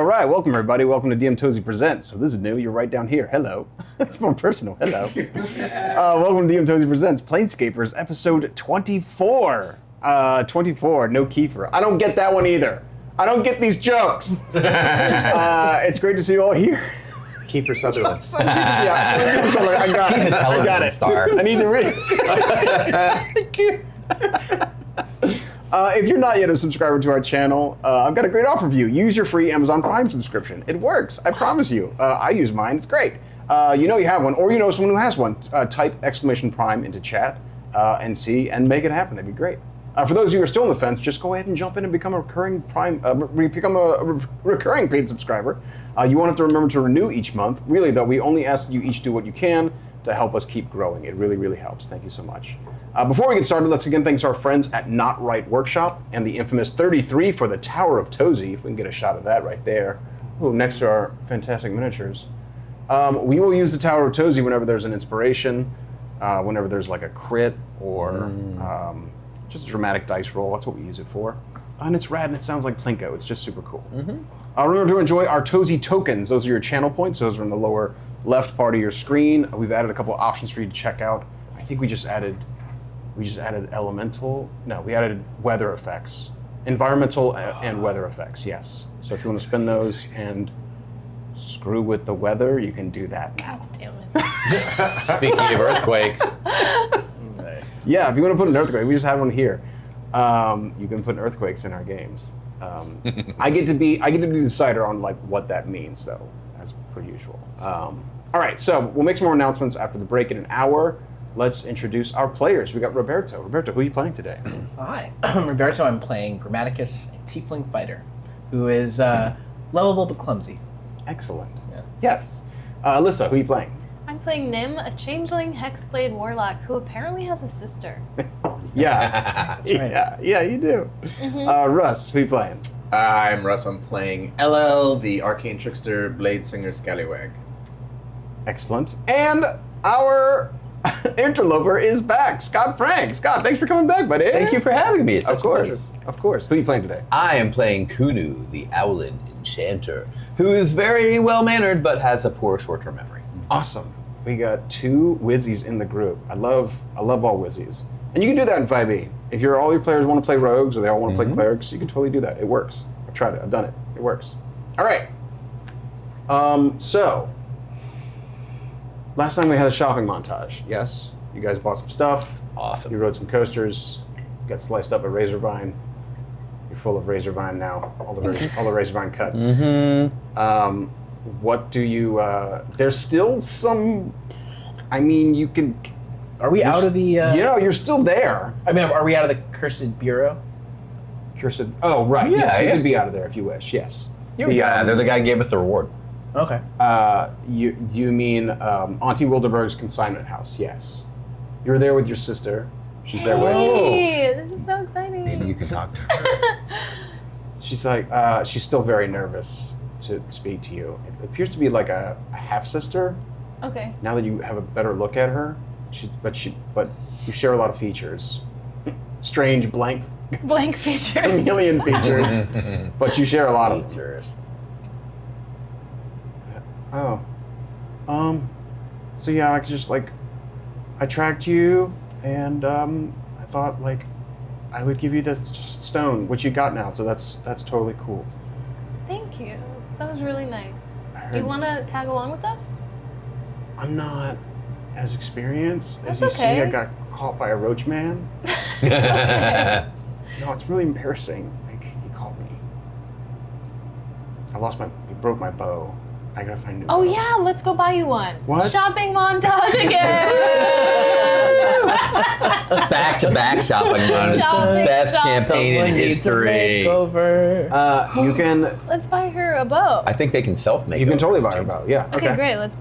right. Welcome, everybody. Welcome to DM Tozy Presents. So this is new. You're right down here. Hello. That's more personal. Hello. Welcome to DM Tozy Presents Planescapers, episode 24. 24, no Kiefer. I don't get that one either. I don't get these jokes. It's great to see you all here. Kiefer Sutherland. Yeah, I got it. He's a television star. I need to read. If you're not yet a subscriber to our channel, I've got a great offer for you. Use your free Amazon Prime subscription. It works, I promise you. I use mine, it's great. You know you have one, or you know someone who has one. Type _Prime into chat and make it happen, that'd be great. For those of you who are still on the fence, just go ahead and jump in and become a recurring recurring paid subscriber. You won't have to remember to renew each month. Really though, we only ask that you each do what you can to help us keep growing. It really, really helps. Thank you so much. Before we get started, let's again thank our friends at Not Right Workshop and the infamous 33 for the Tower of Tozy. If we can get a shot of that right there. Ooh, next to our fantastic miniatures. We will use the Tower of Tozy whenever there's an inspiration, whenever there's like a crit or just a dramatic dice roll. That's what we use it for. And it's rad and it sounds like Plinko. It's just super cool. Remember to enjoy our Tozy tokens. Those are your channel points. Those are in the lower left part of your screen. We've added a couple of options for you to check out. I think we just added elemental. No, we added weather effects. Environmental and weather effects, yes. So if you want to spin those and screw with the weather, you can do that now. God damn it. Speaking of earthquakes. Nice. Yeah, if you want to put an earthquake, we just have one here. You can put earthquakes in our games. I get to be the decider on like what that means, though, as per usual. All right, so we'll make some more announcements after the break in an hour. Let's introduce our players. We got Roberto. Roberto, who are you playing today? Hi, Roberto. I'm playing Grammaticus, a Tiefling fighter, who is lovable but clumsy. Excellent. Yeah. Yes. Alyssa, who are you playing? I'm playing Nim, a changeling hexblade warlock who apparently has a sister. Yeah. That's right. Yeah, you do. Russ, who are you playing? I'm Russ. I'm playing LL, the Arcane Trickster, Blade Singer, Scallywag. Excellent. And our Interloper is back, Scott Frank. Scott, thanks for coming back, buddy. Thank you for having me. It's such Of course. a pleasure. Of course. Who are you playing today? I am playing Kunu, the Owlin Enchanter, who is very well-mannered but has a poor short-term memory. Awesome. We got two Wizzies in the group. I love all Wizzies. And you can do that in 5e. If all your players want to play rogues or they all want to play clerics, you can totally do that. It works. I've tried it. I've done it. It works. All right. So last time we had a shopping montage. Yes, you guys bought some stuff. Awesome. You rode some coasters. Got sliced up a Razorvine. You're full of Razorvine now. All the Razorvine cuts. What do you? There's still some. I mean, you can. Are we out of the? Yeah, you're still there. I mean, are we out of the Cursed Bureau? Cursed. Oh, right. Yeah, yes, you yeah. could be out of there if you wish. Yes. Yeah, they're the guy who gave us the reward. Okay. You mean Auntie Wilderberg's consignment house? Yes. You're there with your sister. She's there with you. Hey, this is so exciting. Maybe you can talk to her. She's like, she's still very nervous to speak to you. It appears to be like a half-sister. Okay. Now that you have a better look at her, but you share a lot of features. Strange, blank, Features. chameleon features, but you share a lot of them. Features. Oh. So yeah, I tracked you, and I thought like I would give you this stone, which you got now. So that's totally cool. Thank you. That was really nice. Do you want to tag along with us? I'm not as experienced as That's you see. okay. I got caught by a roach man. It's okay. No, it's really embarrassing. Like he caught me. He broke my bow. I gotta find a new Oh bow. yeah, let's go buy you one. What? Shopping montage again. Back-to-back shopping montage. Shopping, Best shopping. campaign in Someone needs a history. makeover. You can Let's buy her a bow. I think they can self-make you can it. totally buy a bow. Yeah. Okay, great. Let's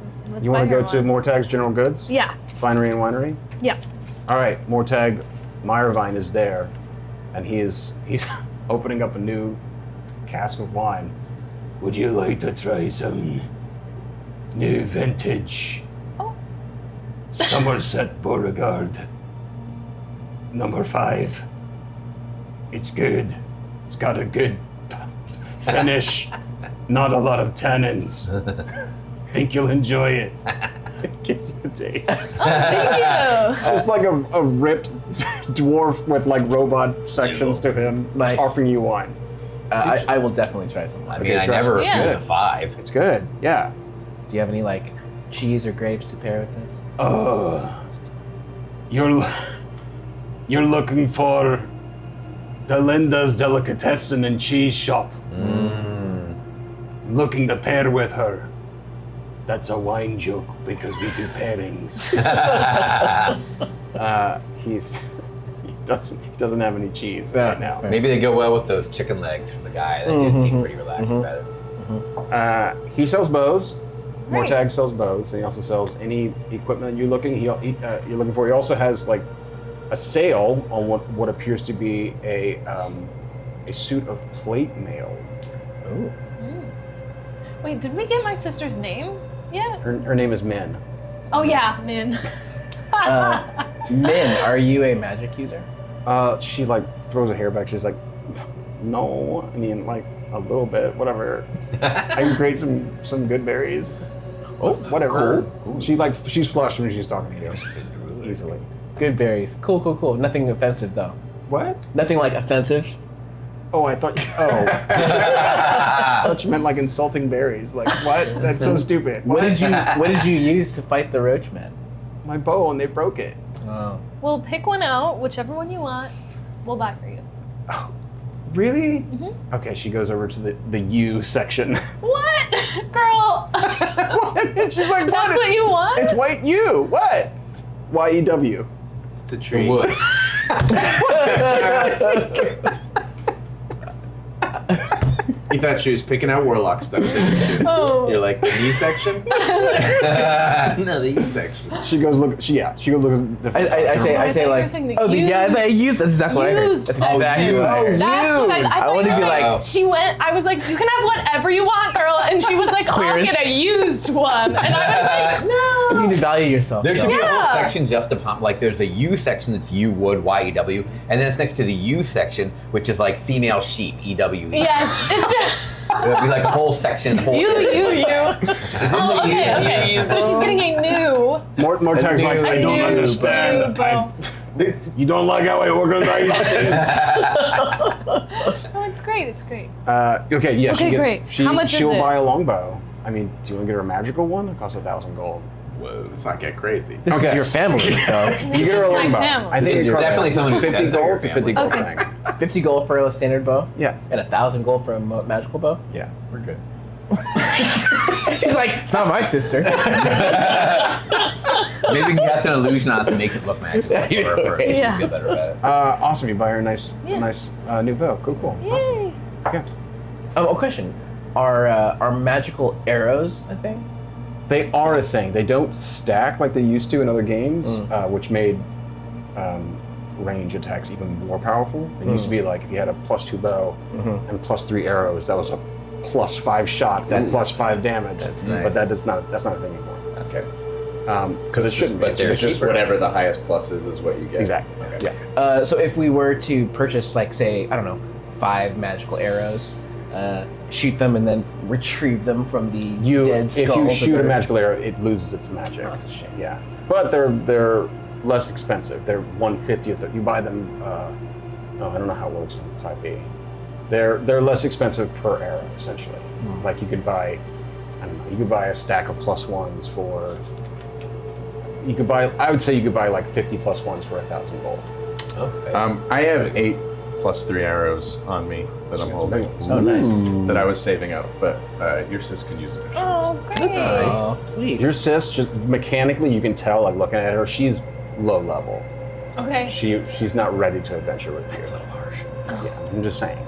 You buy want to her go to one. Mortag's General Goods? Yeah. Finery and Winery? Yeah. All right, Mortag Meyervine is there, and he's opening up a new cask of wine. Would you like to try some new vintage Oh. Somerset Beauregard number 5? It's good. It's got a good finish. Not a lot of tannins. Think you'll enjoy it. It gives you a taste. Thank you. Just like a ripped dwarf with like robot sections to him, Nice. offering you wine. I will definitely try some. I Do mean, I never refuse Yeah. a 5. It's good, yeah. you have any like cheese or grapes to pair with this? You're looking for Delinda's Delicatessen and Cheese Shop. Looking to pair with her. That's a wine joke because we do pairings. He doesn't have any cheese right now. fair. Maybe they go well with those chicken legs from the guy. That did seem pretty relaxed about it. He sells bows. Great. Mortag sells bows, and he also sells any equipment you're looking for. He also has like a sale on what appears to be a suit of plate mail. Ooh. Wait, did we get my sister's name yet? Her name is Min. Oh yeah, Min. Min, are you a magic user? She like throws her hair back. She's like, no, I mean like a little bit, whatever. I can create some good berries. Oh, whatever. Cool. She's flushed when she's talking to you easily. Good berries. Cool. Nothing offensive though. What? Nothing like offensive. Oh, I thought. Oh, I thought you meant like insulting berries. Like what? That's so stupid. What did you use to fight the roach men? My bow, and they broke it. Oh. We'll pick one out, whichever one you want. We'll buy for you. Really? Mm-hmm. Okay, she goes over to the U section. What, girl? She's like, what? That's what you want? It's white U. What? YEW. It's a tree. Wood. You thought she was picking out warlock stuff, didn't you? Oh. You're like, the E section? No, the E section. She goes look. She goes look. At the, I say thought you were like, saying the oh, I used. That's exactly what I heard. Used. That's exactly what I heard. That's what I I thought want you to were be saying. like, She went. I was like, you can have whatever you want, girl, and she was like, Clearance. I'll get a used one, and I was like, you no. need to value yourself. There should be a whole Yeah. section just upon, like, there's a U section that's U wood, YEW, and then it's next to the U section, which is like female sheep, EWE. Yes, it's just. It'll be like a whole section. Whole You. Is this Oh, a U? okay. So she's getting a new. More tags like, I don't new understand. bow. You don't like how I organize things. Oh, it's great. It's great. Okay, yeah. Okay, great. How much She'll is it? buy a longbow. I mean, do you want to get her a magical one? It costs 1,000 gold. Whoa, let's not get crazy. This Okay. is your family, so You get her a is my longbow. family. I think This is it's definitely someone who 50 says that gold. your It's a 50 family. gold Okay. thing. 50 gold for a standard bow, Yeah, and 1,000 gold for a magical bow. yeah. We're good. He's like, it's not my sister. Maybe we can cast an illusion on it that makes it look magical for her first. Yeah. She'll feel better about it. Awesome. You buy her a nice Yeah. new bow. Cool. Awesome. Yay. Okay. A question: Are magical arrows a thing? They are a thing. They don't stack like they used to in other games, which made range attacks even more powerful. It used to be like if you had a +2 bow and +3 arrows, that was a +5 shot and +5 damage. That's But that's not a thing anymore. Okay. Because it shouldn't be. But they're It's just cheaper. whatever the highest plus is what you get. Exactly. Okay. Yeah. So if we were to purchase, like, say, I don't know, 5 magical arrows, shoot them, and then retrieve them from the dead If skulls. you that shoot a are- magical arrow, it loses its magic. Oh, that's a shame. Yeah, but they're less expensive. They're 1/50th. You buy them. I don't know how it works in 5e. They're less expensive per arrow essentially. Like you could buy, I don't know. You could buy a stack of +1s for. You could buy. I would say you could buy like 50 +1s for 1,000 gold. Okay. I have 8 +3 arrows on me that I'm holding. Oh, nice. That I was saving up, but your sis can use it. if she Oh, wants. great. Oh, sweet. Your sis, just mechanically, you can tell like looking at her, she's low level. Okay. She's not ready to adventure with you. That's a little harsh. Yeah, I'm just saying.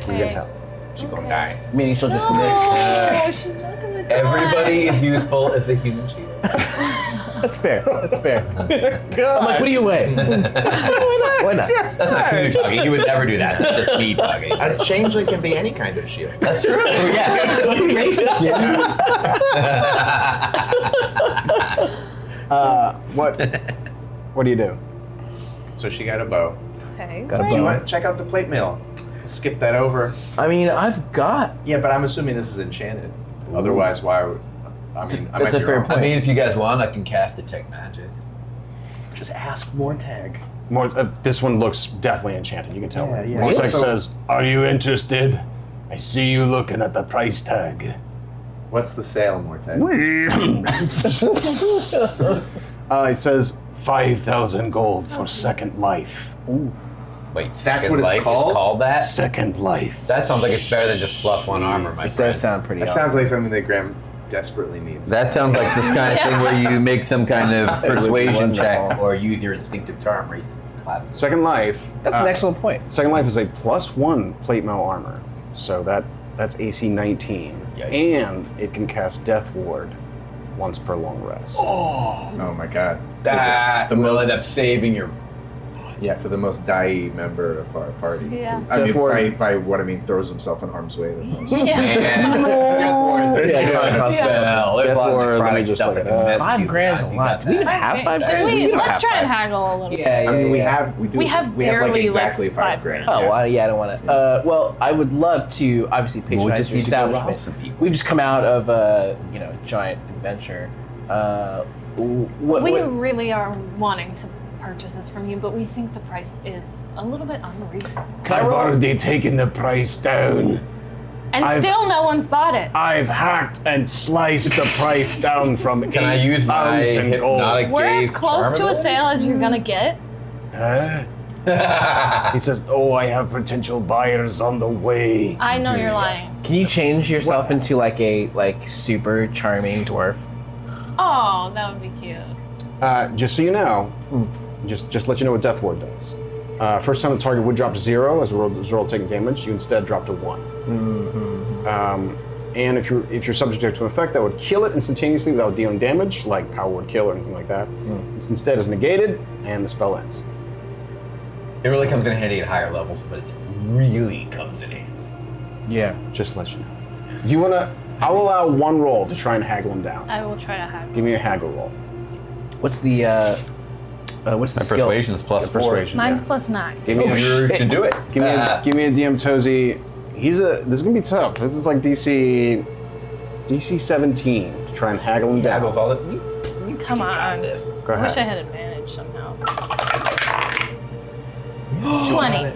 You Okay. can tell. She's gonna Okay. die. Meaning she'll just No, miss. she's not gonna die. Everybody is useful as a human shield. That's fair. That's fair. God. I'm like, what do you weigh? Why not? That's not Kunu talking. You would never do that. That's just me talking. A changeling can be any kind of shield. That's true. Yeah. What racist, kid? What do you do? So she got a bow. Okay. Got a Do you bow. want to check out the plate mail? skip that over. I mean, I've got. Yeah, but I'm assuming this is enchanted. Otherwise, why would... I mean, I That's might a be fair wrong. point. I mean, if you guys want, I can cast Detect Magic. Just ask Mortag. More, this one looks definitely enchanted. You can tell. Yeah, yeah. Mortag So- says, "Are you interested? I see you looking at the price tag." What's the sale, Mortag? It says 5,000 gold for Second Life. Wait, That's what it's life? called? It's called that? Second Life. That sounds like it's better than just +1 armor, my It friend. does sound pretty That awesome. sounds like something that Graham desperately needs. That sounds like this kind of thing where you make some kind of persuasion Wonderful. check or use your instinctive charm. Or class. Second Life. That's an excellent point. Second Life is a +1 plate mail armor, so that's AC 19, Yikes. and it can cast Death Ward once per long rest. Oh my god. That The will most- end up saving your. Yeah, for the most die member of our party. Yeah. I mean, Death Ward- by what I mean, throws himself in harm's way the most. Yeah. And Death Ward is a Yeah, good yeah. spell. There's Death a lot Ward, of let me necrotic just stuff look that it up. can mess $5 you. grand's I a think lot. got Do we that. have Okay, $5 should grand? we, don't let's have try and 5. haggle a little bit. Yeah, yeah, I mean, we yeah. have, we do. We have like barely, exactly like, 5 $5 grand. Oh, yeah. well, yeah, I don't want to. Well, I would love to obviously We'll patronize just your need to go rob establishment. some people. We've just come out of a giant adventure. What, We what- really are wanting to purchase this from you, but we think the price is a little bit unreasonable. Can I I've roll? already taken the price down. And I've- still no one's bought it. I've hacked and sliced the price down from Can I use my 8,000 gold. hypnotic We're as gaze close charm to a ability? sale as you're gonna get. Huh? He says, "Oh, I have potential buyers on the way." I know you're lying. Can you change yourself into like a super charming dwarf? Oh, that would be cute. Just so you know, just let you know what Death Ward does. First time the target would drop to 0 as a roll taking damage, you instead drop to 1. And if you're subject to an effect that would kill it instantaneously without dealing damage, like Power Word Kill or anything like that, it instead is negated and the spell ends. It really comes in handy at higher levels, but it really comes in handy. Yeah. Just to let you know. Do you wanna? I'll allow one roll to try and haggle him down. I will try to haggle. Give me a haggle roll. What's the My skill? persuasion's +4. Persuasion. Mine's yeah. +9. Give me You should do it. Give me a DM Tozy. This is gonna be tough. This is like DC 17 to try and haggle him down. Haggles all that. Come You got on. this. Go I wish I ahead. had advantage somehow. 20.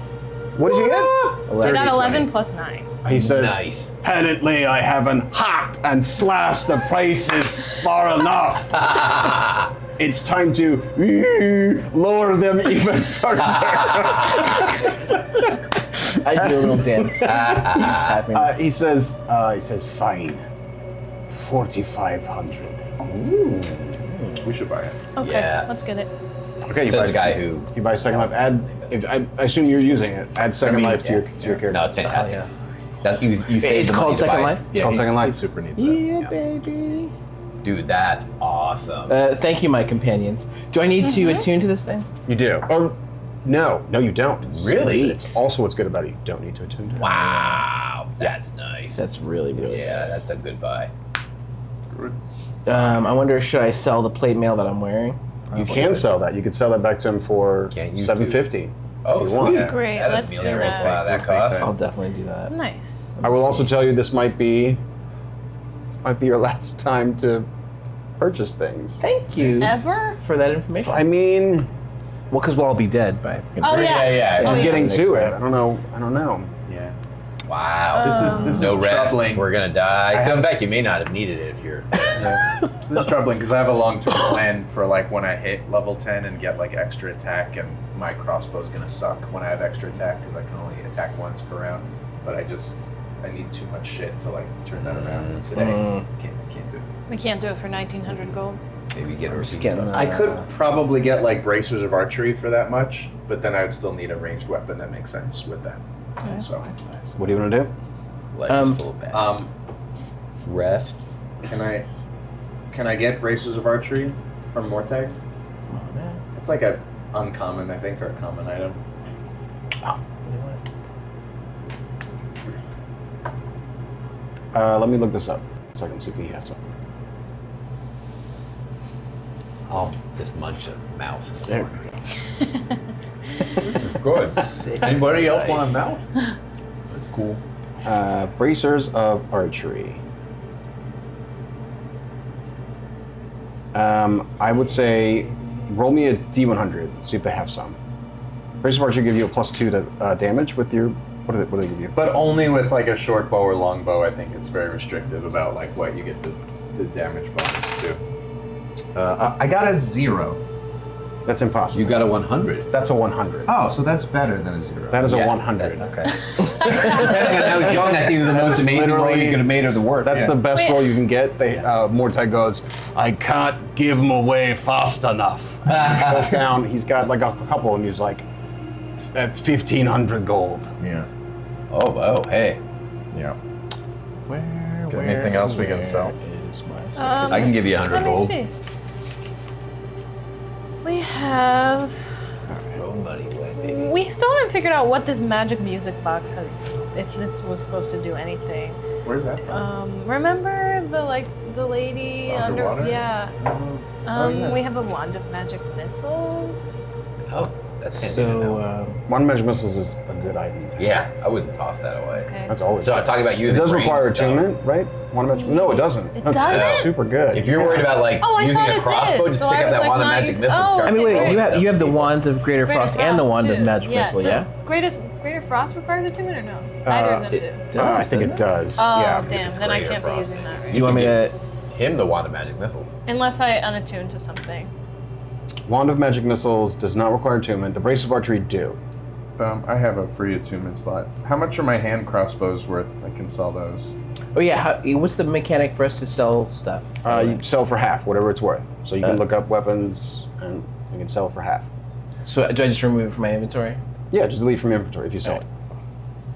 What did you get? I got 11 20. +9. He says, Nice. "Apparently, I haven't hacked and slashed the prices far enough. It's time to lower them even further." I do a little dance. Happiness. He says, "Fine, 4,500." We should buy it. Okay, Yeah. let's get it. Okay, you Says buy the guy who. You buy Second Life. I assume you're using it. Add Second Life to your character. No, it's fantastic. yeah. That, you saved It's the called money to Second buy Life? it. Yeah, called Second Life. He super needs that. Yeah, baby. Dude, that's awesome. Thank you, my companions. Do I need to attune to this thing? You do. Or no, you don't. Really? It's also what's good about it. You don't need to attune to it. Wow, that's nice. That's really, really Yeah, nice. that's a good buy. I wonder, should I sell the plate mail that I'm wearing? You can sell that. You could sell that back to him for Can't use $750. Oh, If you want. sweet. Great, That let's do ameliorates that. a lot of that We'll take cost. that. I'll definitely do that. Nice. I will also tell you this might be your last time to purchase things. Thank you Ever? for that information. I mean, Well, because we'll all be dead by. Oh, yeah. Yeah. Oh, I'm yeah. getting Next to time. it. I don't know. Yeah. Wow. This is no rest. troubling. We're gonna die. I So in have- fact, you may not have needed it if you're. This is troubling because I have a long-term plan for like when I hit level 10 and get like extra attack, and my crossbow's gonna suck when I have extra attack because I can only attack once per round. But I need too much shit to like turn that around today. Can't do it. We can't do it for 1,900 gold. Maybe get a Just getting, I could probably get like bracers of archery for that much, but then I would still need a ranged weapon that makes sense with that. Okay. So, What do you want to do? Legends full of bad. Rest. can I get bracers of archery from Mortag? It's like a uncommon, I think, or a common item. Let me look this up so I can see if he has something. I'll just munch a mouse. There we go. Good. Anybody else want a mouse? Cool. Bracers of Archery. I would say roll me a D100. See if they have some. Bracers of Archery give you a +2 to damage with your. What do they give you? But only with like a short bow or long bow. I think it's very restrictive about like what you get the damage bonus to. I got a 0. That's impossible. You got a 100. That's a 100. Oh, so that's better than a 0. That is a Yeah, 100. Okay. Depending on how he's going, that's either the most amazing roll you could have made or the worst. That's the best Wait. roll you can get. They Mortai goes, I can't give him away fast enough. Goes down. He's got like a couple, and he's like, at 1,500 gold. Yeah. Oh, hey. Yeah. Got anything else we can sell? I can give you 100 Let me gold. see. We have. Throw money away, baby. We still haven't figured out what this magic music box has. If this was supposed to do anything. Where's that from? Remember the lady Underwater? under? Yeah. yeah. We have a wand of magic missiles. Oh, that's handy to know. One magic missiles is a good item. Yeah, I wouldn't toss that away. Okay. That's always. So I'm talking about It using does brain require stuff. attunement, right? One magic. No, it doesn't. It That's doesn't? super good. If you're worried about like Oh, I using thought a it crossbow, did. just So pick I up was that like, wand of not magic using- missile. Oh, chart. I mean, wait, Okay. you have the wand of Greater Frost and the wand of too. Magic Missile, yeah? Greater Frost requires attunement or no? Neither of them do. I think it does. Oh, yeah. damn. it's Then I Greater can't Frost. be using that, right? Do you want me to? Him the wand of magic missiles. Unless I unattune to something. Wand of magic missiles does not require attunement. The Brace of Archery do. I have a free attunement slot. How much are my hand crossbows worth? I can sell those. Oh yeah, what's the mechanic for us to sell stuff? You sell for half, whatever it's worth. So you can look up weapons and you can sell for half. So do I just remove it from my inventory? Yeah, just delete from your inventory if you sell it.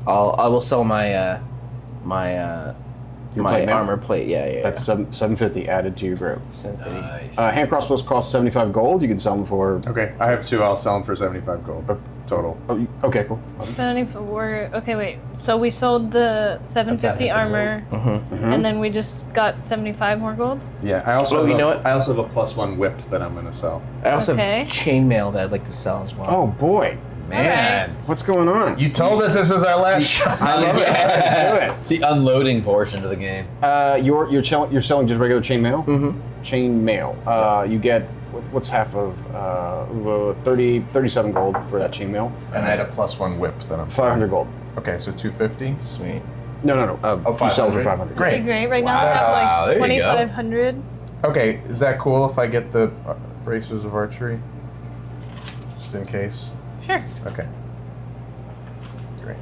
I will sell my Your my plate mail? armor plate. Yeah. That's 750 added to your group. Nice. Hand crossbows cost 75 gold. You can sell them for. Okay, I have 2. I'll sell them for 75 gold total. Oh, okay, cool. 74. Okay, wait. So we sold the 750 armor, and then we just got 75 more gold? Yeah, I also Oh, have you know what? I also have a +1 whip that I'm gonna sell. I also Okay. have chainmail that I'd like to sell as well. Oh boy, Man. what's going on? You told us this was our last shot. I love it. Let's do it. It's the unloading portion of the game. You're selling just regular chainmail. Chainmail. You get what's half of 37 gold for that chainmail. And I had a +1 whip that I'm 500 gold. Okay, so 250. Sweet. No. You sell for 500? 500. Great. Okay, great. Right now we Wow, have there like you go. 2,500. Okay, is that cool if I get the bracers of archery? Just in case. Sure. Okay. Great.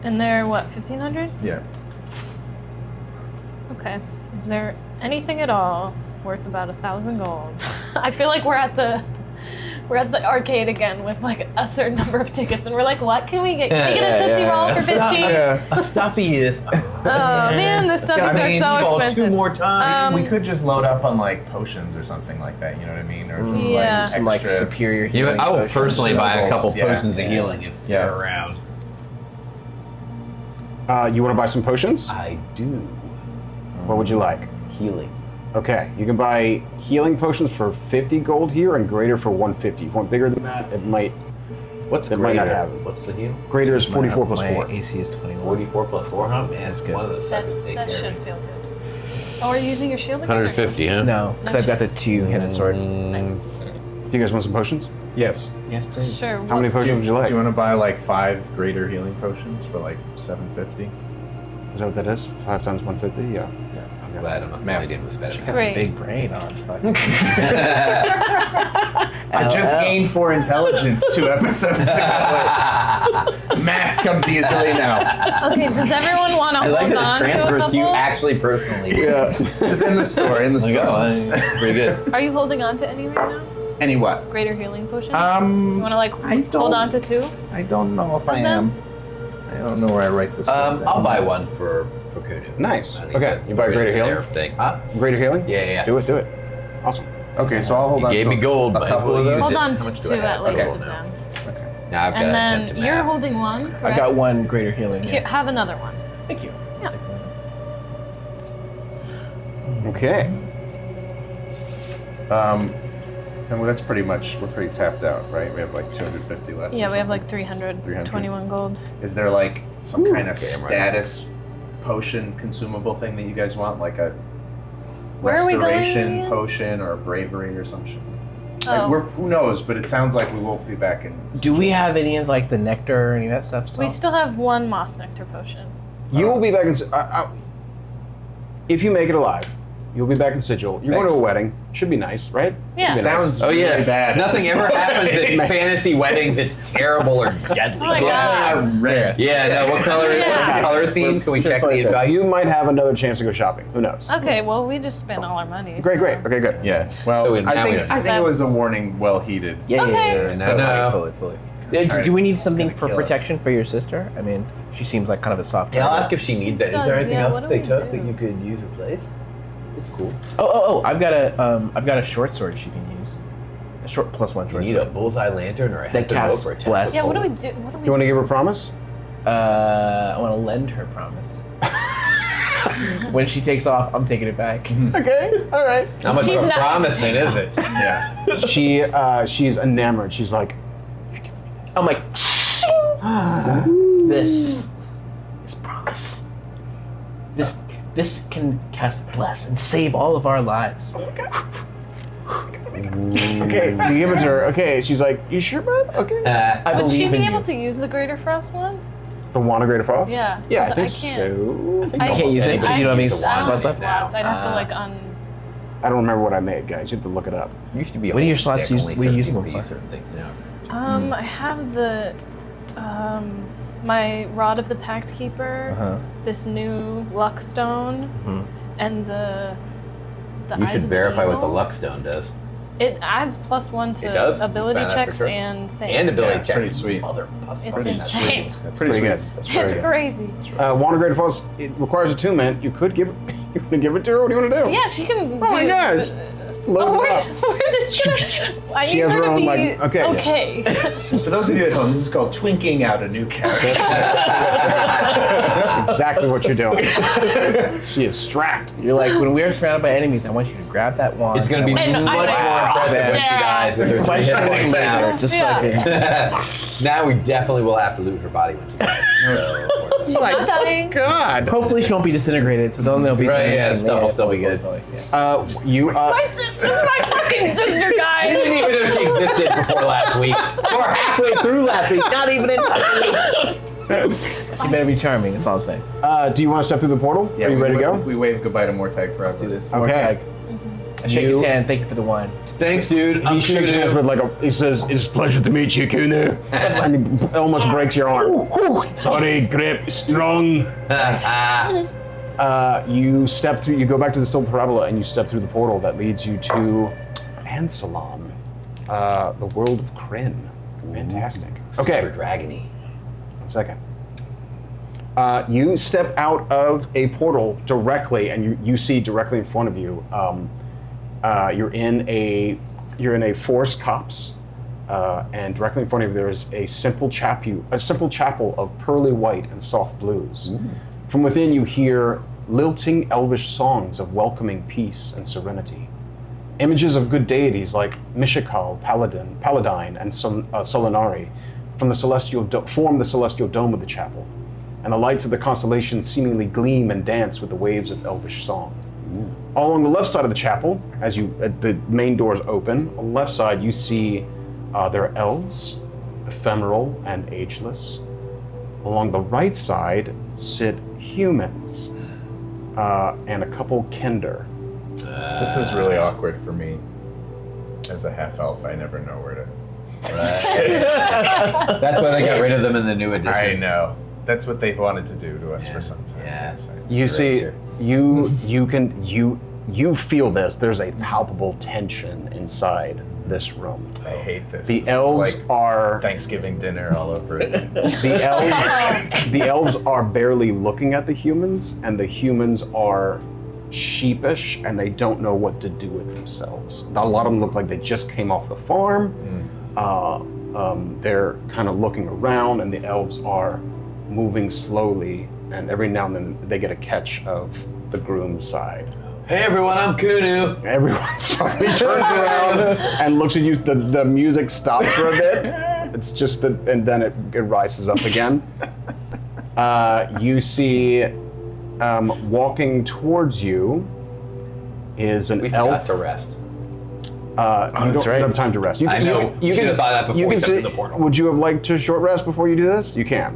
And they're what, 1,500? Yeah. Okay. Is there anything at all worth about 1,000 gold? I feel like we're at the arcade again with like a certain number of tickets, and we're like, what can we get? Can we get a Tootsie Roll for 15? A stuffy is. Oh man, the stuffies are so expensive. 2 more times. We could just load up on like potions or something like that. You know what I mean? Or just Yeah. like Some like extra. superior You know, healing I will potions. personally buy a couple Yeah. potions of healing if Yeah. they're around. You want to buy some potions? I do. What would you like? Healing. Okay, you can buy healing potions for 50 gold here and greater for 150. If you want bigger than that, it might. What's It might greater? not have it. What's the heal? Greater is 44 plus My 4. AC is 21. 44 plus 4, huh? Man, That's good. one of the suckers take That care should of me. feel good. Oh, are you using your shield again? 150, huh? No, because I've got the 2-handed sword. Nice. Do you guys want some potions? Yes. Yes, please. Sure. How many potions would you like? Do you want to buy like 5 greater healing potions for like 750? Is that what that is? 5 times 150? Yeah. I'm glad I'm not Math. I was better. Great. Big brain on. Fuck. I just gained 4 intelligence 2 episodes ago. Math comes easily now. Okay, does everyone want to I hold like that on it to a transfers to you couple? actually personally. It's in the store. In the store. Pretty good. Are you holding on to any right now? Any what? Greater healing potions? Um, You want to like I hold don't- on to 2? I don't know if I them? am. I don't know where I write this stuff down. I'll buy one for Kunu. Nice. I need Okay, to you buy throw it greater into healing? their thing. Huh? Greater healing? Yeah. Do it. Awesome. Okay, so I'll hold You on gave to me gold, a might as couple well of use those. Hold it. on How much do to I have? at least Okay. of them. Okay. Now I've got And to attempt to then you're math. holding one, correct? I got one greater healing. Here, Yeah. have another one. Thank you. Yeah. Okay. And well, that's pretty much, we're pretty tapped out, right? We have like 250 left. Yeah, or we have something. like 321 gold. Is there like some kind of okay, I'm right. status potion consumable thing that you guys want? Like a Where are we going restoration again? potion or a bravery or some shit? Oh. Like, who knows, but it sounds like we won't be back in. Do we have any of like the nectar or any of that stuff still? We still have one moth nectar potion. You will be back in. If you make it alive, you'll be back in Sigil. You're going to a wedding. Should be nice, right? Yeah. Should be Sounds Oh yeah, really bad. Nothing ever happens at fantasy weddings that's terrible or deadly. Oh my god. Red. Yeah, no. What color? Yeah. What's the color theme? Can we check the invite? You might have another chance to go shopping. Who knows? Okay, well, we just spent all our money. Great, so- great. Okay, good. Yeah. Well, So I now we think don't- I think it was a That's- warning well heeded. Yeah, Okay. No. Fully. Do we need something for protection for your sister? I mean, she seems like kind of a soft. Yeah, I'll target. ask if she needs that. Is Does, there anything yeah, else what that do they we took do? that you could use replaced? It's cool. Oh! I've got a short sword she can use. A short +1 You short need a sword. bullseye lantern or a That casts Interloper bless. Yeah, what do we do? What do we You want to give her a promise? I want to lend her promise. When she takes off, I'm taking it back. Okay, all right. How much She's of a not- promise then is it? Yeah. She's enamored. She's like, I'm like, this promise. This can cast bless and save all of our lives. okay, you give it to her. Okay, she's like, you sure, bud? Okay. I Would she believe be in able you. to use the Greater Frost one? The Wand of Greater Frost? Yeah. Yeah, I 'cause think can't. so. I can't use it because you don't have any I slots don't have left. slots. I'd have to like I don't remember what I made, guys. You have to look it up. Used to be. A What do whole your slots stick, use- only what do you certain use them people for? certain things now. I have the my Rod of the Pact Keeper, Uh-huh. this new luck stone, Mhm. and the You Eyes should of verify what the Eagle. luck stone does. It adds +1 It does? to ability You found that for checks sure? and saves. And ability Yeah, checks. pretty sweet. Mother It's pretty insane. That's Pretty pretty good. sweet. That's very It's good. crazy. Wand of Greater Frost, it requires attunement. You could give you want to give it to her? What do you want to do? Yeah, she can. Oh my do- gosh. Load Oh, it up. we're just gonna. I She need has her her to own, be like- okay. okay. For those of you at home, this is called twinking out a new character. That's exactly what you're doing. She is strapped. You're like, when we are surrounded by enemies, I want you to grab that wand. It's going to be And much I more like impressive when she yeah. dies with her 3 hit Question points later, now. just Yeah. fucking. Now we definitely will have to loot her body when she dies. So, She's not dying. God. Hopefully she won't be disintegrated, so then there'll be Right, some- yeah, stuff will still be good. Yeah. You. This is my fucking sister, I guys. didn't even know she existed before last week. Or halfway through last week. Not even in She better be charming, that's all I'm saying. Do you want to step through the portal? Are you ready to go? We wave goodbye to Mortag forever. Let's do this. Okay. I shake his hand, thank you for the wine. Thanks, dude. I'm He shakes hands with like a. He says, "It's a pleasure to meet you, Kunu." And he almost breaks your arm. Sorry, grip strong. You step through. You go back to the Silver Parabola, and you step through the portal that leads you to Ansalon, the world of Krynn. Fantastic. Okay. Super dragony. 1 second. You step out of a portal directly, and you see directly in front of you. You're in a forest copse, and directly in front of you there is a simple chapel of pearly white and soft blues. From within, you hear lilting elvish songs of welcoming peace and serenity. Images of good deities like Mishakal, Paladine, and Solinari form the celestial dome of the chapel, and the lights of the constellations seemingly gleam and dance with the waves of elvish song. All along the left side of the chapel, as the main doors open, on the left side you see there are elves, ephemeral and ageless. Along the right side sit humans and a couple kender. This is really awkward for me. As a half-elf, I never know where to... That's why they got rid of them in the new edition. I know. That's what they've wanted to do to us for some time. Yeah. You Sure, see, sure. you feel this. There's a palpable tension inside this room. I hate this. The This elves is like are Thanksgiving dinner all over again. the elves are barely looking at the humans, and the humans are sheepish and they don't know what to do with themselves. A lot of them look like they just came off the farm. They're kind of looking around, and the elves are moving slowly, and every now and then they get a catch of the groom's side. Hey everyone, I'm Kunu. Everyone suddenly turns around and looks at you. The music stops for a bit. It's just and then it rises up again. You see, walking towards you is an We elf. forgot to rest. You that's don't right. have time to rest. You, I know. You Should can have thought that before you we can stepped in sit- the portal. Would you have liked to short rest before you do this? You can.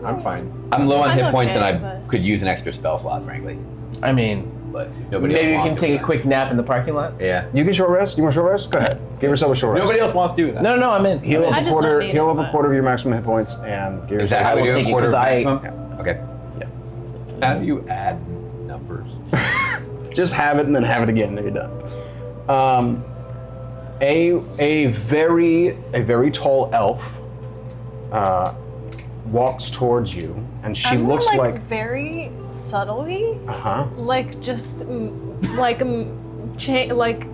I'm fine. I'm low on I'm hit points, okay, and I but- could use an extra spell slot, frankly. I mean, But if nobody maybe we else can wants to. take a quick nap in the parking lot. Yeah. You can short rest. You want short rest? Go ahead. Give yourself a short rest. Nobody else wants to do that. No, I'm in. Heal I'm up I a just quarter. don't need Heal it, up a but- quarter of your maximum hit points, and give Is that yourself. how I we will do take a it, quarter 'cause of I- maximum? Okay. Yeah. How do you add numbers? Just have it and then have it again. Then you're done. A very tall elf walks towards you, and she I'm more looks like very subtly, uh-huh. like just like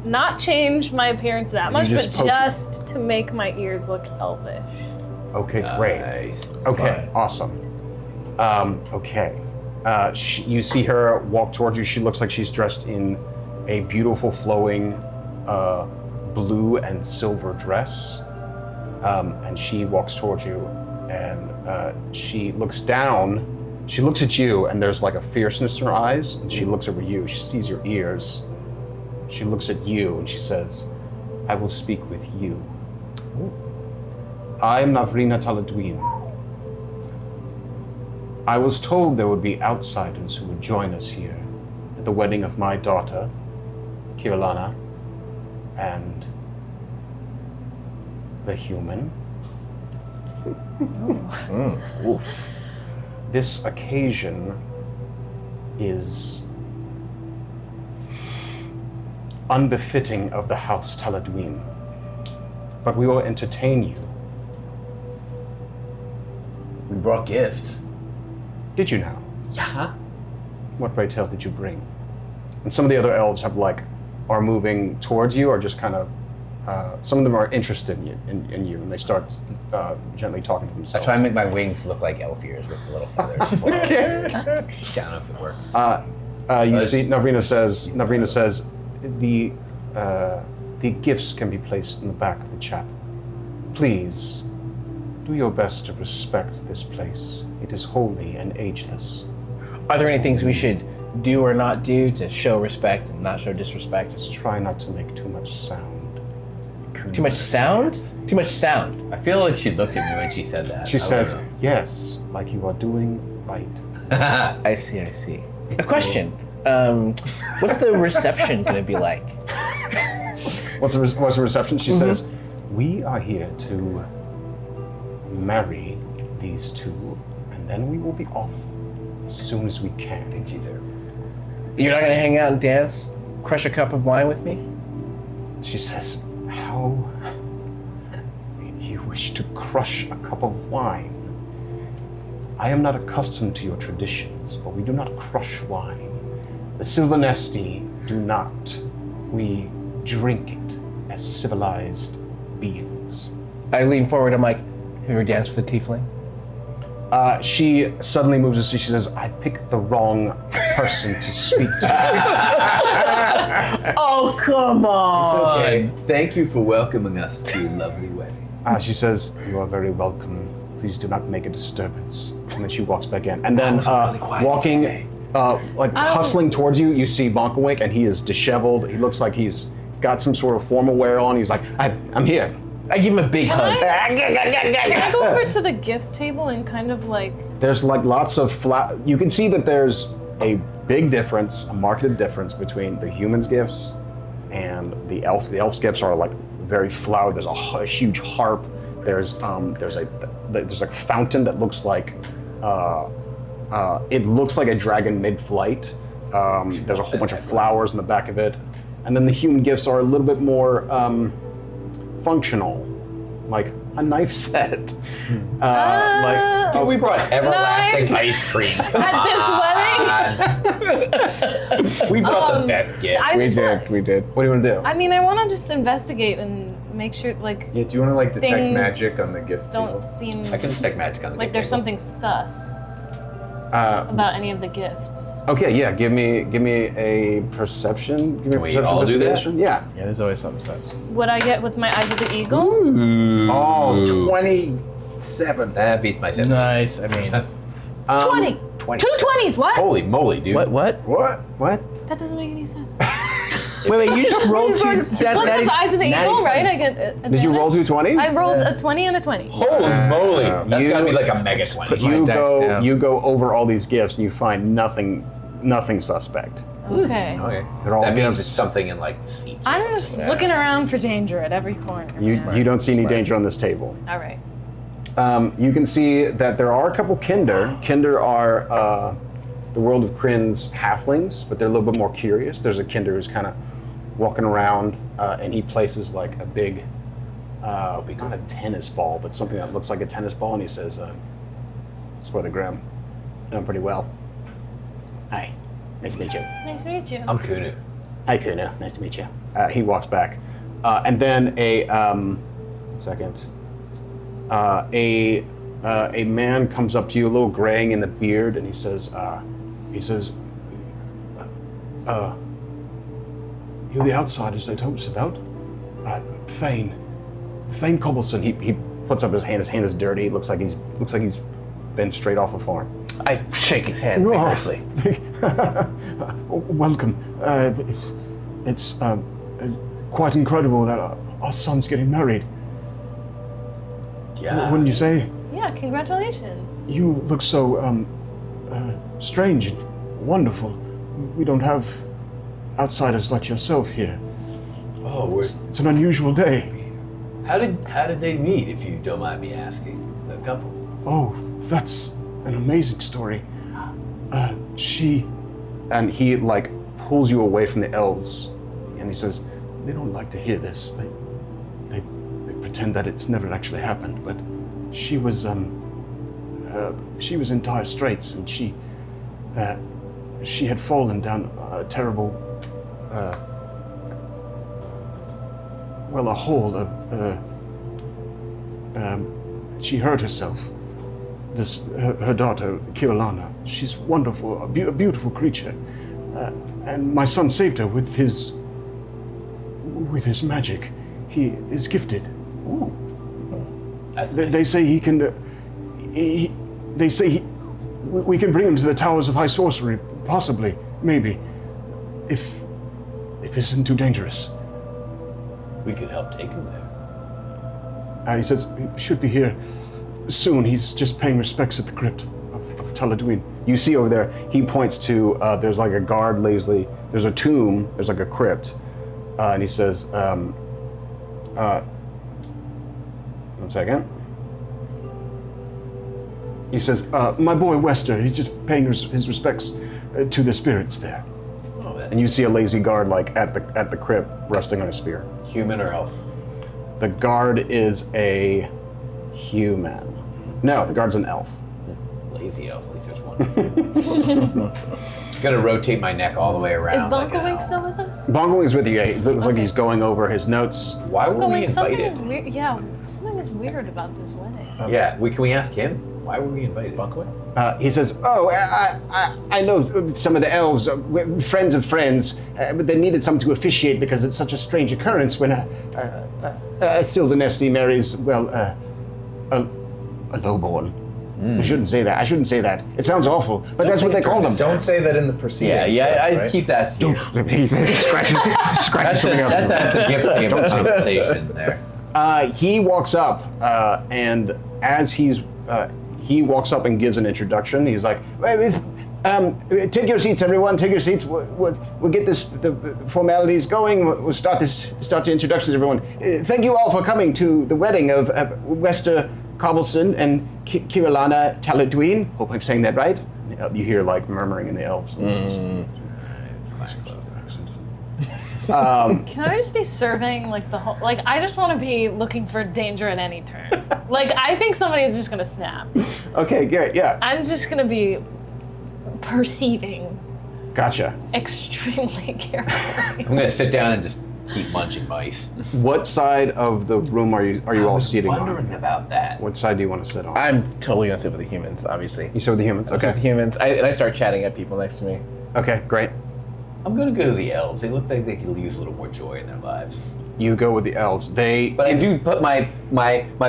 not change my appearance that much, just but poke- just to make my ears look elvish. Okay, great. Nice. Okay, awesome. Okay. You see her walk towards you. She looks like she's dressed in a beautiful flowing blue and silver dress. And she walks towards you, and she looks down. She looks at you, and there's like a fierceness in her eyes. And she looks over you. She sees your ears. She looks at you, and she says, "I will speak with you. I am Navrina Taladwin. I was told there would be outsiders who would join us here at the wedding of my daughter, Kirlana, and the human. Oof. This occasion is unbefitting of the House Taladwin, but we will entertain you." We brought gifts. Did you now? Yeah. What, pray tell, did you bring? And some of the other elves are moving towards you, or just kind of, some of them are interested in you, and they start gently talking to I themselves. try and make my wings look like elf ears with the little feathers. Okay. I don't know if it works. You see, Navrina says, the gifts can be placed in the back of the chapel. Please, do your best to respect this place. It is holy and ageless. Are there any things we should do or not do to show respect and not show disrespect? Just try not to make too much sound. Too much sound? Too much sound. I feel like she looked at me when she said that. She says, yes, like you are doing right. I see. A question. What's the reception going to be like? What's the reception? She says, we are here to marry these two, and then we will be off as soon as we can. You're not going to hang out and dance, crush a cup of wine with me? She says, how you wish to crush a cup of wine? I am not accustomed to your traditions, but we do not crush wine. The Sylvanesti do not. We drink it as civilized beings. I lean forward. I'm like, have you ever danced with a tiefling? She suddenly moves us. She says, I picked the wrong person to speak to. Oh, come on. Okay. Thank you for welcoming us to your lovely wedding. She says, you are very welcome. Please do not make a disturbance. And then she walks back in. And then really quiet walking, today. hustling towards you, you see Bonkawink, and he is disheveled. He looks like he's got some sort of formal wear on. He's like, I'm here. I give him a big hug. Can I go over to the gift table and kind of like... There's like lots of you can see that there's a big difference, a marked difference between the humans' gifts and the elf. The elf's gifts are like very flowered. There's a huge harp. There's like a fountain that looks like it looks like a dragon mid-flight. There's a whole bunch of flowers in the back of it, and then the human gifts are a little bit more functional, like a knife set. Dude, we brought everlasting Knives. ice cream. At this wedding? We brought the best gift. I just want, We did. What do you want to do? I mean, I want to just investigate and make sure, like, Yeah, do you want to like detect things magic on the gift don't table? seem I can detect magic on the like gift there's table. something sus. about any of the gifts. Okay, yeah. Give me a perception. Give me Can a we perception all do that? investigation. Yeah. Yeah, there's always something says. What I get with my eyes of the eagle? Oh, 27. That beats my 17. Nice. I mean, 20. 20. 2 20s, what? Holy moly, dude. what? What? That doesn't make any sense. Wait, you just rolled two. Well, because eyes of the eagle, right? I get Did you roll 2 20s? I rolled a 20 and a 20. Holy moly. That's You- gotta be like a mega 20. my dice down. You go over all these gifts and you find nothing suspect. Okay. Okay. They're all That means gifts. it's something in like the seats. or I'm something. just looking around for danger at every corner. You don't see any danger on this table. All right. You can see that there are a couple Kinder. Kinder are the world of Krynn's halflings, but they're a little bit more curious. There's a Kinder who's kind of walking around, and he places like a big, not a tennis ball, but something that looks like a tennis ball, and he says, "It's for the Grim. Doing pretty well. Hi, nice to meet you. Nice to meet you. I'm Kunu. Hi, Kunu. Nice to meet you." He walks back, and then a man comes up to you, a little graying in the beard, and he says, "You're the outsiders they told us about. Thane Cobblestone." He puts up his hand. His hand is dirty. It looks like he's been straight off a farm. I shake his hand vigorously. Welcome. It's quite incredible that our son's getting married. Yeah. Wouldn't you say? Yeah, congratulations. You look so strange and wonderful. We don't have outsiders like yourself here. Oh, It's an unusual day. how did they meet, if you don't mind me asking? The couple. Oh, that's an amazing story. And he like pulls you away from the elves, and he says, "They don't like to hear this. They pretend that it's never actually happened. But she was in dire straits, and she had fallen down a terrible, a hole. She hurt herself. Her daughter, Kirillana, she's wonderful, a beautiful creature. And my son saved her with his magic. He is gifted. They say he can. We can bring him to the Towers of High Sorcery, possibly, maybe, if it isn't too dangerous. We could help take him there. He says he should be here soon. He's just paying respects at the crypt of Taladuin. You see over there, he points to, there's like a guard lazily, there's a tomb, there's like a crypt, and he says, one second. He says, my boy Wester, he's just paying his respects to the spirits there. Oh, that's And you see a lazy guard like at the crypt resting on a spear. human or elf? The guard is a human. No, the guard's an elf. Lazy elf, at least there's one. Gonna rotate my neck all the way around. Is like an Bonko owl. still with us? Bongo is with you. Yeah, he looks like Okay. he's going over his notes. Why were we Something invited? is weird. Yeah, something is weird about this wedding. Yeah, can we ask him? Why were we invited? Bunkaway? He says, "Oh, I know some of the elves, we're friends of friends, but they needed someone to officiate because it's such a strange occurrence when a Sylvanesti marries, a lowborn." I shouldn't say that. It sounds awful, but that's what they call them. Don't say that in the proceedings. I keep that here. Scratches something else. That's a gift game conversation there. He walks up, and as he walks up and gives an introduction, he's like, "Take your seats, everyone. Take your seats. We'll get the formalities going. We'll start the introductions, everyone. Thank you all for coming to the wedding of Wester Cobblestone and Kirillana Taladuin. Hope I'm saying that right." You hear like murmuring in the elves. Can I just be serving like the whole? Like I just want to be looking for danger at any turn. Like I think somebody's just gonna snap. Okay, great. Yeah, I'm just gonna be perceiving gotcha. extremely carefully. I'm gonna sit down and just keep munching mice. What side of the room are you all sitting Wondering on? about that. What side do you want to sit on? I'm totally gonna sit with the humans, obviously. You sit with the humans. I sit with Okay. the humans. And I start chatting at people next to me. Okay, great. I'm gonna go to the elves. They look like they could use a little more joy in their lives. You go with the elves. But I do put my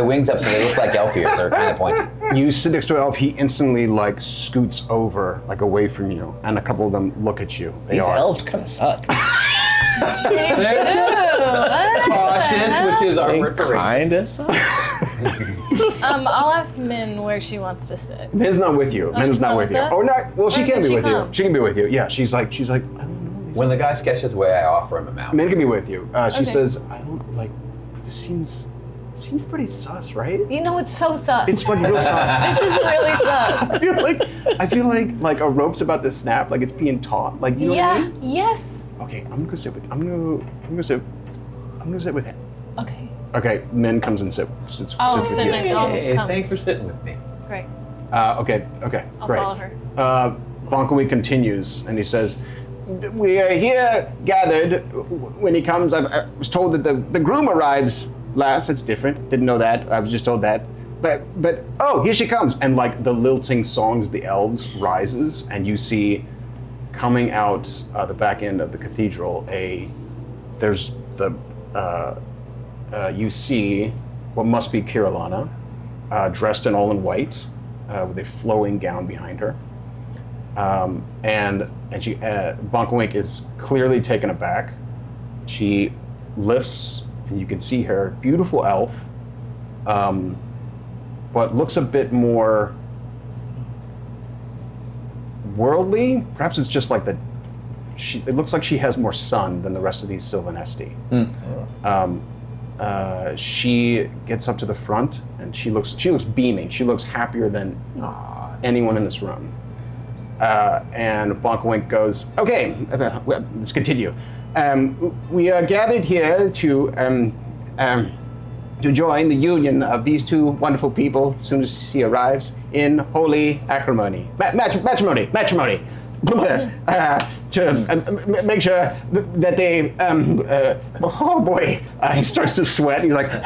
wings up so they look like elf ears. They're kind of pointy. You sit next to an elf. He instantly like scoots over, like away from you, and a couple of them look at you. They These are. elves kind of suck. They're just cautious, which is our word for racist. Kind of suck. I'll ask Min where she wants to sit. Min's not with you. Oh, Min's she's not not with with you. us? Oh, not. Well, she Where can did be she with come? you. She can be with you. Yeah, she's like, I don't know. When the guy sketches away, I offer him a mouth. Min can be with you. She Okay. says, I don't like. This seems pretty sus, right? You know, it's so sus. It's fucking real sus. This is really sus. I feel like a rope's about to snap, like it's being taut. Like you know what I Yeah. mean? Yes. Okay, I'm gonna sit with him. Okay. Okay, Min comes and sits I'll with sit you. next to her. Hey, Come. thanks for sitting with me. Great. Okay, I'll great. follow her. Bonkowi continues, and he says, "We are here gathered. When he comes, I was told that the groom arrives last. It's different. Didn't know that. I was just told that. But oh, here she comes!" And like the lilting songs of the elves rises, and you see coming out the back end of the cathedral. You see what must be Kirillana, dressed in all in white, with a flowing gown behind her. And she, Bonkawink is clearly taken aback. She lifts, and you can see her, beautiful elf, but looks a bit more worldly. Perhaps it's just like it looks like she has more sun than the rest of these Sylvanesti. She gets up to the front, and she looks beaming. She looks happier than anyone in this room. And Bonkawink goes, "Okay, let's continue. We are gathered here to join the union of these two wonderful people as soon as she arrives in holy acrimony, matrimony, to make sure that they. Oh boy, he starts to sweat. And he's like, Can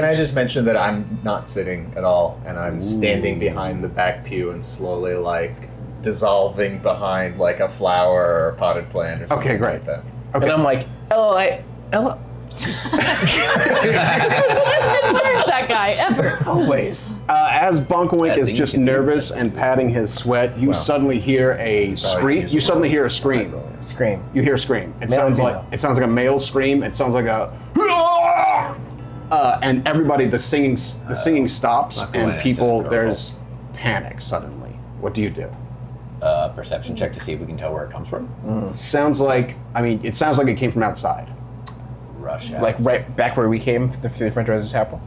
I just mention that I'm not sitting at all, and I'm standing behind the back pew and slowly like dissolving behind like a flower or a potted plant or something Okay, great. like that. Okay. And I'm like, Ella. Where's that guy ever? Always. As Bonkawink is thing just you can do. nervous and patting his sweat, you suddenly hear a scream. You suddenly hear a scream. Scream. You hear a scream. It Male or sounds like female? a male scream. It sounds like a. And everybody, the singing stops, not going and into people, the there's panic suddenly. What do you do? Perception check to see if we can tell where it comes from. It sounds like it came from outside. Rush out. Like right back where we came through the front door of the chapel.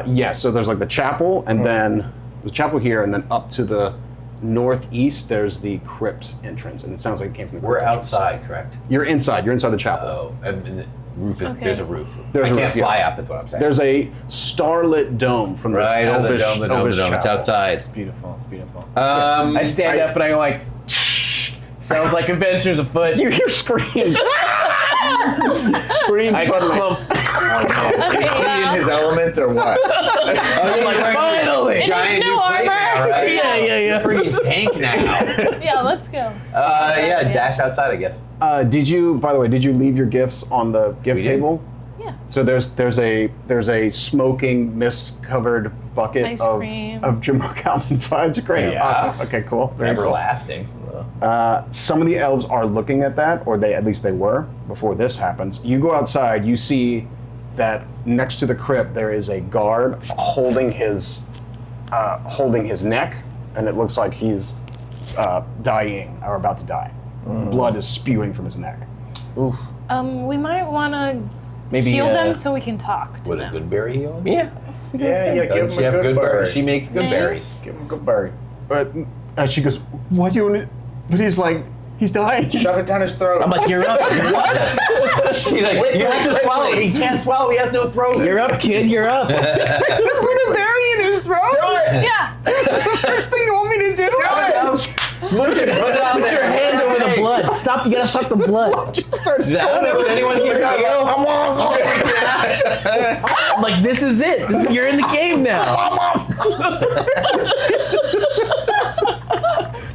Yes, so there's like the chapel, and then the chapel here, and then up to the northeast, there's the crypt entrance, and it sounds like it came from the We're crypt entrance. outside, correct? You're inside the chapel. Oh, and the roof is. Okay. There's a roof. There's I a can't roof, yeah. fly up. Is what I'm saying. There's a starlit dome from this right on the elvish, dome. elvish It's chapel. outside. It's beautiful. It's beautiful. I I stand up and I go like, sounds like adventures afoot. You hear screams. Screams I suddenly. clump. Is he in his element or what? I'm like, finally! Giant new new plate armor. now, right? Yeah. Freaking tank now. Yeah, let's go. Yeah, dash outside, I guess. Did you leave your gifts on the gift We did. table? Yeah. So there's a smoking mist-covered bucket Ice of cream. Jamoke almond fudge. Great, Yeah. awesome. Okay, cool. Very cool. Everlasting. Some of the elves are looking at that, or at least they were before this happens. You go outside, you see that next to the crypt there is a guard holding his neck, and it looks like he's dying or about to die. Blood is spewing from his neck. Oof. We might want to Maybe heal them so we can talk to Would a them. good berry heal him? Yeah. Yeah, Doesn't give she him a have good berries? berry. She makes good May? berries. Give him a good berry. But she goes, "What do you want?" But he's like, he's dying. Shove it down his throat. I'm like, you're up. What? She's like, you have to swallow it. He can't swallow. He has no throat. You're up, kid. You're up. Put a berry in his throat. Yeah. First thing you want me to do? Smooch it, put it out Put your there. hand over the blood. Stop! You gotta stop the blood. Does anyone here heal? Like this is it. You're in the game now.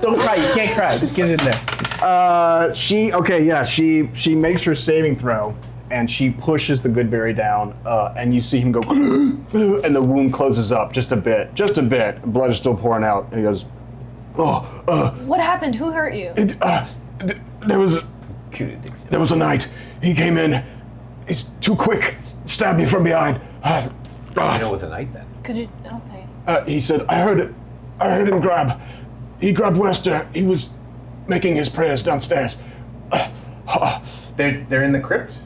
Don't cry. You can't cry. Just get in there. She makes her saving throw, and she pushes the Goodberry down, and you see him go, and the wound closes up just a bit. Blood is still pouring out, and he goes, What happened? Who hurt you? there was Kunu thinks there was a knight. He came in. He's too quick. Stabbed me from behind. I know it was a knight then. Could you? Okay. He said, I heard it. I heard him grab. He grabbed Wester. He was making his prayers downstairs. They're in the crypt?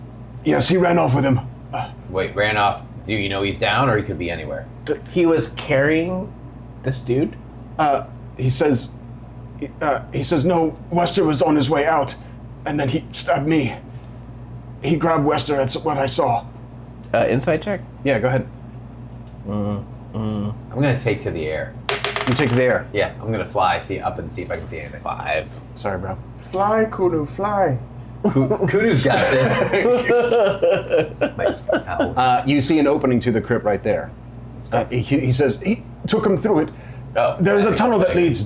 Yes, he ran off with him. Wait, ran off. Do you know he's down, or he could be anywhere? He was carrying this dude. He says, no, Wester was on his way out, and then he stabbed me. He grabbed Wester, that's what I saw. Insight check. Yeah, go ahead. I'm gonna take to the air. You take the air. Yeah, I'm gonna fly, up and see if I can see anything. 5. Sorry, bro. Fly, Kunu, fly. Kunu's got this. You see an opening to the crypt right there. He says, he took him through it. Oh, There's a okay. tunnel that leads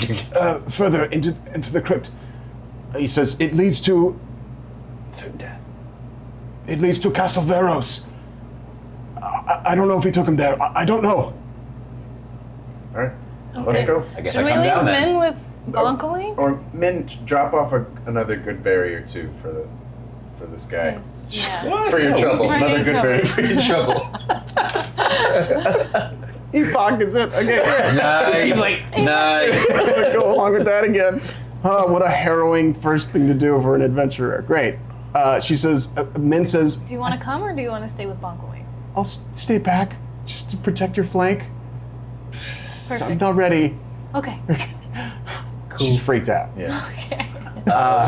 further into the crypt. He says, it leads to certain death. It leads to Castle Veros. I don't know if he took him there. I don't know. All right, Okay. let's go. I guess Should I we come leave down then. Min with Bonkoing? Or Min, drop off another good berry or two for this guy. Yeah. For your trouble. For Another your good berry for your trouble. He pockets it. Okay. Nice. Go along with that again. Oh, what a harrowing first thing to do for an adventurer. Great. She says, Min says, Do you want to come or do you want to stay with Bonkoing? I'll stay back just to protect your flank. I'm Perfect. not ready. Okay. She's freaked out. Yeah. Okay.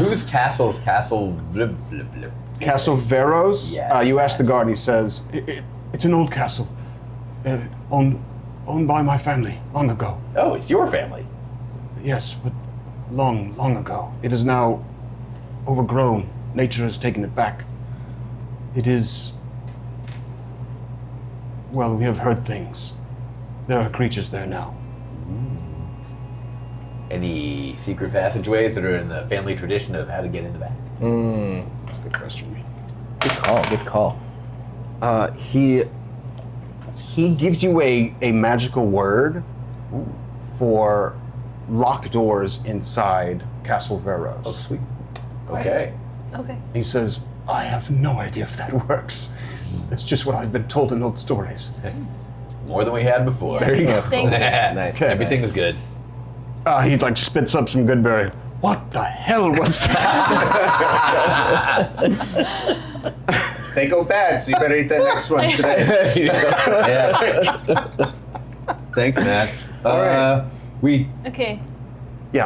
Whose castle's castle? Blib, blib, blib. Castle Veros? Yes. You ask the guard, and he says, it's an old castle. Owned by my family long ago. Oh, it's your family. Yes, but long ago. It is now overgrown. Nature has taken it back. It is... Well, we have heard things. There are creatures there now. Any secret passageways that are in the family tradition of how to get in the back? That's a good question. Good call. Good call. He gives you a magical word for locked doors inside Castle Veros. Oh, sweet. Okay. Okay. He says, I have no idea if that works. It's just what I've been told in old stories. More than we had before. There you go. Thank you. Nice. Okay. Everything is good. He like spits up some Goodberry. What the hell was that? They go bad, so you better eat that next one today. Yeah. Thanks, Matt. right. Okay.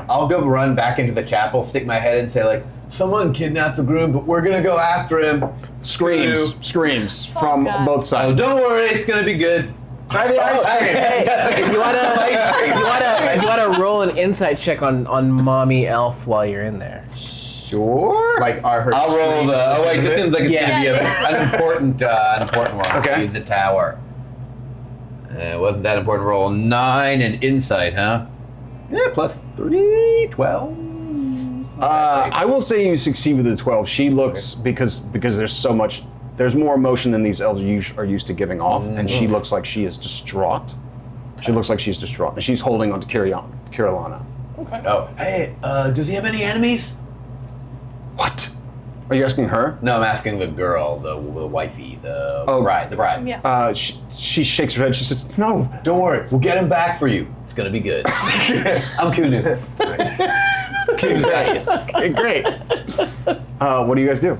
I'll go run back into the chapel, stick my head in, and say like, someone kidnapped the groom, but we're gonna go after him. Screams from God. both Oh, sides. don't worry, it's gonna be good. Try the ice cream. If you wanna roll an insight check on mommy elf while you're in there. Sure. Like, are her I'll roll the. Oh wait, this seems like it's gonna be Yeah. an important one. Okay. So use the tower. Wasn't that important roll? 9 and insight, huh? Yeah, plus 3, 12. I will say you succeed with the 12. She looks, because there's more emotion than these elves are used to giving off, and she looks like she is distraught. She looks like she's distraught, and she's holding on to Kirilana. Oh, hey, does he have any enemies? What? Are you asking her? No, I'm asking the girl, the wifey, the Oh. bride. Yeah. She shakes her head. She says, "No." Don't worry, we'll get him back for you. It's gonna be good. I'm Kunu. Kunu's got you. Okay, great. What do you guys do?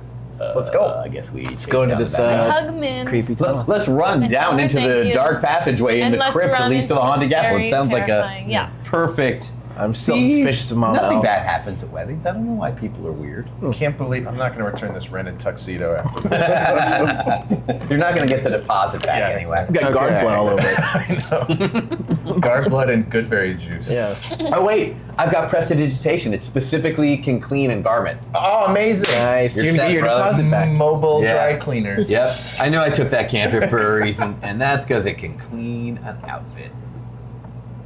Let's go. I guess we go into this Hug Min. creepy tunnel. Let's run And down tell her into thank the you. dark passageway in And the let's crypt that run leads to the into haunted this castle. It very sounds like a terrifying- yeah. perfect I'm still suspicious of Mom. Nothing Elf. bad happens at weddings. I don't know why people are weird. Can't believe I'm not going to return this rented tuxedo after this. You're not going to get the deposit back Yeah, anyway. Got guard blood all over it. I know. Guard blood and goodberry juice. Yes. Oh wait, I've got prestidigitation. It specifically can clean and garment. Oh, amazing. Nice. You're You're gonna set, get your brother. deposit back. Mobile Yeah. dry cleaners. Yep. I knew I took that cantrip for a reason, and that's because it can clean an outfit.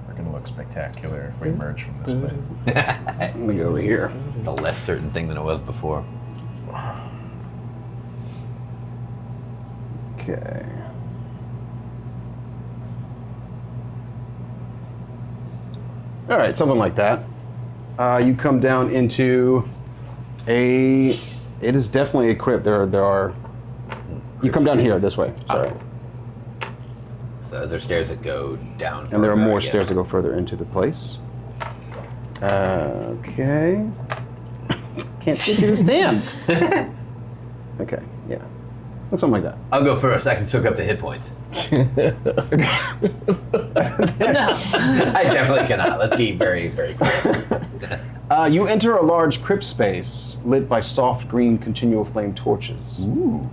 We're going to look spectacular if we emerge from this way. Let me go over here. It's a less certain thing than it was before. Okay. All right, something like that. You come down into a. It is definitely a crypt. There are. You come down here this way. Sorry. So there are stairs that go down. And there are further, more I guess. stairs that go further into the place. Okay. Can't get you to stand. Okay, yeah. Looks something like that. I'll go first. I can soak up the hit points. No. I definitely cannot. Let's be very, very clear. You enter a large crypt space lit by soft green continual flame torches. Ooh.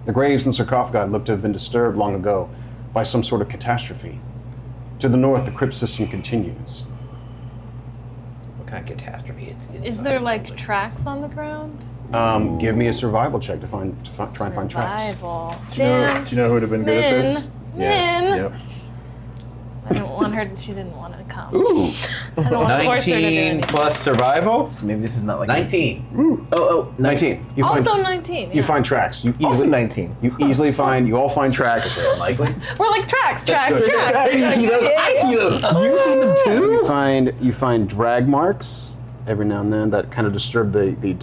The graves and sarcophagi look to have been disturbed long ago by some sort of catastrophe. To the north, the crypt system continues. What kind of catastrophe? Is there like tracks on the ground? Give me a survival check to try and find tracks. Survival. Do you know who would have been good at this? Min. Yep. I don't want her. She didn't want to come. Ooh, I don't want to force her to do 19 anything. plus survival? So maybe this is not like 19. Oh, 19. You Also find, 19. you Yeah. find tracks. You Also easily 19. You easily find. You all find tracks. Unlikely. We're like tracks. You see those? I see those. You see them too? You find drag marks every now and then that kind of disturb the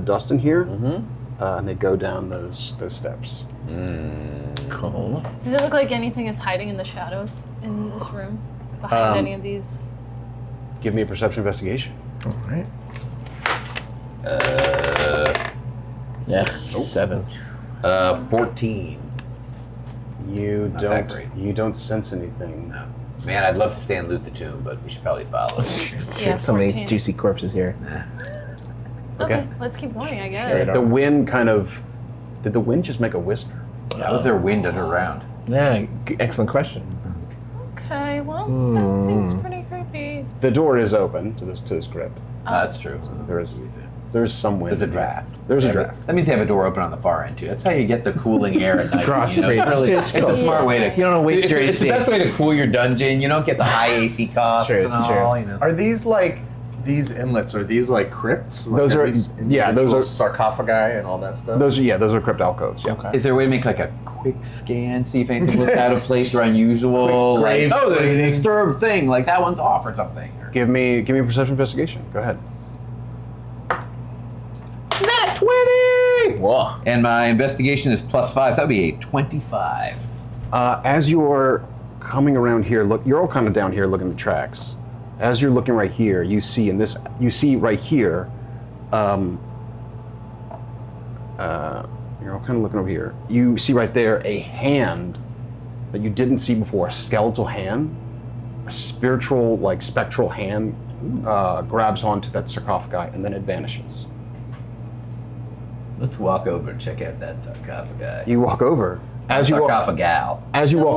dust in here, and they go down those steps. Cool. Does it look like anything is hiding in the shadows in this room? Behind any of these? Give me a perception investigation. All right. Yeah. 7. 14. You Not that great. don't sense anything. No. Man, I'd love to stay and loot the tomb, but we should probably follow. Yeah, So many 14. juicy corpses here. Okay, let's keep going, I guess. Straight up. The wind kind of. Did the wind just make a whisper? How was there wind underground? Yeah, excellent question. Okay, well, that seems pretty creepy. The door is open to this crypt. That's true. There's some wind. There's a draft. There's a Yeah, draft. That means they have a door open on the far end too. That's how you get the cooling air at night. Cross you know? breeze. It's, really, It's it's a smart way to. You don't wanna waste it's, your it's the AC. best way to cool your dungeon. You don't get the high AC costs. true, and it's true. all, you know. Are these like these inlets? Are these like crypts? Like, Those are- these yeah, those individual are- sarcophagi and all that stuff. Those are crypt alcoves. Yeah. Okay. Is there a way to make like a quick scan, see if anything looks out of place or unusual? Quick grave like, oh, there's a cleaning. disturbed thing. Like that one's off or something. Or... Give me a perception investigation. Go ahead. Nat 20! Whoa. And my investigation is +5. So that'd be a 25. As you're coming around here, look, you're all kind of down here looking at the tracks. As you're looking right here, you see right here. You're all kind of looking over here. You see right there a hand that you didn't see before, a skeletal hand, a spiritual, like spectral hand, grabs onto that sarcophagi and then it vanishes. Let's walk over and check out that sarcophagi. You walk over. As you walk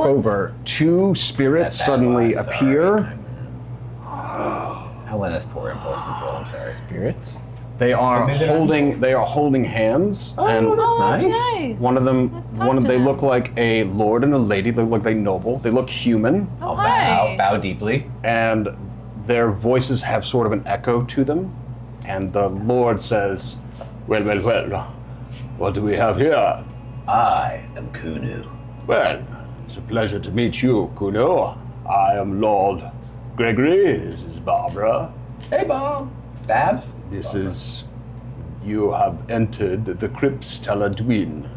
over, two spirits That bad suddenly vibe, sorry. appear. Helena's poor impulse control. I'm sorry. Spirits? They are Maybe they're holding hands, and that's Oh, nice. nice. one of them, Let's talk to they them. look like a lord and a lady. They look like noble. They look human, Oh, I'll hi. bow deeply. and their voices have sort of an echo to them. And the lord says, "Well, well, well. What do we have here?" I am Kunu. "Well, it's a pleasure to meet you, Kunu. I am Lord Gregory. This is Barbara. Hey, Bob. Babs? You have entered the crypts Taladwin.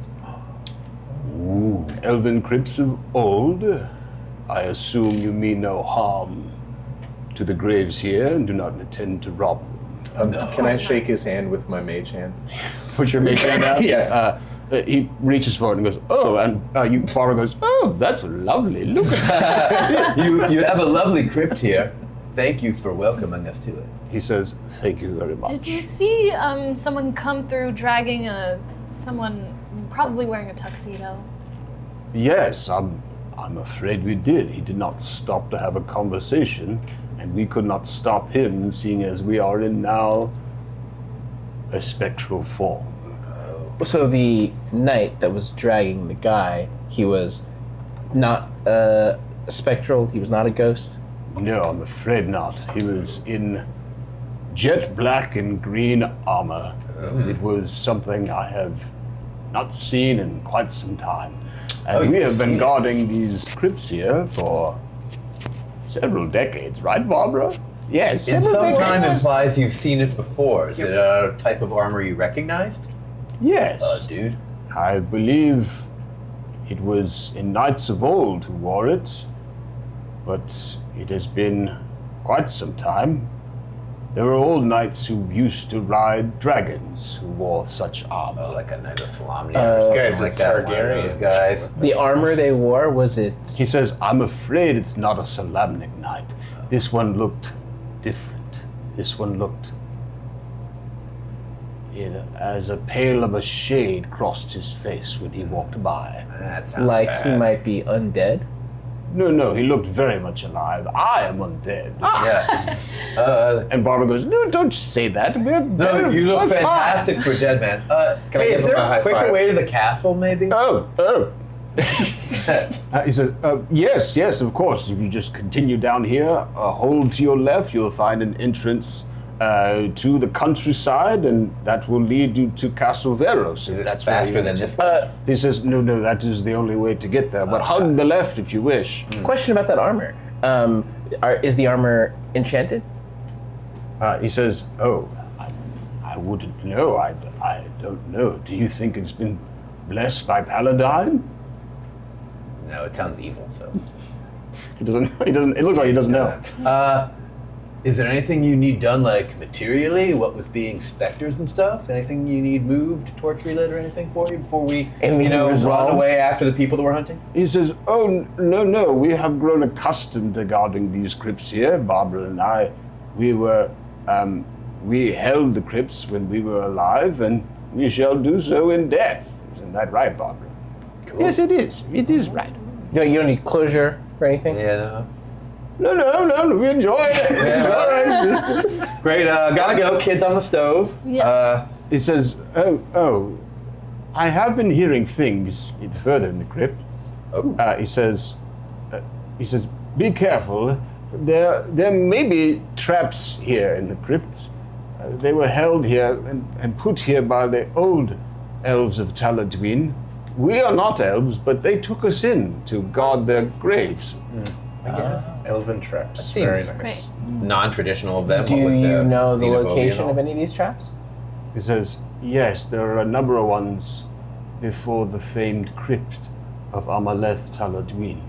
Ooh. Elven crypts of old. I assume you mean no harm to the graves here and do not intend to rob them. No. Can I shake his hand with my mage hand? Put your mage hand out. Yeah. He reaches forward and goes, "Oh," and Barbara goes, "Oh, that's lovely. Look at you have a lovely crypt here. thank you for welcoming us to it. He says, "Thank you very much." Did you see someone come through dragging someone probably wearing a tuxedo? Yes, I'm afraid we did. He did not stop to have a conversation, and we could not stop him, seeing as we are in now a spectral form. So the knight that was dragging the guy, he was not spectral. He was not a ghost. No, I'm afraid not. He was in jet black and green armor. It was something I have not seen in quite some time. And we have been guarding these crypts here for several decades, right, Barbara? Yes. In some time decades. implies you've seen it before. Is it a type of armor you recognized? Yes. Dude. I believe it was in knights of old who wore it, but it has been quite some time. There were old knights who used to ride dragons who wore such armor. Oh, like a Knight of Salamnia. This guy's like a that, one of Targaryen. those guys. The armor they wore, was it? He says, I'm afraid it's not a Salamnic knight. This one looked different. This one looked as a pale of a shade crossed his face when he walked by. That sounds Like bad. he might be undead? No, he looked very much alive. I am undead. Yeah. And Barbara goes, no, don't say that. We're No, very- you look we're fine." fantastic for a dead man. Can I Hey, give is him there a high a quicker five? way to the castle, maybe? Oh. He says, yes, of course. If you just continue down here, hold to your left, you'll find an entrance to the countryside, and that will lead you to Castle Veros. Is it That's where faster you- than this one? He says, no, that is the only way to get there. But hug the left if you wish. Question about that armor. Is the armor enchanted? He says, I wouldn't know. I don't know. Do you think it's been blessed by Paladine? No, it sounds evil, so. He doesn't. It looks like he doesn't know. Is there anything you need done, like, materially? What with being specters and stuff? Anything you need moved, torch relit, or anything for you before we, Anything run resolved? away after the people that we're hunting? He says, oh, no, we have grown accustomed to guarding these crypts here. Barbara and I, we held the crypts when we were alive, and we shall do so in death. Isn't that right, Barbara? Cool. Yes, it is. It is right. You don't need closure or anything? Yeah, No, we enjoy it. We enjoy our existence. no. Great, gotta go. Kids on the stove. Yeah. He says, oh, I have been hearing things further in the crypt. He says, be careful. There may be traps here in the crypt. They were held here and put here by the old elves of Taladwin. We are not elves, but they took us in to guard their graves. I guess. Elven traps. That Very seems nice. Non-traditional of them. Do what with you know the xenophobia and location all. of any of these traps? He says, yes, there are a number of ones before the famed crypt of Amaleth Taladwin.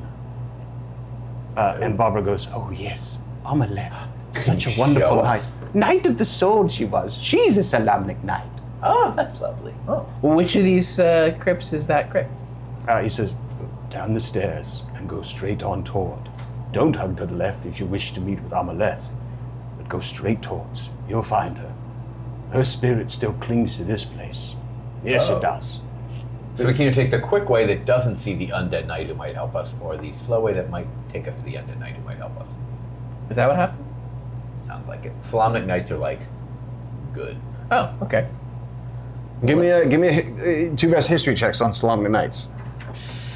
And Barbara goes, oh yes, Amaleth. Such a you wonderful show knight. us? Knight of the sword she was. She's a Salamnic knight. Oh, that's lovely. Oh. Well, which of these crypts is that crypt? He says, down the stairs and go straight on toward. Don't hug to the left if you wish to meet with Amaleth, but go straight towards. You'll find her. Her spirit still clings to this place. Yes, Oh. it does. So we can either take the quick way that doesn't see the undead knight who might help us, or the slow way that might take us to the undead knight who might help us. Is that what happened? Sounds like it. Salamnic knights are like good. Oh, okay. Give me two best history checks on Salamnic Knights.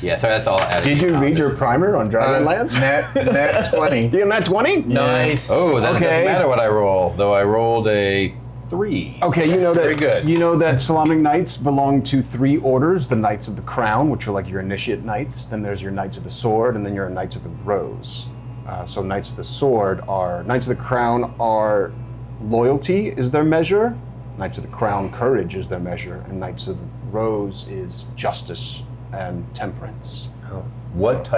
Yeah, so that's all added. Did you read your primer on Dragonlance? Net 20. You get that 20? Nice. Oh, then Okay. it doesn't matter what I roll, though I rolled a 3. Okay, you know that. Very good. You know that Salamnic Knights belong to 3 orders: the Knights of the Crown, which are like your initiate knights. Then there's your Knights of the Sword, and then your Knights of the Rose. So Knights of the Sword are Knights of the Crown are loyalty is their measure. Knights of the Crown, courage is their measure, and Knights of the Rose is justice and temperance. What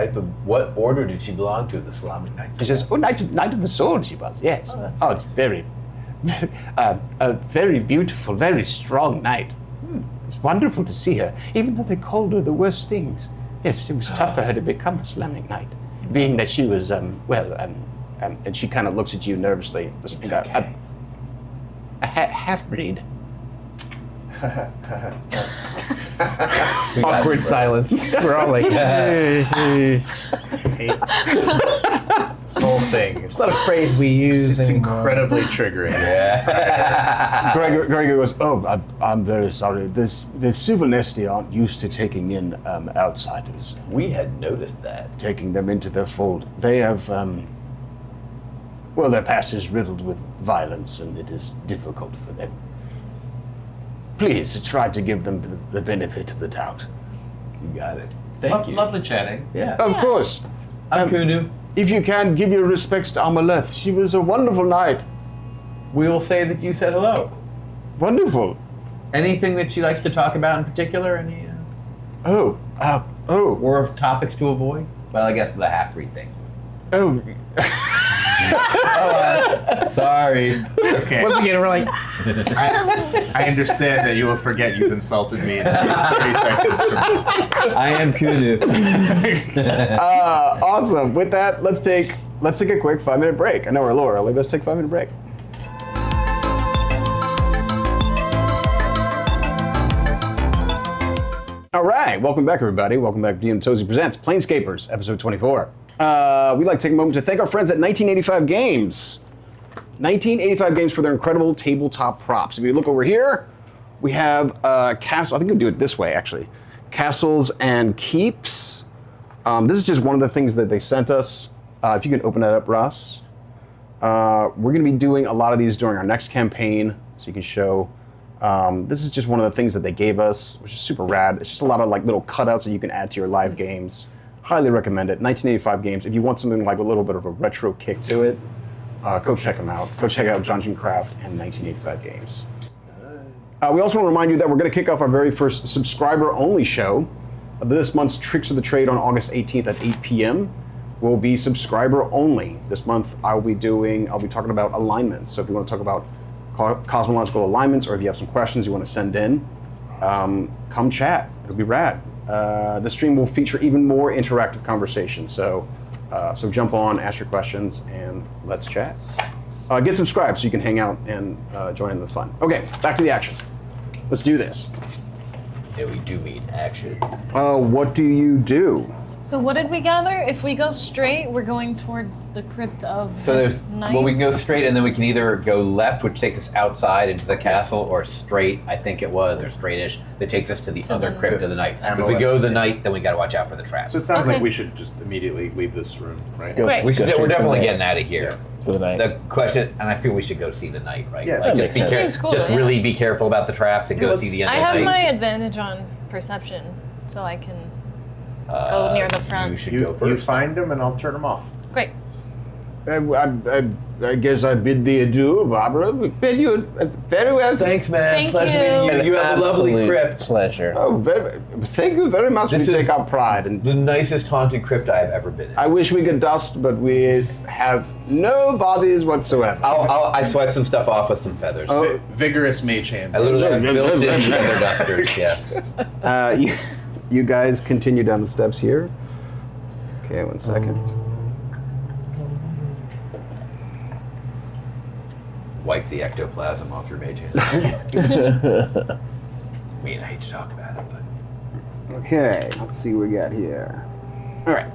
order did she belong to, the Salamnic knights? She says, "Oh, Knight of the Sword, she was. Yes. Oh, that's It's very, a very beautiful, very strong knight. It's wonderful to see her, even though they called her the worst things. Yes, it was tough for her to become a Salamnic knight, being that she was, And she kind of looks at you nervously. A half-breed. Awkward silence. We're all like, Hate this whole thing. it's not a phrase we use. It's anymore. incredibly triggering. Gregor goes, oh, I'm very sorry. The civil nesti aren't used to taking in outsiders, We had noticed that. taking them into their fold. They have, well, their past is riddled with violence, and it is difficult for them. Please try to give them the benefit of the doubt. You got it. Thank you. Lovely chatting. Yeah. Of course. I'm Kunu. If you can, give your respects to Amaleth. She was a wonderful knight. We will say that you said hello. Wonderful. Anything that she likes to talk about in particular? Any Oh. or topics to avoid? Well, I guess the half-breed thing. Oh. Sorry. Okay. Once again, we're like, I understand that you will forget you've insulted me in 30 seconds from now. I am Kunu. Awesome. With that, let's take a quick 5-minute break. I know we're low early, but let's take a 5-minute break. All right, welcome back, everybody. Welcome back to DM Tozy Presents Planescapers, episode 24. We'd like to take a moment to thank our friends at 1985 Games. 1985 Games for their incredible tabletop props. If you look over here, we have castle. I think we'll do it this way, actually. Castles and keeps. This is just one of the things that they sent us. If you can open that up, Russ. We're going to be doing a lot of these during our next campaign, so you can show. This is just one of the things that they gave us, which is super rad. It's just a lot of like little cutouts that you can add to your live games. Highly recommend it. 1985 Games. If you want something like a little bit of a retro kick to it, go check them out. Go check out Dungeon Craft and 1985 Games. We also want to remind you that we're going to kick off our very first subscriber-only show. This month's Tricks of the Trade on August 18th at 8 p.m. will be subscriber-only. This month I'll be talking about alignments. So if you want to talk about cosmological alignments, or if you have some questions you want to send in, come chat. It'll be rad. The stream will feature even more interactive conversation. So jump on, ask your questions, and let's chat. Get subscribed so you can hang out and join in the fun. Okay, back to the action. Let's do this. Yeah, we do mean action. What do you do? So what did we gather? If we go straight, we're going towards the crypt of So this there's, knight. well, we can go straight, and then we can either go left, which takes us outside into the castle, or straight, I think it was, or straightish, that takes us to the other the- crypt of the night. Amaleth. If we go the night, then we got to watch out for the traps. So it sounds Okay. like we should just immediately leave this room, right? Go- Great. we're straight definitely to the- getting out of here. to the night. The question, and I feel we should go see the night, right? Yeah, like that just makes sense. Seems cool, just yeah. really be careful about the traps and Yeah, go let's- see the end I of have things. my advantage on perception, so I can go near the front. You should go You first. find them and I'll turn them off. Great. I guess I bid thee adieu, Barbara. We bid you very well. Thanks, man. Thank Pleasure you. meeting you. You have a lovely Absolute crypt. pleasure. Oh, thank you very much. This We is- take our pride, and The nicest haunted crypt I have ever been in. I wish we could dust, but we have no bodies whatsoever. I swipe some stuff off with some feathers. Oh. Vigorous mage hand. I literally have built-in feather dusters. Yeah. You guys continue down the steps here. Okay, 1 second. Wipe the ectoplasm off your mage hand. I mean, I hate to talk about it, but Okay, let's see what we got here. All right.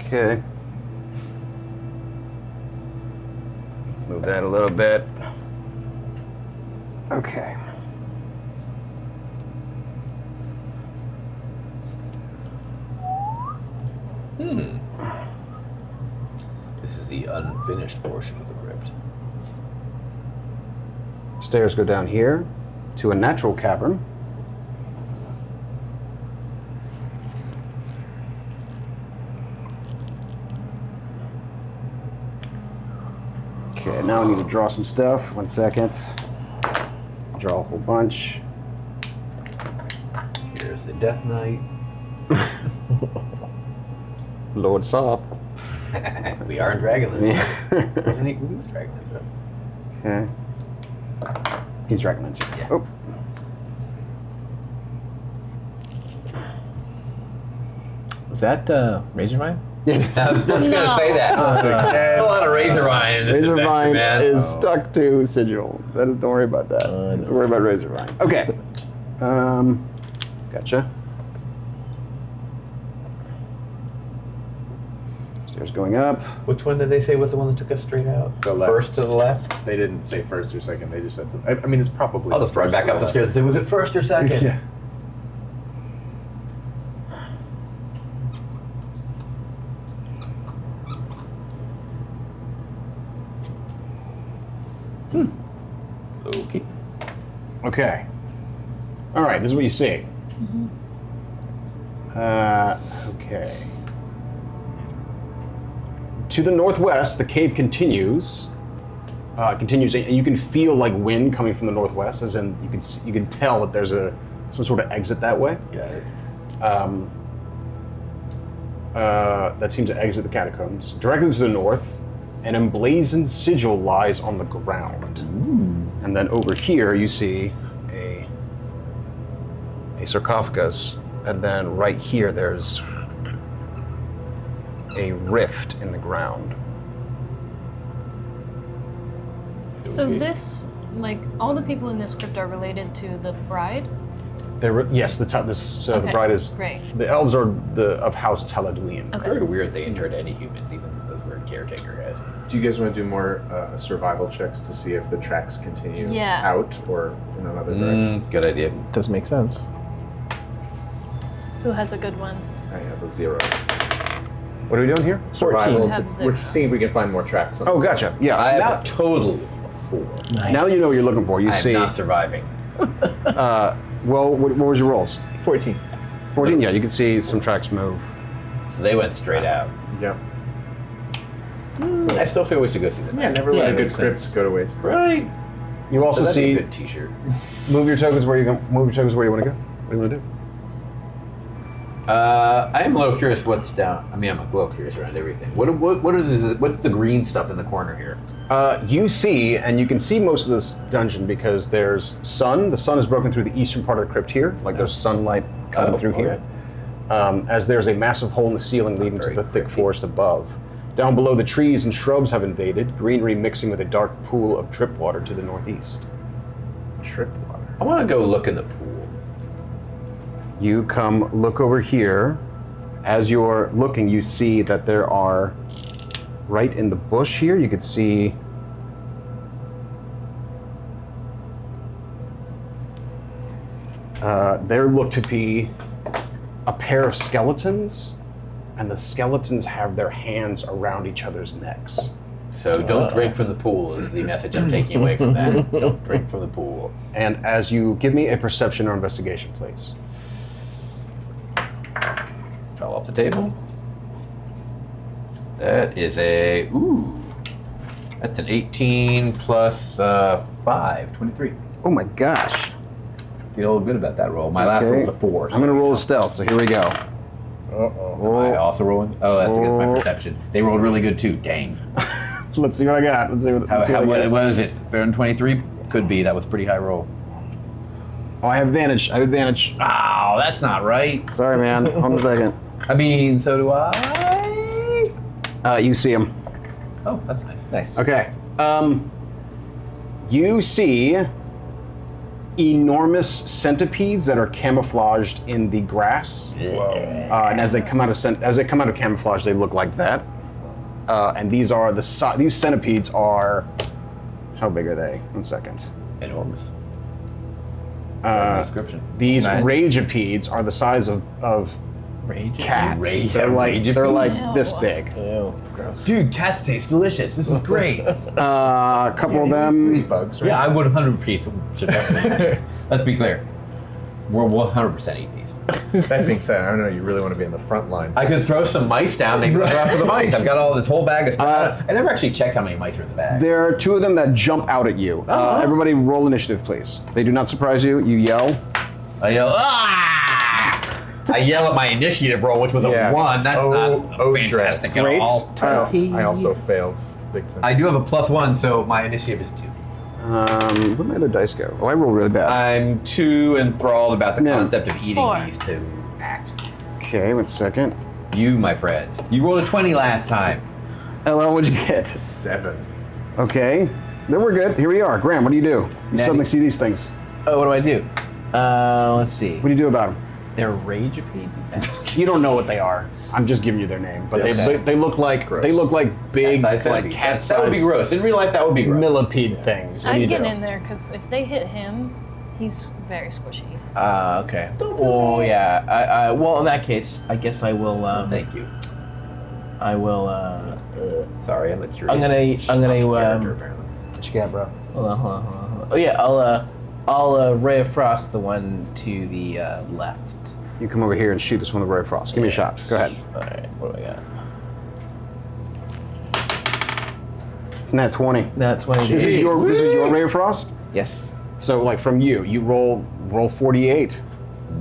Okay. Move that a little bit. Okay. this is the unfinished portion of the crypt. Stairs go down here to a natural cavern. Okay, now I need to draw some stuff. 1 second. Draw a whole bunch. Here's the Death Knight. Lord Soft. We are in Dragonlance. Yeah. Isn't he? Who's Dragonlance? Okay. He's Dragonlancer. Yeah. Oh. Is that Razorvine? I was just gonna say that. There's a lot of Razorvine in this adventure, Razorvine man. is stuck to Sigil. Don't worry about that. Don't worry about Razorvine. Okay. Gotcha. Stairs going up. Which one did they say was the one that took us straight out? The left. First to the left? They didn't say first or second. They just said something. I mean, it's probably. I'll just run first back to up the left. stairs and say, was it first or second? Yeah. Okay. Okay. All right, this is what you see. Okay. To the northwest, the cave continues. And you can feel like wind coming from the northwest, as in you can tell that there's some sort of exit that way. Got it. That seems to exit the catacombs. Directly to the north, an emblazoned sigil lies on the ground. And then over here, you see a sarcophagus. And then right here, there's a rift in the ground. So this, like, all the people in this crypt are related to the bride? Yes, the bride is... Great. The elves are of House Taladuin. Okay. Very weird they entered any humans, even those weird caretaker guys. Do you guys want to do more survival checks to see if the tracks continue out or in another direction? Good idea. Does make sense. Who has a good one? I have a 0. What are we doing here? Survival. I have 0. We're seeing if we can find more tracks. On Oh, this gotcha. Yeah. I have now, a total of 4. Nice. now that you know what you're looking for, you I see... am not surviving. Well, what was your rolls? 14. 14, yeah, you can see some tracks move. So they went straight out. Yeah. I still feel we should go see them. Yeah, never let Yeah, a good makes crypt sense. go to waste. Right. You also That'd be see a good t-shirt. move your tokens where you want to go. What do you want to do? I am a little curious what's down. I mean, I'm a little curious around everything. What's the green stuff in the corner here? You see, and you can see most of this dungeon because there's sun. The sun is broken through the eastern part of the crypt here, like there's sunlight coming through here. As there's a massive hole in the ceiling leading to Very the thick creepy. forest above. Down below, the trees and shrubs have invaded, greenery mixing with a dark pool of drip water to the northeast. Trip water. I want to go look in the pool. You come look over here. As you're looking, you see that there are, right in the bush here, you could see there look to be a pair of skeletons, and the skeletons have their hands around each other's necks. So don't drink from the pool is the message I'm taking away from that. Don't drink from the pool. And as you give me a perception or investigation, please. Fell off the table. That is that's an 18 plus 5, 23. Oh my gosh. Feel good about that roll. My last Okay. roll's a 4. I'm gonna roll a stealth, so here we go. Uh-oh. Am I also rolling? Oh, that's against my Roll. perception. They rolled really good too. Dang. Let's see what I got. Let's see what I got. What is it? Better than 23? Could be. That was a pretty high roll. Oh, I have advantage. Oh, that's not right. Sorry, man. Hold on a second. I mean, so do I. You see him. Oh, that's nice. Nice. Okay. You see enormous centipedes that are camouflaged in the grass. And as they come out of camouflage, they look like that. And these are these centipedes are, how big are they? 1 second. Enormous. Description. These Nice. rageapedes are the size of Rage. cats. Rage- they're like rageapedes? this big. Ew, gross. Dude, cats taste delicious. This is great. A couple of them. Bugs, right? Yeah, I would 100% should definitely. Let's be clear. We'll 100% eat these. That being said, I don't know. You really want to be in the front line. I could throw some mice down. They can go after the mice. I've got all this whole bag of stuff. I never actually checked how many mice are in the bag. There are 2 of them that jump out at you. Everybody roll initiative, please. They do not surprise you. You yell. I yell, ah! I yell at my initiative roll, which was a 1. That's not fantastic at Great. all. I also failed big time. I do have a +1, so my initiative is 2. Where'd my other dice go? Oh, I rolled really bad. I'm too enthralled about the Yeah. concept of eating 4. these to act. Okay, 1 second. You, my friend. You rolled a 20 last time. LL, what'd you get? 7. Okay. Then we're good. Here we are. Graham, what do? You suddenly see these things. Oh, what do I do? Let's see. What do you do about them? They're rageapades. You don't know what they are. I'm just giving you their name, but they look like Gross. they look like big Cat-sized like centipedes. cat That would be gross. In real life, that would be gross. millipede things. What do you I'd get do? in there because if they hit him, he's very squishy. Okay. Oh yeah. I well, in that case, I guess I will. Thank you. I will. Sorry, I'm a curious. I'm gonna. Character, apparently. What you got, bro? Hold on. Oh yeah. I'll ray of frost the one to the left. You come over here and shoot this one with Ray of Frost. Give me a shot. Go ahead. All right. What do I got? It's nat 20. Nat 20. This is your Ray of Frost. Yes. So like from you roll 48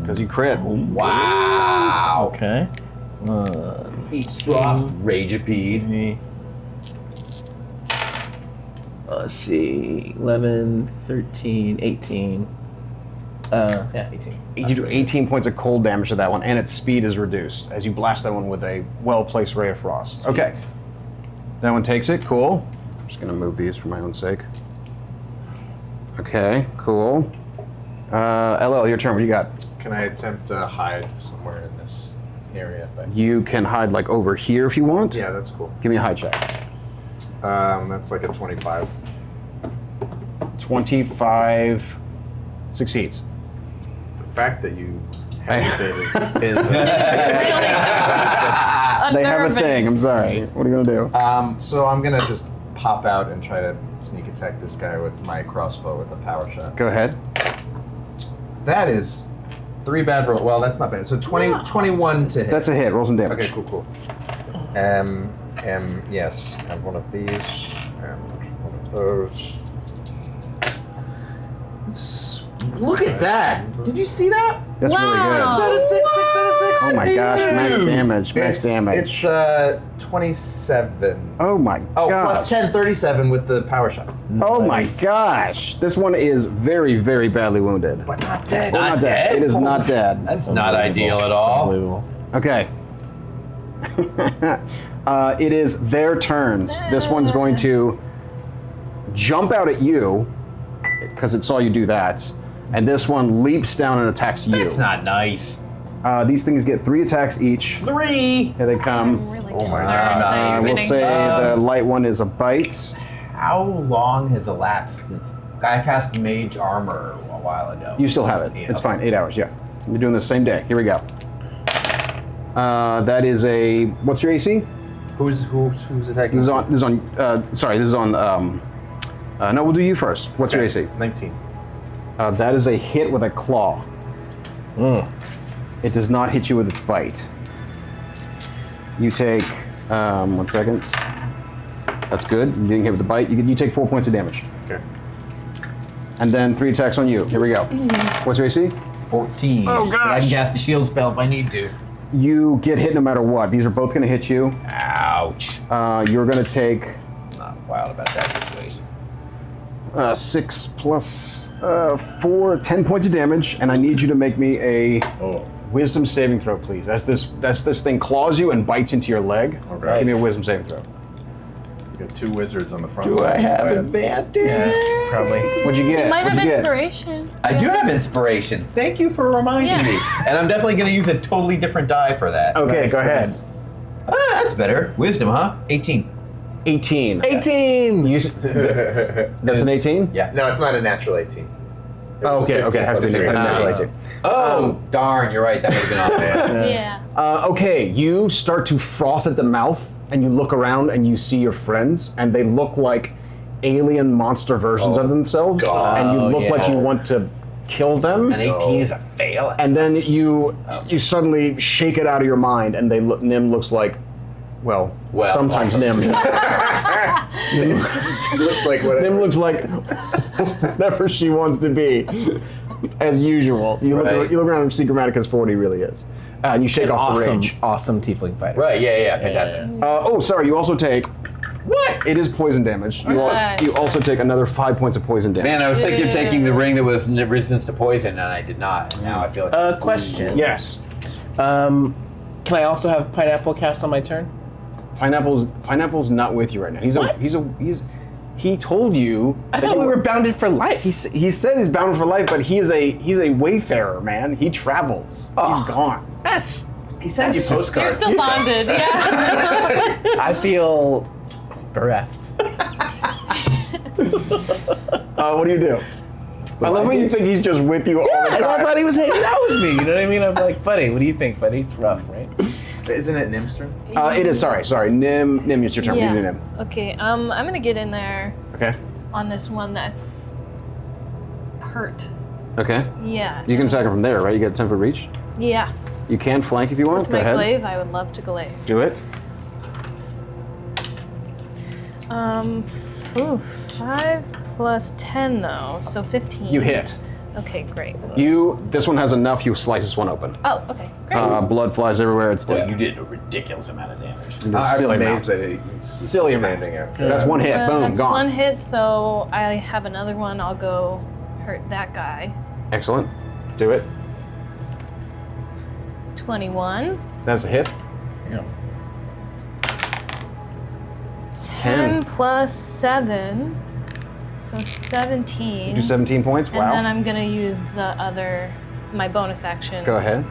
because you crit. Wow. Okay. Each frost rageapede. Let's see. 11, 13, 18. Yeah, 18. You do 18 points of cold damage to that one, and its speed is reduced as you blast that one with a well-placed Ray of Frost. Sweet. Okay. That one takes it. Cool. I'm just going to move these for my own sake. Okay, cool. LL, your turn. What do you got? Can I attempt to hide somewhere in this area? You can hide like over here if you want. Yeah, that's cool. Give me a hide check. That's like a 25. 25 succeeds. The fact that you hesitated is. They have a Unnerving. thing. I'm sorry. What are you going to do? So I'm gonna just pop out and try to sneak attack this guy with my crossbow with a power shot. Go ahead. That is 3 bad rolls. Well, that's not bad. So 21 to hit. That's a hit. Roll some damage. Okay, cool. Yes, I have one of these and one of those. Look at that! Did you see that? That's really good. 6 out of 6, 6 out of 6. Oh my gosh, max damage, max damage. It's 27. Oh my Oh, gosh. plus 10, 37 with the power shot. Oh my gosh. This one is very, very badly wounded. But not dead. Well, not dead. It is not dead. That's not ideal at all. Unbelievable. Okay. It is their turns. This one's going to jump out at you because it saw you do that. And this one leaps down and attacks you. That's not nice. These things get 3 attacks each. 3. Here they come. I'm really Oh my concerned God. that you're We'll winning. say the light one is a bite. How long has elapsed since I cast mage armor a while ago? You still have it. Yeah, It's okay. fine. 8 hours, yeah. We're doing the same day. Here we go. That is a. What's your AC? Who's attacking? This is on. Sorry, this is on. No, we'll do you first. What's your AC? 19. That is a hit with a claw. It does not hit you with its bite. You take. 1 second. That's good. You didn't hit with the bite. You take 4 points of damage. Okay. And then 3 attacks on you. Here we go. What's your AC? 14. Oh, But I gosh. can cast the shield spell if I need to. You get hit no matter what. These are both going to hit you. Ouch. You're going to take Not wild about that situation. 6 plus 4, 10 points of damage, and I need you to make me a wisdom saving throw, please. As this thing claws you and bites into your leg. Okay. Give me a wisdom saving throw. You got 2 wizards on the front. Do I line. have Might advantage? Yeah, probably. What'd you get? You might What'd have you get? inspiration. I do have inspiration. Thank you for reminding Yeah. me. And I'm definitely going to use a totally different die for that. Okay, Nice, go ahead. nice. Ah, that's better. Wisdom, huh? 18. 18. 18! That's an 18? Yeah. No, it's not a natural 18. Oh, okay, okay. It has to be a natural 18. Oh, darn, you're right. That would have been off there. Yeah. Okay, you start to froth at the mouth, and you look around and you see your friends, and they look like alien monster versions of themselves, and you look like you want to kill them. An 18 is a fail. And then you suddenly shake it out of your mind, and Nim looks like, well, sometimes Nim. It looks like what Nim looks like whatever she wants to be, as usual. You Right. look around and see Grammaticus for what he really is, and you shake off the rage. Awesome tiefling fighter. Right, yeah, fantastic. Oh, sorry. You also take. What? It is poison damage. Okay. You also take another 5 points of poison damage. Man, I was thinking of taking the ring that was resistant to poison, and I did not. And now I feel like. Question. Yes. Can I also have pineapple cast on my turn? Pineapple's not with you right now. He told you. I thought we were bounded for life. He said he's bound for life, but he's a wayfarer, man. He travels. Oh. He's gone. He sent you You're postcards. still bonded, yeah. I feel bereft. What do you do? I love when you think he's just with you all the I time. thought he was hanging out with me. You know what I mean? I'm like, buddy, what do you think, buddy? It's rough, right? Isn't it Nim's turn? It is. Sorry. Nim, it's your turn. Yeah. You do Nim. Okay, I'm gonna get in there Okay. on this one that's hurt. Okay. Yeah. You can attack him from there, right? You get 10 foot reach. Yeah. You can flank if you want. With Go my ahead. glaive, I would love to glaive. Do it. 5 plus 10 though, so 15. You hit. Okay, great. This one has enough. You slice this one open. Oh, okay. Great. Blood flies everywhere. It's dead. Well, you did a ridiculous amount of damage. You did a I'm silly amazed amount. that he's Silly amount. standing after. That's one hit. Boom. That's Gone. one hit, so I have another one. I'll go hurt that guy. Excellent. Do it. 21. That's a hit. Yeah. 10 plus 7. So 17. You do 17 points. And Wow. then I'm gonna use my bonus action. Go ahead.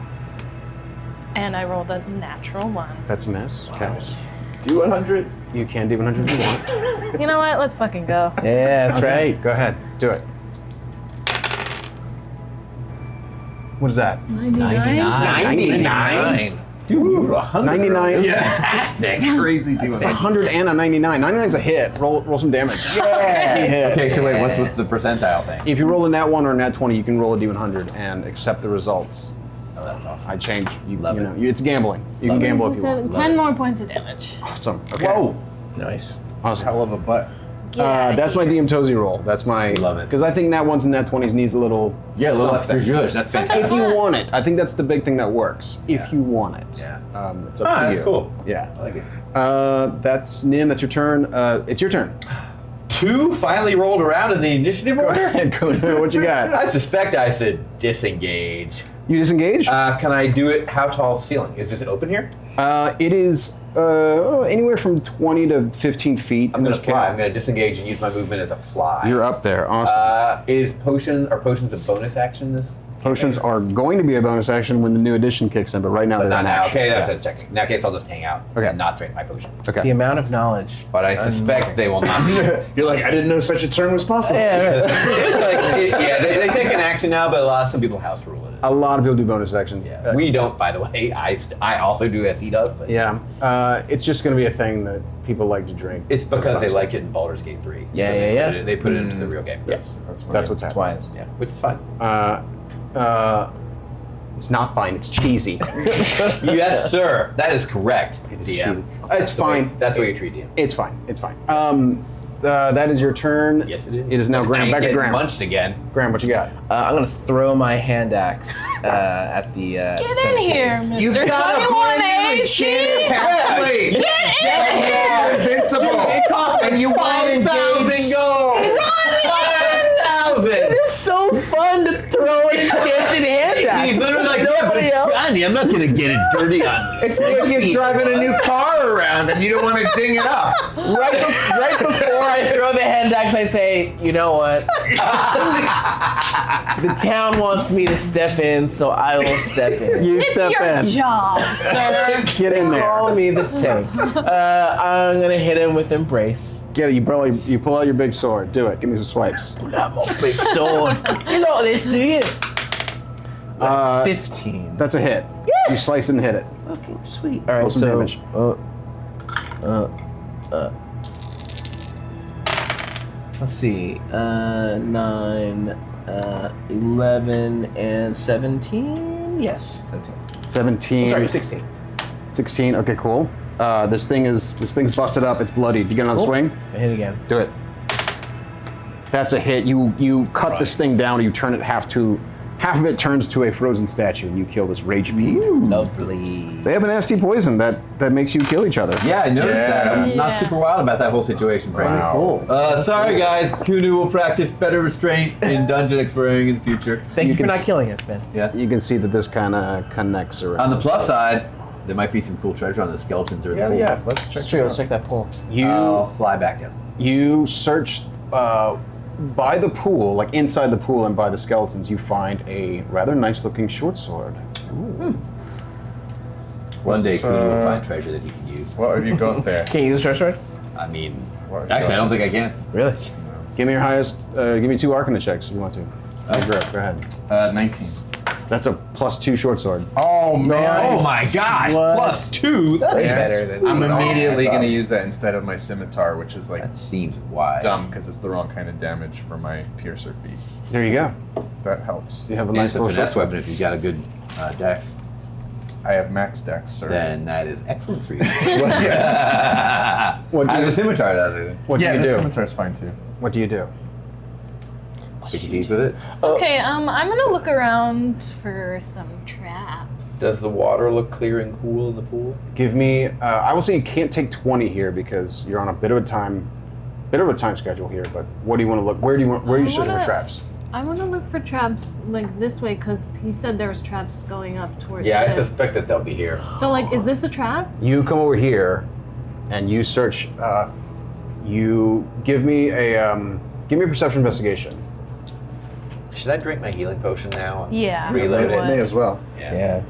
And I rolled a natural 1. That's a miss. Okay. Do 100. You can do 100 if you want. You know what? Let's fucking go. Yeah, that's right. Go ahead. Do it. What is that? 99. 99. Dude, 100. 99. Fantastic. Crazy It's doing 100 and a 99. 99's a hit. Roll some damage. Yeah. He hit. Okay, so wait, what's the percentile thing? If you roll a nat 1 or a nat 20, you can roll a d100 and accept the results. Oh, that's awesome. I changed. Love it. It's gambling. You Love can it. gamble if you want. 10 more points of damage. Awesome. Okay. Whoa. Nice. Awesome. Hell of a butt. Get outta That's my here. DM Tozy roll. That's my. Love it. Because I think nat 1s and nat 20s needs a little. Yeah, a little something. extra zhuzh. That's Something fantastic. If you fun. want it. I think that's the big thing that works. If Yeah. you want it. Yeah. It's up to that's you. cool. Yeah. I like it. That's Nim. That's your turn. It's your turn. 2 finally rolled around in the initiative Go order? ahead, Kunu. What you got? I suspect I said disengage. You disengage? Can I do it? How tall ceiling? Is this open here? It is anywhere from 20 to 15 feet. I'm in gonna this fly. case. I'm gonna disengage and use my movement as a fly. You're up there. Awesome. Is potions a bonus action this? Potions are going to be a bonus action when the new edition kicks in, but right now But they're not an now. action. Okay, Yeah. that's checking. In that case, I'll just hang out Okay. and not drink my potion. The Okay. amount of knowledge. But I suspect they will not be. You're like, I didn't know such a turn was possible. Yeah, right. They take an action now, but some people house rule it. A lot of people do bonus actions. Yeah. We don't, by the way. I also do as he does, but Yeah. It's just going to be a thing that people like to drink. it's because they liked it in Baldur's Gate 3. Yeah, they yeah, put yeah. They put it into the real game. Yes. That's fine. That's what's happening. Twice. Yeah, which is fine. It's not fine. It's cheesy. Yes, sir. That is correct. It is DM. cheesy. It's fine. That's the way you treat DM. It's fine. It's fine. That is your turn. Yes, it is. It is now I Graham. ain't Back to getting Graham. munched again. Graham, what you got? I'm gonna throw my hand axe at the. Get in here, Mr. 21 AC! Pathway. Get in here! Invincible. It costs and you want 5,000 gold. 5,000. It's so fun to throw an enchanted hand axe. He's literally like, yeah, but it's shiny. I'm not gonna get it dirty on you. It's like you're driving a new car around and you don't want to ding it up. Right before I throw the hand axe, I say, you know what? The town wants me to step in, so I will step in. You It's step your in. job, sir. Get in Call there. me the tank. I'm gonna hit him with embrace. Get it. You pull out your big sword. Do it. Give me some swipes. Pull out my big sword. You know this, do you? 15. That's a hit. Yes! You slice and hit it. Okay, sweet. All right, Roll some so damage. let's see. 9, 11, and 17. Yes, 17. 17. Sorry, 16. 16. Okay, cool. This thing's busted up. It's bloodied. You get another Cool. swing? I hit again. Do it. That's a hit. You cut this thing down. You turn it half of it turns to a frozen statue, and you kill this rage bead. Lovely. They have a nasty poison that makes you kill each other. Yeah, I noticed that. I'm not Yeah. super wild about that whole situation, frankly. Wow. Cool. Sorry, guys. Kunu will practice better restraint in dungeon exploring in the future. Thank you for can not s- killing us, man. Yeah. You can see that this kind of connects around. On the plus side, There might be some cool treasure on the skeletons or the Yeah, pool. yeah. Let's check. Let's check that pool. I'll fly back in. You search by the pool, like inside the pool and by the skeletons, you find a rather nice looking short sword. One day, Let's, Kunu will find treasure that he can use. What have you got there? Can you use short sword? I mean, What? actually, I don't think I can. Really? Give me your highest, give me 2 Arcana checks if you want to. Go ahead. 19. That's a +2 short sword. Oh man! Oh my gosh! What? +2. That's Way better than I'm immediately I going to thought. use that instead of my scimitar, which is like That seems wise. dumb because it's the wrong kind of damage for my piercer feat. There you go. That helps. You have a And nice it's a little finesse sword. weapon if you've got a good dex. I have max dex, sir. Then that is excellent for you. yeah, What do How you the scimitar does it. What do yeah, you the do? scimitar's fine too. What do you do? PGDs with it. Okay, I'm gonna look around for some traps. Does the water look clear and cool in the pool? Give me. I will say you can't take 20 here because you're on a bit of a time schedule here. But what do you want to look? Where are you searching for wanna- traps? I want to look for traps like this way because he said there was traps going up towards. Yeah, I this. suspect that they'll be here. So like, is this a trap? You come over here, and you search. You give me a perception investigation. Should I drink my healing potion now? Yeah. Reload I it. would. May as well. Yeah.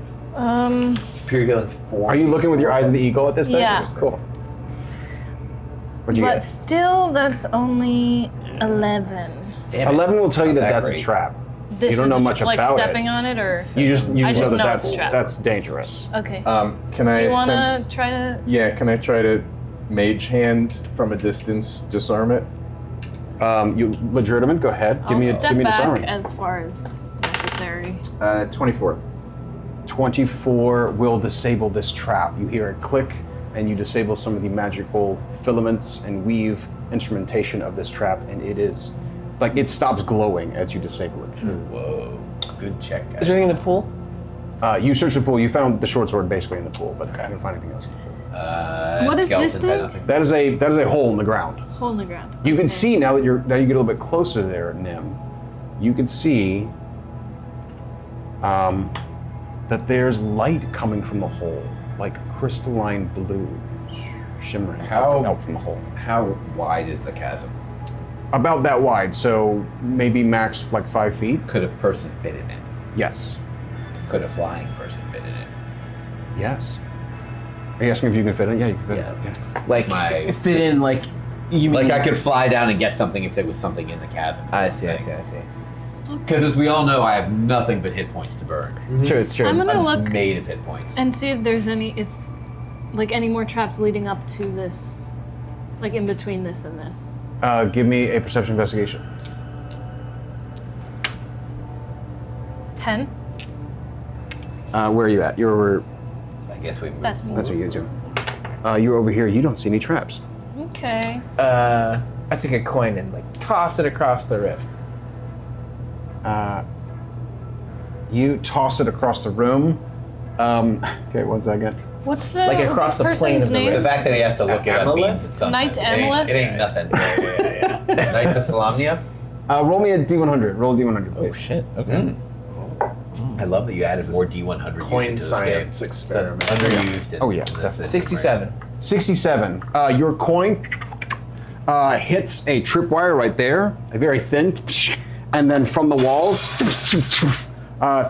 Superior healing 4. Are you looking with your eyes of the eagle at this stage? Yeah. Cool. What'd you But get? still, that's only 11. Damn it. 11 will tell you Not that that's great. a trap. This You don't is know a much like about stepping it. on it, or You just I know just that know it's a trap. that's dangerous. Okay. Can I Do you want to attempt- try to? Yeah, can I try to mage hand from a distance disarm it? You legitimate. Go ahead. I'll Give me a step back disarmament. as far as necessary. 24. 24 will disable this trap. You hear a click, and you disable some of the magical filaments and weave instrumentation of this trap, and it is like it stops glowing as you disable it. Whoa. Good check, guys. Is there anything in the pool? You searched the pool. You found the short sword basically in the pool, but I didn't find anything else in the pool. What is this skeletons had thing? nothing. That is a hole in the ground. Hole in the ground. You can Okay. see now that you get a little bit closer there, Nim. You can see that there's light coming from the hole, like crystalline blue, shimmering out from the hole. How wide is the chasm? About that wide, so maybe max like 5 feet. Could a person fit in it? Yes. Could a flying person fit in it? Yes. Are you asking if you can fit in? Yeah, you can fit Yeah. in. Yeah. Like My- fit in like you mean? Like I could fly down and get something if there was something in the chasm. I see. Because as we all know, I have nothing but hit points to burn. It's true. It's true. I'm gonna I'm just look made of hit points. and see if there's any more traps leading up to this, like in between this and this. Give me a perception investigation. 10. Where are you at? You're over. I guess we moved. That's me. That's what you do. You're over here. You don't see any traps. Okay. I take a coin and like toss it across the rift. You toss it across the room. Okay, 1 second. What's the Like across this the plane person's of the name? The fact that he has to look it up Amaleth? means it's something. Knight It ain't- Amaleth? It ain't nothing. Yeah. Knights of Salamnia? Roll me a D100. Roll a D100, please. Oh shit. Okay. I love that you added more D100 Coin usage to this science game. experiment. It's underused. in- Oh, yeah, in this definitely. system, 67. 67. Your coin hits a tripwire right there, a very thin, and then from the wall,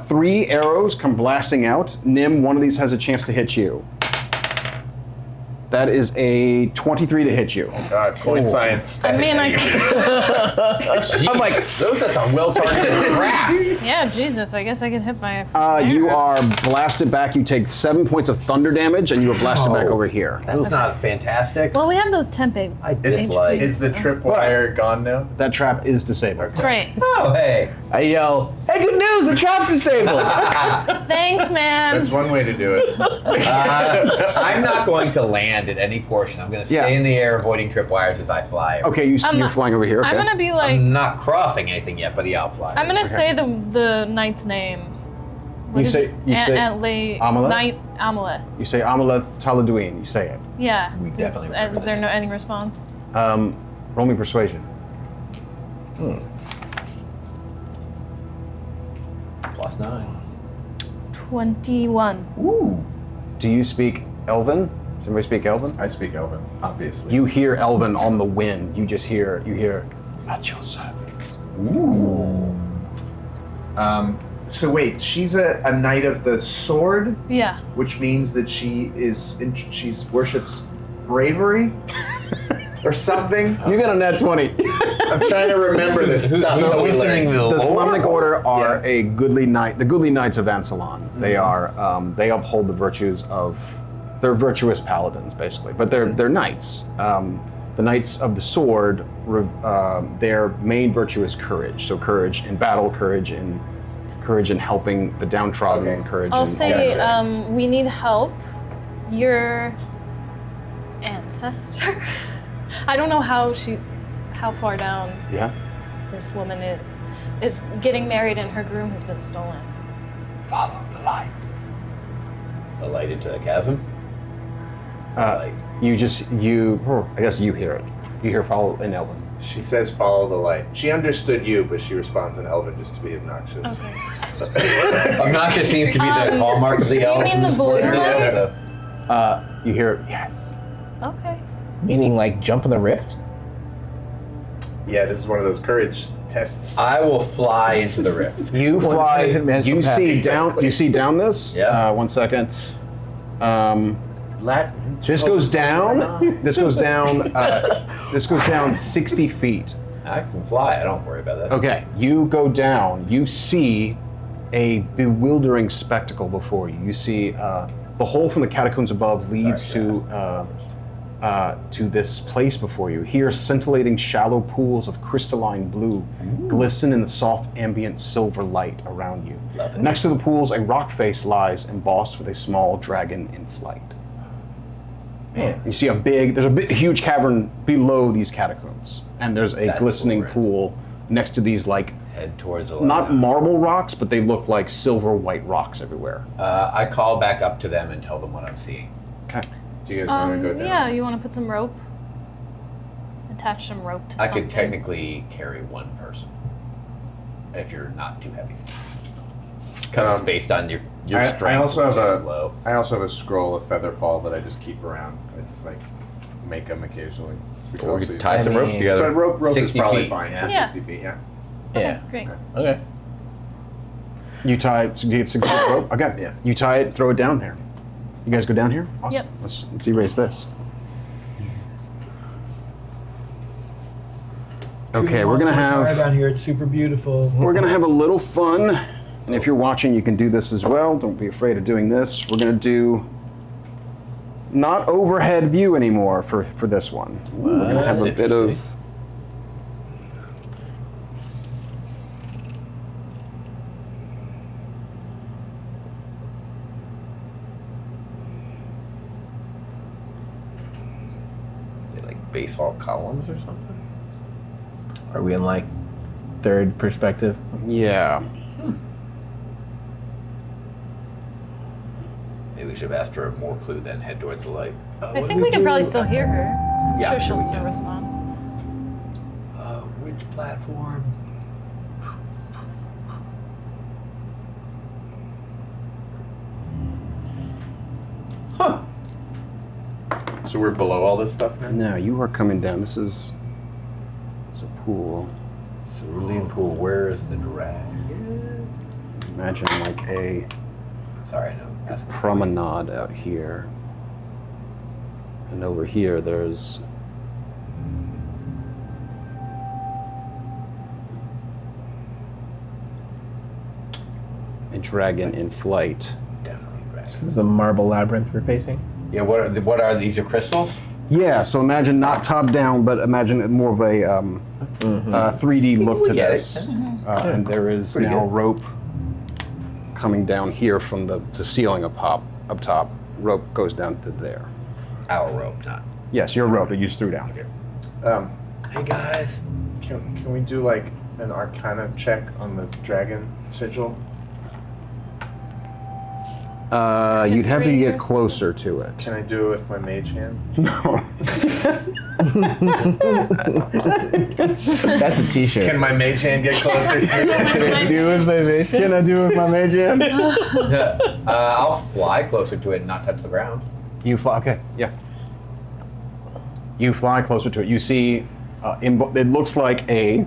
3 arrows come blasting out. Nim, one of these has a chance to hit you. That is a 23 to hit you. God, coin science. I mean, I'm like, Those are some well-targeted crap. yeah, Jesus. I guess I could hit my. you are blasted back. You take 7 points of thunder damage, and you are blasted back over here. That's not fantastic. Well, we have those tempe. I dislike. Is the tripwire gone now? That trap is disabled. Great. Oh, hey. I yell, "Hey, good news! The trap's disabled." Thanks, man. That's one way to do it. I'm not going to land at any portion. I'm going to stay Yeah. in the air, avoiding tripwires as I fly. Okay, you're flying over here. Okay. I'm gonna be like. I'm not crossing anything yet, but yeah, I'll fly. I'm gonna say the knight's name. What You is say- it? you say Amaleth? Knight Amaleth. You say Amaleth Taladuin. You say it. Yeah. We definitely Is remember there that. any response? Roll me persuasion. +9. 21. Ooh. Do you speak Elven? Does anybody speak Elven? I speak Elven, obviously. You hear Elven on the wind. You hear, at your service. Ooh. So wait, she's a knight of the sword, Yeah. which means that she's worships bravery or something. You got a nat 20. I'm trying to remember this stuff. Who's that we listening learned. to the The Slavonic Order are Yeah. a goodly knight, the goodly knights of Ansalon. They are, they uphold the virtues of, they're virtuous paladins basically, but they're knights. The knights of the sword, their main virtue is courage. So courage in battle, courage in helping the downtrodden, Okay. courage. I'll in say Gotcha. we need help. Your ancestor. I don't know how far down yeah. this woman is getting married and her groom has been stolen. Follow the light. The light into the chasm? Light. I guess you hear it. You hear follow in Elven. She says follow the light. She understood you, but she responds in Elven just to be obnoxious. Okay. Obnoxious seems to be the hallmark of the do you elves. mean the blue light? So- You hear yes. Okay. Meaning like jump in the rift? Yeah, this is one of those courage tests. I will fly into the rift. You Well, fly. depends on magical You path. see down. Exactly. You see down this. Yeah. 1 second. This Oh, goes down. This goes down. This goes down 60 feet. I can fly. I don't worry about that. Okay. You go down. You see a bewildering spectacle before you. You see the hole from the catacombs above leads to this place before you. Here, scintillating shallow pools of crystalline blue glisten in the soft ambient silver light around you. Love it. Next to the pools, a rock face lies embossed with a small dragon in flight. Man. You see there's a huge cavern below these catacombs, and there's a That's glistening cool, right? pool next to these Head towards the light. not marble rocks, but they look like silver white rocks everywhere. I call back up to them and tell them what I'm seeing. Okay. Do you guys want to go down? Yeah, you want to put some rope? Attach some rope to I something. could technically carry one person if you're not too heavy. Because it's based on your strength. I also which have is low. I also have a scroll of featherfall that I just keep around. I just like make them occasionally. We could Or we also could use tie that. some ropes mean- together. But rope is 60 probably feet, fine yeah. for Yeah. 60 feet. Yeah. Yeah. Great. Okay. You tie it, so you get 6 foot rope. Okay. Yeah. You tie it, throw it down there. You guys go down here? Awesome. Yep. Let's erase this. Okay, we're gonna have down here. It's super beautiful. a little fun, and if you're watching, you can do this as well. Don't be afraid of doing this. We're gonna do not overhead view anymore for this one. We're gonna have a That's bit of. interesting. Is it like baseball columns or something? Are we in like third perspective? Yeah. Maybe we should have asked for more clue than head towards the light. I think we can probably still hear her. I'm Yeah, sure sure she'll we still can. respond. Which platform? Huh. So we're below all this stuff now. No, you are coming down. This is a pool. Cerulean pool. Where is the dragon? Imagine like a Sorry, no. That's promenade out here. And over here, there's a dragon in flight. definitely This dragon. is a marble labyrinth we're facing. Yeah. What are these? Are crystals? Yeah, so imagine not top down, but imagine it more of a 3D look to We get this. it. And there is Pretty now good. rope coming down here from the ceiling up top. Rope goes down to there. Our rope, not. Yes, your rope that you just threw down. Hey guys. Can we do like an Arcana check on the dragon sigil? You'd have to History get or closer to it. Can I do it with my mage hand? No. That's a T-shirt. Can my mage hand get closer to it? Can I do with my vision? Can I do it with my mage hand? I'll fly closer to it and not touch the ground. You fly. Okay. Yeah. You fly closer to it. You see, it looks like a.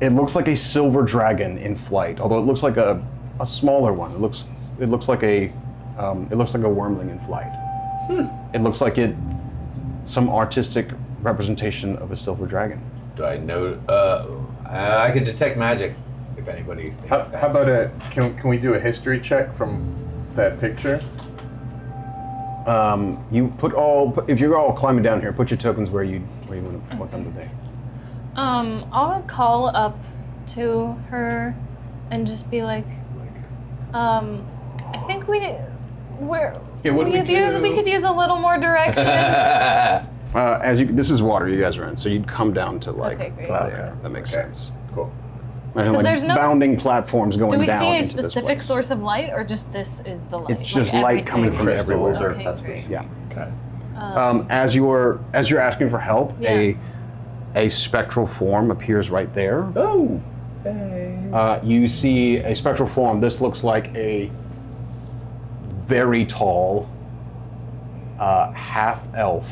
It looks like a silver dragon in flight, although it looks like a smaller one. It looks like a wormling in flight. It looks like some artistic representation of a silver dragon. Do I know? I can detect magic. If anybody. How about can we do a history check from that picture? You if you're all climbing down here, put your tokens where you want to put them today. I'll call up to her and just be like, I think we could use a little more direction. This is water you guys are in, so you'd come down to like Okay, great. there. That makes sense. Cool. Imagine like there's no- bounding platforms going Do we down see a into this specific place. source of light, or just this is the light? It's just light coming from Crystals everywhere. are- Okay, that's great. Yeah. Okay. As you're asking for help, Yeah. a spectral form appears right there. Oh. Hey. You see a spectral form. This looks like a very tall half-elf,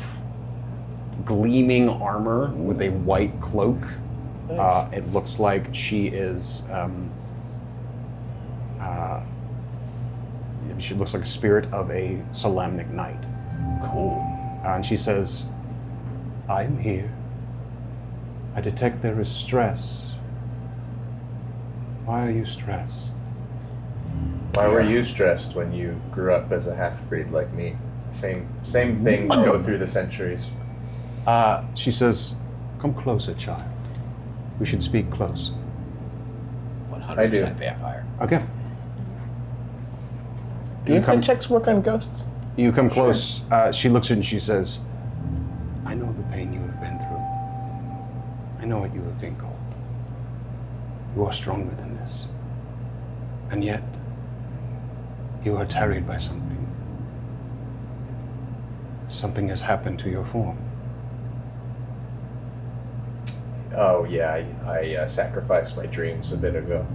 gleaming armor with a white cloak. Nice. It looks like she is. She looks like a spirit of a Solamnic knight. Cool. And she says, "I am here. I detect there is stress. Why are you stressed?" Why were you stressed when you grew up as a half-breed like me? Same things go through the centuries. She says, "Come closer, child. We should speak close." 100% vampire. Okay. Do You insight come- checks work on ghosts? You come close. She looks at you and she says, "I know the pain you have been through. I know what you have been called. You are stronger than this. And yet, you are tarried by something. Something has happened to your form." Oh yeah, I sacrificed my dreams a bit ago.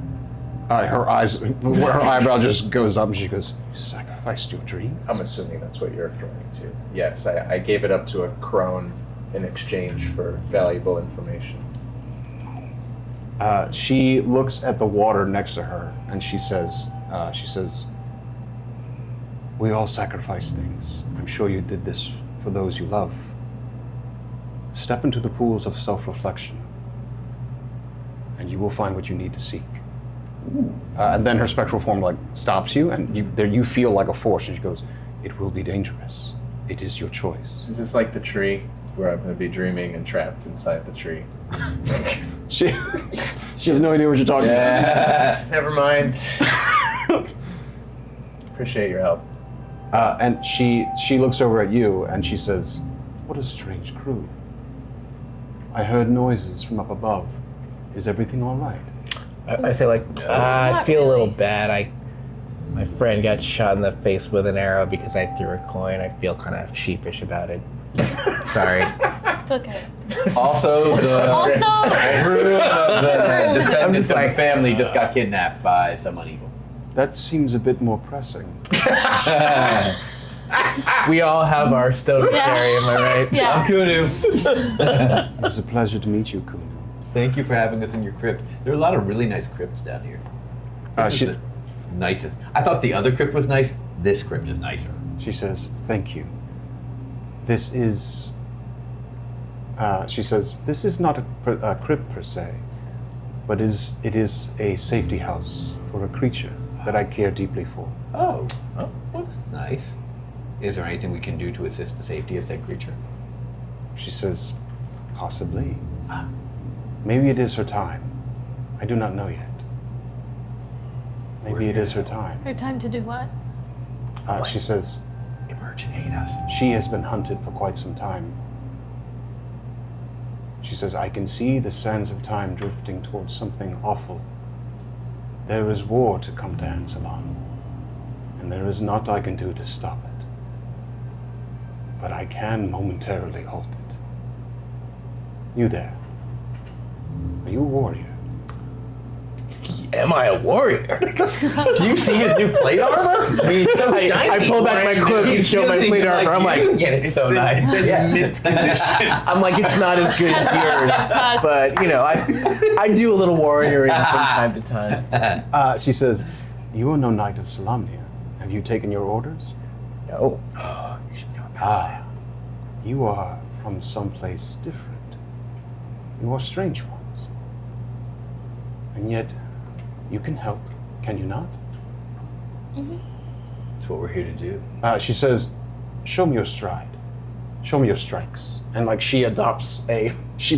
Her eyebrow just goes up and she goes, "You sacrificed your dreams?" I'm assuming that's what you're referring to. Yes, I gave it up to a crone in exchange for valuable information. She looks at the water next to her and she says, "We all sacrifice things. I'm sure you did this for those you love. Step into the pools of self-reflection and you will find what you need to seek." And then her spectral form like stops you and you feel like a force and she goes, "It will be dangerous. It is your choice." Is this like the tree where I'm going to be dreaming and trapped inside the tree? She has no idea what you're talking about. Never mind. Appreciate your help. And she looks over at you and she says, "What a strange crew. I heard noises from up above. Is everything all right?" I say like, I Not feel a little really. bad. My friend got shot in the face with an arrow because I threw a coin. I feel kind of sheepish about it. Sorry. It's okay. Also, the Also, room of the I'm descendants just of the like, family just got kidnapped by someone evil. That seems a bit more pressing. We all have our stone to Yeah. carry, am I right? yeah. I'm Kunu. It's a pleasure to meet you, Kunu. Thank you for having us in your crypt. There are a lot of really nice crypts down here. This She is the nicest. I thought the other crypt was nice. This crypt is nicer. says, "Thank you. This is," she says, "this is not a crypt per se, but it is a safety house for a creature that I care deeply for." Oh, well, that's nice. Is there anything we can do to assist the safety of said creature? She says, "Possibly. Maybe it is her time. I do not know yet. Maybe it is her time." Her time to do what? She says, Emerge and aid us. "She has been hunted for quite some time." She says, "I can see the sands of time drifting towards something awful. There is war to come to Ansalon. and there is naught I can do to stop it. But I can momentarily halt it. You there. Are you a warrior? Am I a warrior? Do you see his new plate armor? I mean, it's so shiny. I pull back my cloak and show my plate armor. I'm like, it's so nice. It's in mint condition. I'm like, it's not as good as yours, but I do a little warrioring from time to time. She says, you are no knight of Salamnia. Have you taken your orders? No. You are from someplace different. You are strange ones. And yet, you can help, can you not? That's what we're here to do. She says, show me your stride. Show me your strikes. And like she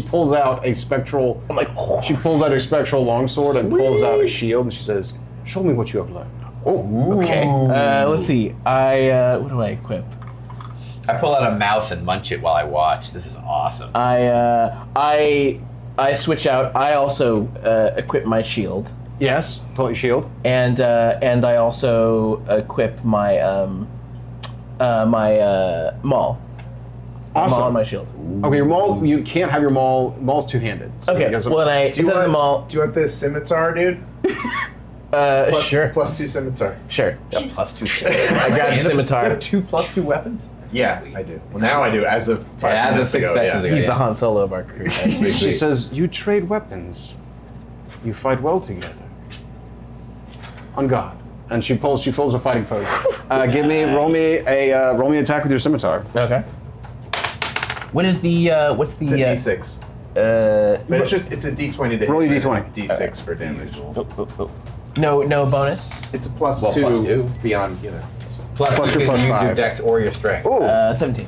pulls out a spectral, I'm like, she pulls out a spectral longsword and pulls out a shield and she says, show me what you have learned. oh, okay. Let's see. What do I equip? I pull out a mouse and munch it while I watch. This is awesome. I switch out. I also equip my shield, Yes, pull out your shield. and I also equip my maul. Awesome. Maul on my shield. Okay, your maul, you can't have your maul, maul's two-handed. So Okay. because of- Well, then I instead of the maul. Do you want this scimitar, dude? Sure. +2 scimitar. Sure. Got +2 shit. I grabbed the scimitar. You have 2 +2 weapons? Yeah, I do. Well, now I do. As of 5 Yeah, as of minutes 6 ago. seconds ago. He's the Yeah. Han Solo of our crew. She says, you trade weapons. You fight well together. On God. And she pulls a fighting pose. Roll me an attack with your scimitar. Okay. What is the what's the It's a D6. But it's a D20 to hit. Roll your and D20. D6 for damage. no bonus? It's a +2 +2. beyond, Plus Plus you your can plus use your 5. dex or your strength. Ooh. 17.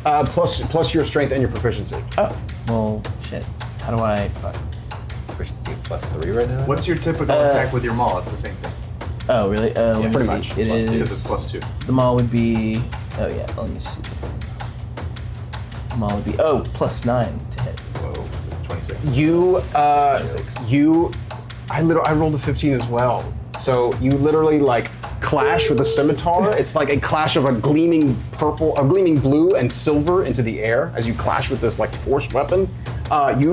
Plus your strength and your proficiency. Oh, well, shit. How do I? Proficiency +3 right now? What's your typical attack with your maul? It's the same thing. Oh, really? Let me pretty see. much. It Because is. it's +2. The maul would be. Oh yeah. Let me see. The maul would be. Oh, +9 to hit. Whoa, 26. I rolled a 15 as well. So you literally like clash with a scimitar. It's like a clash of a gleaming blue and silver into the air as you clash with this like forced weapon.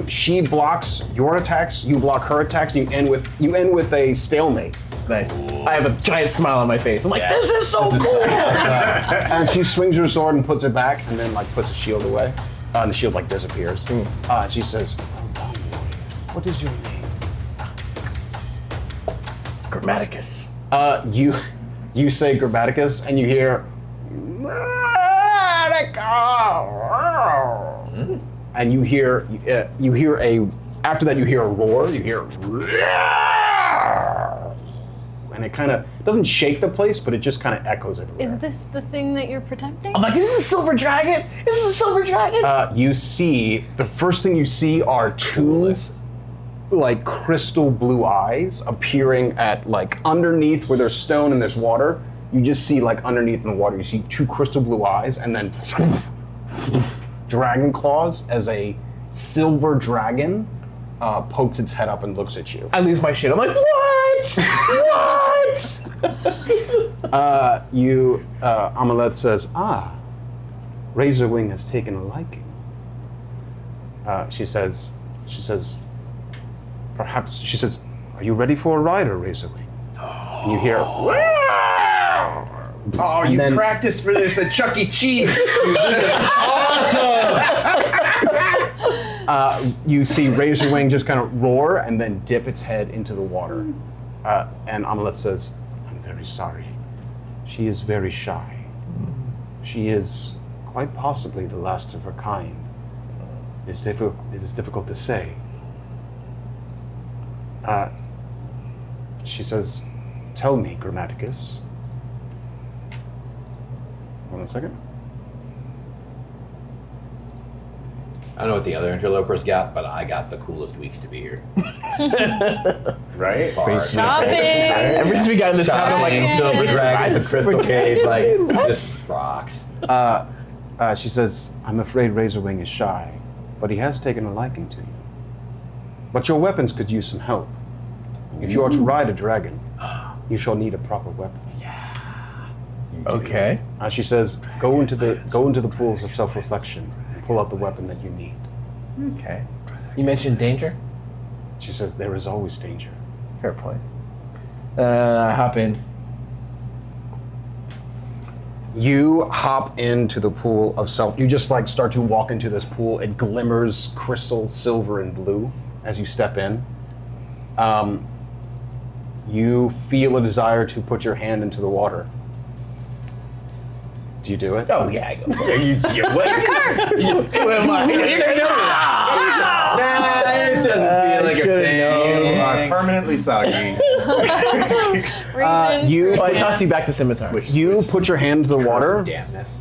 She blocks your attacks, you block her attacks, and you end with a stalemate. Nice. I have a giant smile on my face. I'm like, this is so cool. And she swings her sword and puts it back, and then like puts the shield away. And the shield like disappears. And she says, "What is your name?" Grammaticus. You say Grammaticus, and you hear and you hear after that you hear a roar. You hear and it kind of doesn't shake the place, but it just kind of echoes everywhere. Is this the thing that you're protecting? I'm like, is this a silver dragon? Is this a silver dragon? You see the first thing you see are two like crystal blue eyes appearing at like underneath where there's stone and there's water. You just see like underneath in the water, you see two crystal blue eyes and then dragon claws as a silver dragon pokes its head up and looks at you. I lose my shit. I'm like, what? What? Amaleth says, Razorwing has taken a liking. She says, perhaps, she says, are you ready for a rider, Razorwing? And you hear, Oh, you then- practiced for this at Chuck E. Cheese. you see Razorwing just kind of roar and then dip its head into the water. And Amaleth says, I'm very sorry. She is very shy. She is quite possibly the last of her kind. It is difficult to say. She says, tell me, Grammaticus. Hold on a second. I don't know what the other interlopers got, but I got the coolest weeks to be here. Right? Bars. Shopping! Ever since we got in this town, I'm like, Shopping, silver dragon, the crystal cave, like, this rocks. She says, I'm afraid Razorwing is shy, but he has taken a liking to you. But your weapons could use some help. If you are to ride a dragon, you shall need a proper weapon. Okay. She says, go into the pools of self-reflection and pull out the weapon that you need. Okay. You mentioned danger? She says, there is always danger. Fair point. I hop in. You hop into the pool of self. You just like start to walk into this pool. It glimmers crystal, silver, and blue as you step in. You feel a desire to put your hand into the water. Do you do it? Oh, yeah, I go. What? Who am I? It doesn't feel like a should've thing. You are permanently soggy. You I toss you back to scimitar. You put your hand into the water, Damnness.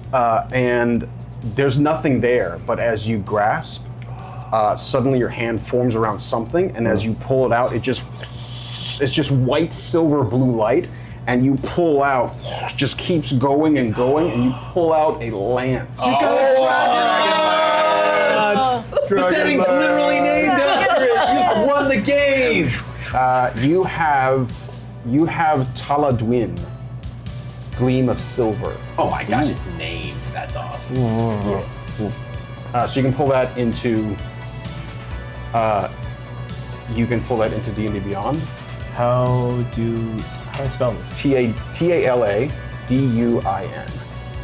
and there's nothing there. But as you grasp, suddenly your hand forms around something, and as you pull it out, it's just white, silver, blue light. And you pull out, just keeps going and going, and you pull out a lance. The setting's literally named after it. You just won the game. You have Taladwin, Gleam of Silver. Oh my gosh, it's named. That's awesome. So you can pull that into. You can pull that into D&D Beyond. How do I spell this? Taladduin.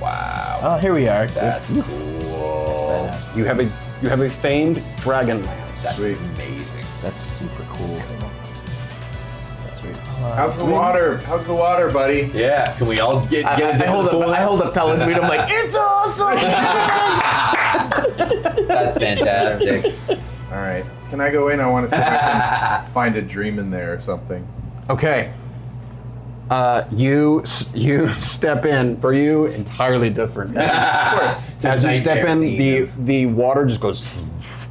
Wow. Oh, here we are. That's cool. Badass. You have a famed dragon lance. That's amazing. That's super cool. How's the water? How's the water, buddy? Yeah. Can we all get I into hold the pool? up. I hold up Taladwin. I'm like, it's awesome. That's fantastic. All right. Can I go in? I want to see if I can find a dream in there or something. Okay. You step in. For you, entirely different. Of course. As you step in, Nightmare the water just goes,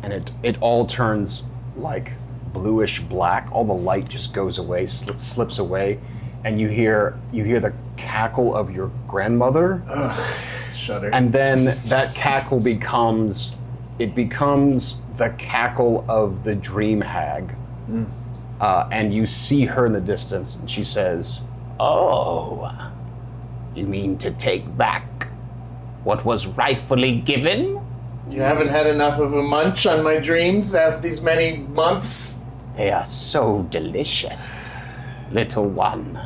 and it all turns like bluish black. All the light just goes away, slips away, and you hear the cackle of your grandmother. Shudder. And then that cackle becomes the cackle of the dream hag. And you see her in the distance, and she says, "Oh, you mean to take back what was rightfully given? You haven't had enough of a munch on my dreams after these many months? They are so delicious, little one.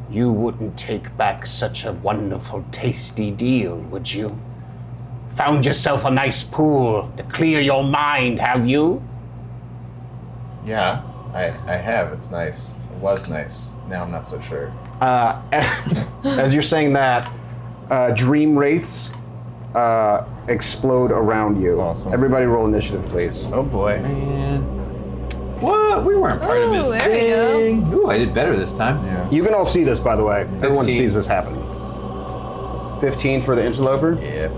You wouldn't take back such a wonderful, tasty deal, would you? Found yourself a nice pool to clear your mind, have you?" Yeah, I have. It's nice. It was nice. Now I'm not so sure. As you're saying that, dream wraiths explode around you. Awesome. Everybody roll initiative, please. Oh boy. Man. What? We weren't part of this Ooh, there we go. thing. Ooh, I did better this time. Yeah. You can all see this, by the way. Everyone 15. sees this happening. 15 for the interloper. Yeah.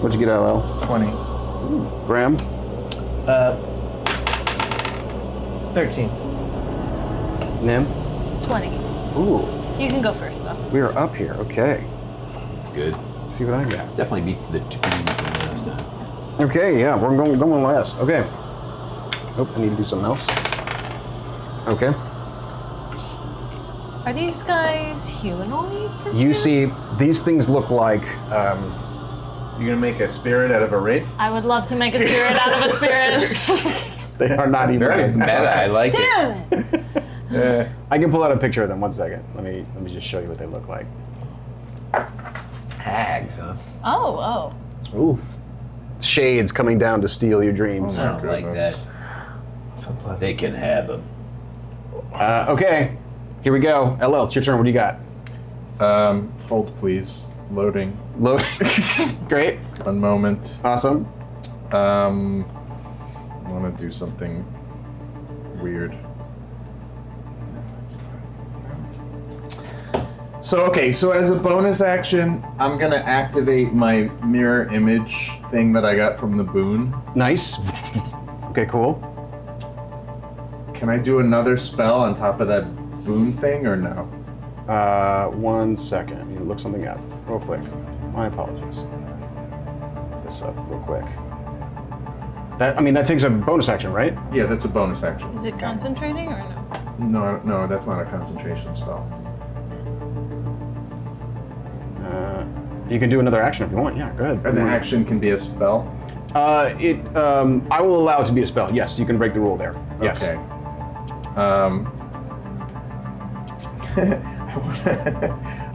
What'd you get, LL? 20. Graham? 13. Nim? 20. Ooh, You can go first, though. we are up here. Okay. It's good. Let's see what I got. Definitely beats the 2 from last time. Okay, yeah, we're going last. Okay. Oh, I need to do something else. Okay. Are these guys humanoid? You see, perchance? these things look like, You gonna make a spirit out of a wraith? I would love to make a spirit out of a spirit. they are not even. Very meta. I like it. Damn it! I can pull out a picture of them. 1 second. Let me just show you what they look like. Hags, huh? Oh, Ooh. Shades coming down to steal your dreams. Oh I don't like that. So pleasant. They can have them. Okay, here we go. LL, it's your turn. What do you got? Hold please. Loading. Load. Great. 1 moment. Awesome. I want to do something weird. So as a bonus action, I'm gonna activate my mirror image thing that I got from the boon. Nice. Okay, cool. Can I do another spell on top of that boon thing or no? 1 second. I need to look something up real quick. My apologies. Look this up real quick. That takes a bonus action, right? Yeah, that's a bonus action. Is it concentrating or no? No, that's not a concentration spell. You can do another action if you want. Yeah, go ahead. And the action can be a spell? I will allow it to be a spell. Yes, you can break the rule there. Yes. Okay.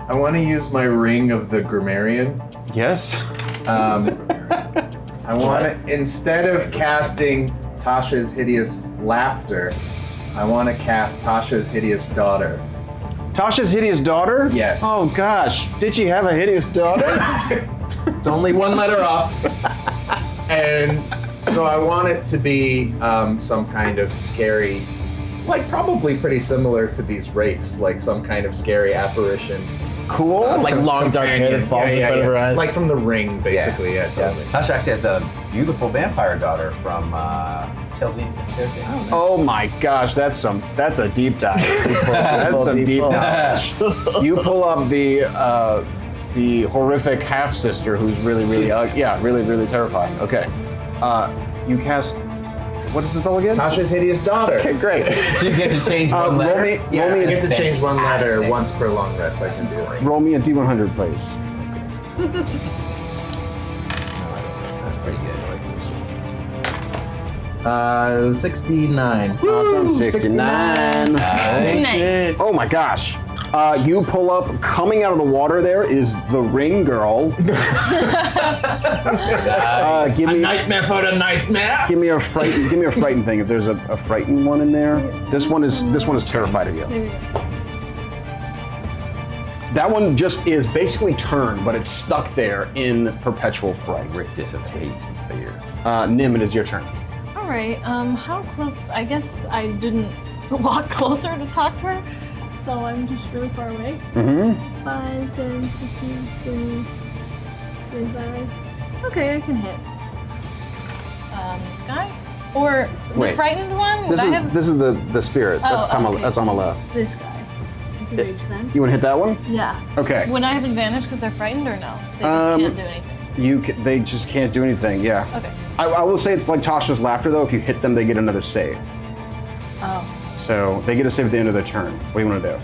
I want to use my Ring of the Grammarian. Yes. I want to, instead of casting Tasha's Hideous Laughter, I want to cast Tasha's Hideous Daughter. Tasha's hideous daughter? Yes. Oh gosh, did she have a hideous daughter? It's only one letter off. And so I want it to be some kind of scary, like probably pretty similar to these wraiths, like some kind of scary apparition. Cool. Like long dark hair that falls in front of her eyes. Like from The Ring, basically. Yeah, totally. Tasha actually has a beautiful vampire daughter from Tales of the Infant Fairy. Oh my gosh, that's a deep dive. That's some deep knowledge. You pull up the horrific half sister who's really really terrifying. Okay, you cast. What is the spell again? Tasha's Hideous Daughter. Okay, great. So you get to change one letter. Roll me I a get to change one letter once per long rest. I can do it. Roll me a D100, please. That's pretty good. 69. Awesome, 69. Nice. Oh my gosh. You pull up, coming out of the water there is the ring girl. Give me Nightmare for the nightmare. Give me a frightened thing. If there's a frightened one in there, this one is terrified of you. There we go. That one just is basically turned, but it's stuck there in perpetual fright. Dissipates in fear. Nim, it is your turn. All right. How close? I guess I didn't walk closer to talk to her, so I'm just really far away. Mm-hmm. 5, 10, 15, 20, 25. Okay, I can hit. This guy? Or Wait. the frightened one? This Would I is have this is the spirit. Oh, okay. That's on the left. this guy? I can reach them. You want to hit that one? Yeah. Okay. Would I have advantage because they're frightened or no? They just can't do anything. They just can't do anything. Yeah. Okay. I will say it's like Tasha's laughter though. If you hit them, they get another save. Oh. So they get a save at the end of their turn. What do you want to do?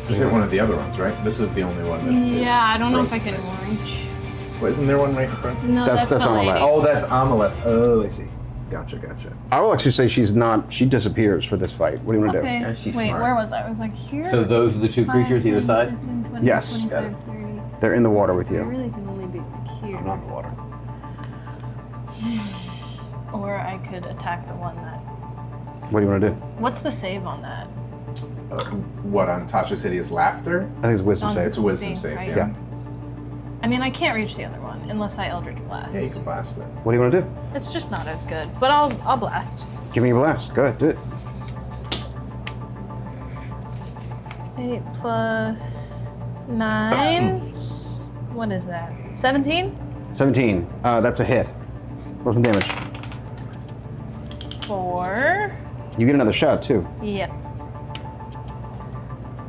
Just hit one of the other ones, right? This is the only one that Yeah, I don't know if I frozen, can right? reach. Wait, isn't there one right in front? No, That's the on the lady. left. Oh, that's Amaleth. Oh, I see. Gotcha. I will actually say she disappears for this fight. What do you want to Okay. Yeah, she's Wait, smart. where was I? I was like here. So those are the two 5, creatures either 10, side? 15, 20, Yes. 25, 30. do? They're in the water with So I you. really can only be like here. Not in the water. Or I could attack the one that. What do you want to do? What's the save on that? What, on Tasha's Hideous Laughter? I think it's wisdom On- save. It's a wisdom Thing, save, right? yeah. I mean, I can't reach the other one unless I Eldritch Blast. Yeah, you can blast it. What do you want to do? It's just not as good, but I'll blast. Give me a blast. Go ahead, do it. 8 plus 9. What is that? 17? 17. That's a hit. Roll some damage. 4. You get another shot too. Yep.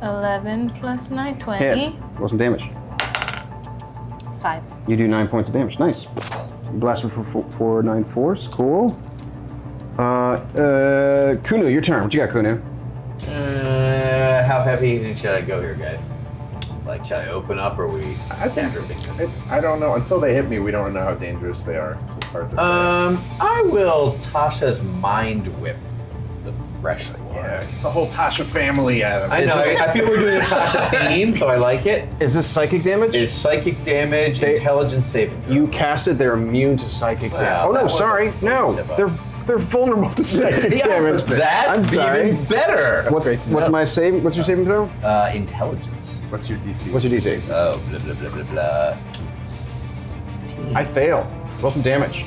11 plus 9, 20. Hit. Roll some damage. 5. You do 9 points of damage. Nice. Blast her for 9 force. Cool. Kunu, your turn. What you got, Kunu? How heavy should I go here, guys? Like, should I open up or are we I think ripping this? I don't know. Until they hit me, we don't know how dangerous they are, so it's hard to say. I will Tasha's Mind Whip the fresh one. Yeah, get the whole Tasha family at him. I know. I feel we're doing a Tasha theme, so I like it. Is this psychic damage? It's psychic damage, intelligence saving throw. You cast it, they're immune to psychic Wow, damage. Oh that no, wasn't sorry. a No. step up. They're vulnerable to psychic Yeah, damage. that's I'm sorry. even better. That's great to What's know. my save? What's your saving throw? Intelligence. What's your DC? What's your DC? Oh, blah, blah, blah, blah, blah. I fail. Roll some damage.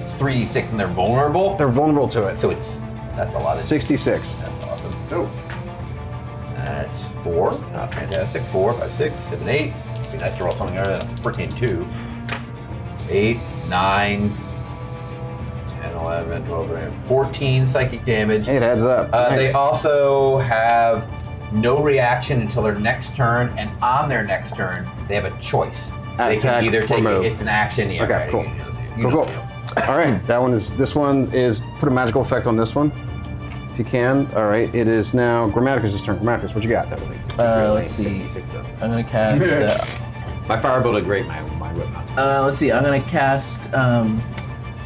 It's 3d6 and they're vulnerable. They're vulnerable to it. So that's a lot of 66. That's awesome. Oh, That's 4. Not fantastic. 4, 5, 6, 7, 8. It'd be nice to roll something other than a freaking 2. 8, 9, 10, 11, 12, 13, 14 psychic damage. Hey, it adds up. They Nice. also have no reaction until their next turn, and on their next turn, they have a choice. They Attack can either or take move. it's an action. Yeah, Okay, right, cool. you know Cool. the deal. All right, this one is put a magical effect on this one. If you can. All right, it is now Grammaticus' turn. Grammaticus, what you got? That was it. Let's see. 66 though. I'm gonna cast. My firebolt did great. My whip not. Let's see. I'm gonna cast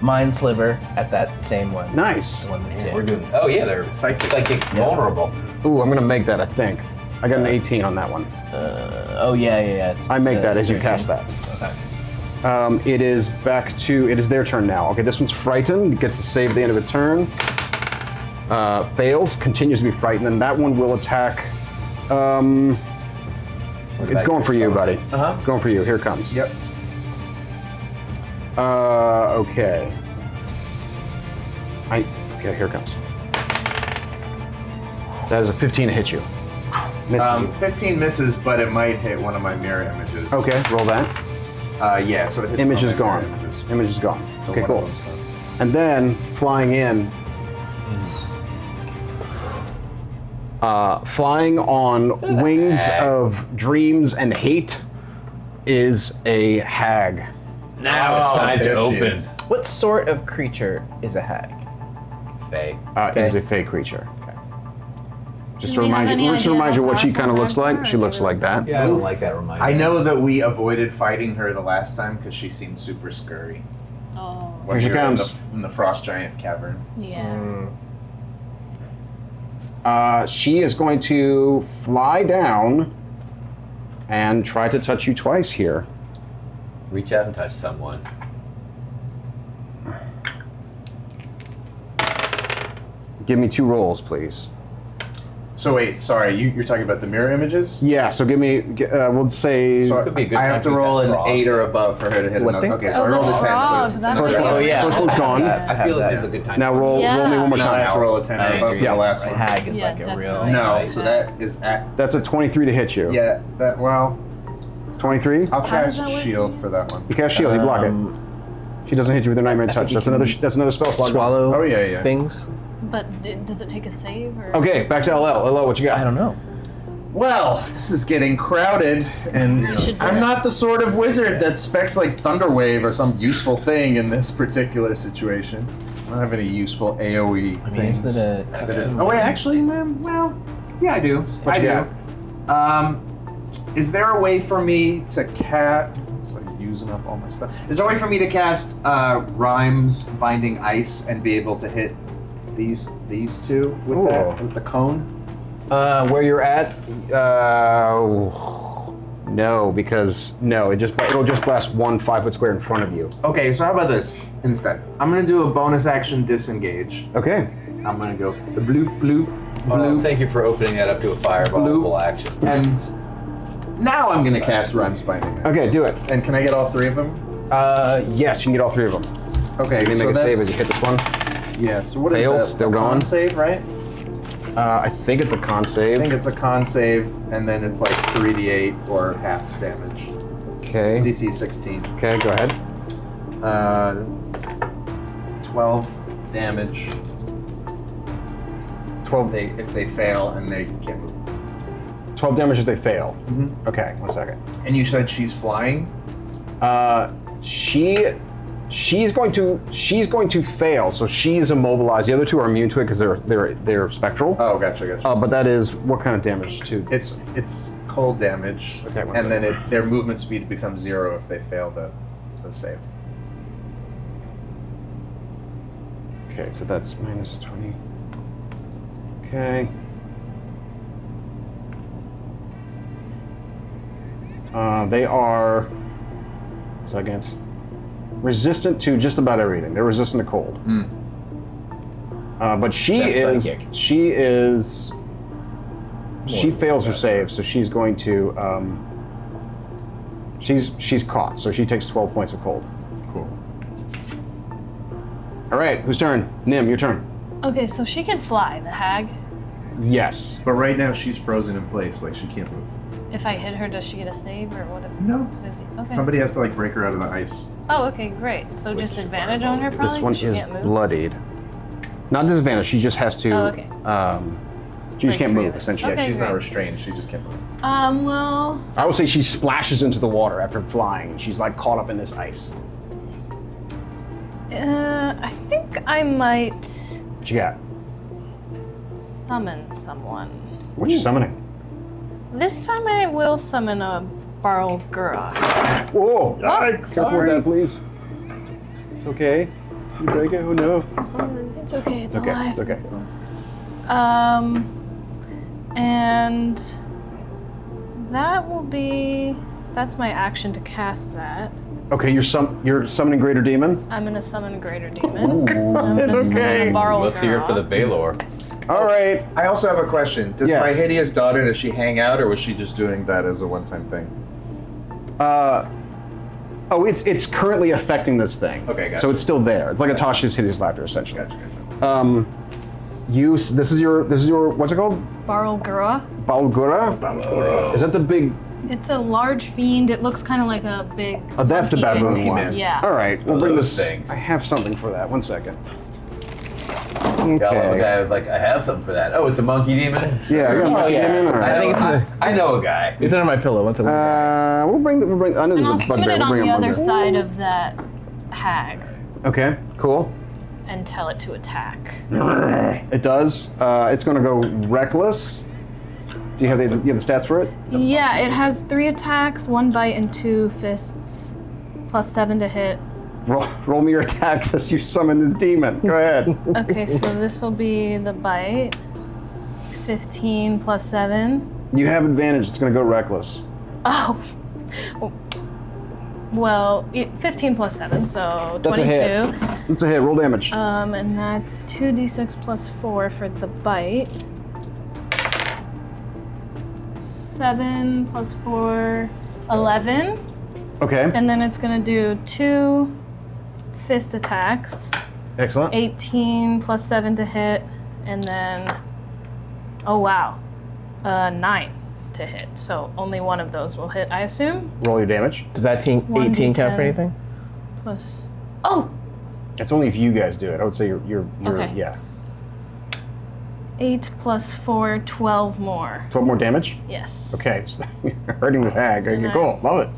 Mind Sliver at that same one. Nice. The one that's Man, hit. we're doing. Oh yeah, they're psychic vulnerable. Ooh, I'm gonna make that, I think. I got an 18 on that one. Oh yeah. It's, I make that as you 13. cast that. Okay. It is their turn now. Okay, this one's frightened. It gets to save at the end of a turn. Fails, continues to be frightened, and that one will attack. It's going for you, buddy. Uh-huh. It's going for you. Here it comes. Yep. Okay. Okay, here it comes. That is a 15 to hit you. Misses you. 15 misses, but it might hit one of my mirror images. Okay, roll that. Yeah, so it hits Image one is of my gone. mirror images. Image is gone. So Okay, one cool. of them's gone. And then flying on wings hag? of dreams and hate is a hag. Now it's time to there she open. is. What sort of creature is a hag? Faye. It is a fey creature. Just Do to we have remind any you, just to idea remind you how what she powerful kind of looks hags like. are, She or looks they like that. Yeah, I don't like that reminder. I know that we avoided fighting her the last time because she seemed super scurry Oh, when Here she we were comes. in the frost giant cavern. yeah. She is going to fly down and try to touch you twice here. Reach out and touch someone. Give me 2 rolls, please. So wait, sorry, you're talking about the mirror images? Yeah, so give me, we'll say, So Could be a good I time have to to roll use an that frog. 8 or above for her to hit What another. thing? Okay, so I Oh, rolled the a 10. So frog, it's that First makes one- sense. yeah. first one's gone. I feel like this is a good time. now to roll me one more now I time. have to roll a 10 or I above for agree. the last A one. hag is Yeah, like a real. definitely. No, Like so that. that is at That's a 23 to hit you. yeah. That well, 23? I'll does cast that work? shield for that one. You cast shield, you block it. She doesn't hit you with her nightmare touch. you That's can another spell slot. Swallow. Oh, yeah. Things. But does it take a save or? Okay, back to LL. LL, what you got? I don't know. Well, this is getting crowded, and Should I'm do it. not the sort of wizard that specs like Thunderwave or some useful thing in this particular situation. I don't have any useful AoE I mean, things. isn't it a custom? Oh wait, actually, well, yeah, I do. What I you do. Is there a way for me to cast? It's like using up all my stuff. Is there a way for me to cast Rhymes Binding Ice and be able to hit these two with Ooh. with the cone? Where you're at? No, because it'll just blast 1 5-foot square in front of you. Okay, so how about this instead? I'm gonna do a bonus action disengage. Okay. I'm gonna go the bloop bloop Oh, bloop, thank you for opening that up to a fireball action. and now I'm gonna cast Rhymes Binding Ice. Okay, do it. And can I get all 3 of them? Yes, you can get all 3 of them. Okay, You can so make a save that's as you hit this one. yeah. So what is Fails, that? still A con going. save, right? I think it's a con save. I think it's a con save, and then it's like 3d8 or half damage. Okay. DC 16. Okay, go ahead. 12 damage. 12, If they fail and they can't move. 12 damage if they fail. Mhm. Okay, 1 second. And you said she's flying. She's going to fail, so she is immobilized. The other 2 are immune to it because they're spectral. Oh, gotcha. But that is what kind of damage too? It's cold damage, Okay, one and then second. their movement speed becomes 0 if they fail the save. Okay, so that's minus 20. Okay. They are, 1 second, resistant to just about everything. They're resistant to cold. But she That's is, psychic. she fails her save, so she's going to, she's caught, so she takes 12 points of cold. Cool. All right, whose turn? Nim, your turn. Okay, so she can fly, the hag. Yes. But right now she's frozen in place, like she can't move. If I hit her, does she get a save or what? No. Okay. Somebody has to like break her out of the ice. Oh, okay, great. So just is advantage on her, this probably. This one she is can't move. bloodied. Not disadvantage. She just has to. Oh, okay. She just Break can't free move. of it. Essentially, Okay. She's not great. restrained, she just can't move. Well, I would say she splashes into the water after flying, and she's like caught up in this ice. I think I might. What you got? summon someone. What you summoning? This time I will summon a Barlgura. Whoa! Yikes. Careful with that, please. It's okay. You break it? Oh no. It's okay, it's Okay. alive. Okay. And that will be. That's my action to cast that. Okay. You're summoning Greater Demon. I'm gonna summon Greater Demon. I'm gonna Okay. summon a Barlgura. Let's hear it for the Baylor. All right. I also have a question. Does Yes. my hideous daughter, does she hang out, or was she just doing that as a one-time thing? Oh, it's currently affecting this thing. Okay, gotcha. So it's still there. It's like a Tasha's hideous laughter, essentially. Gotcha. This is your what's it called? Barlgura. Balgura? Is that the big? It's a large fiend. It looks kind of like a big. Oh, that's the monkey baboon thing. one. Yeah. All right, we'll bring those this. things. I have something for that. 1 second. Got a little Okay. guy was like, I have something for that. Oh, it's a monkey demon? Yeah, I got a monkey yeah. demon. All right. I think it's I know a guy. It's under my pillow. What's it? We'll bring. I know And I'll there's a summon bugbear. it We'll on bring the a other bugbear. side of that hag Okay, cool. and tell it to attack. It does. It's going to go reckless. Do you have the stats for it? Yeah, it has 3 attacks, 1 bite, and 2 fists, plus 7 to hit. Roll me your attacks as you summon this demon. Go ahead. Okay, so this will be the bite. 15 plus 7. You have advantage. It's going to go reckless. Oh. Well, 15 plus 7, so 22. That's a hit. It's a hit. Roll damage. And that's 2d6 plus 4 for the bite. 7 plus 4, 11. Okay. And then it's going to do 2 fist attacks. Excellent. 18 plus 7 to hit. And then, oh wow, 9 to hit. So only one of those will hit, I assume. Roll your damage. Does that 18 count for 1d10. anything? Plus, oh! It's only if you guys do it. I would say you're Okay. yeah. 8 plus 4, 12 more. 12 more damage? Yes. Okay. So you're hurting the hag. Okay, And cool. Love it.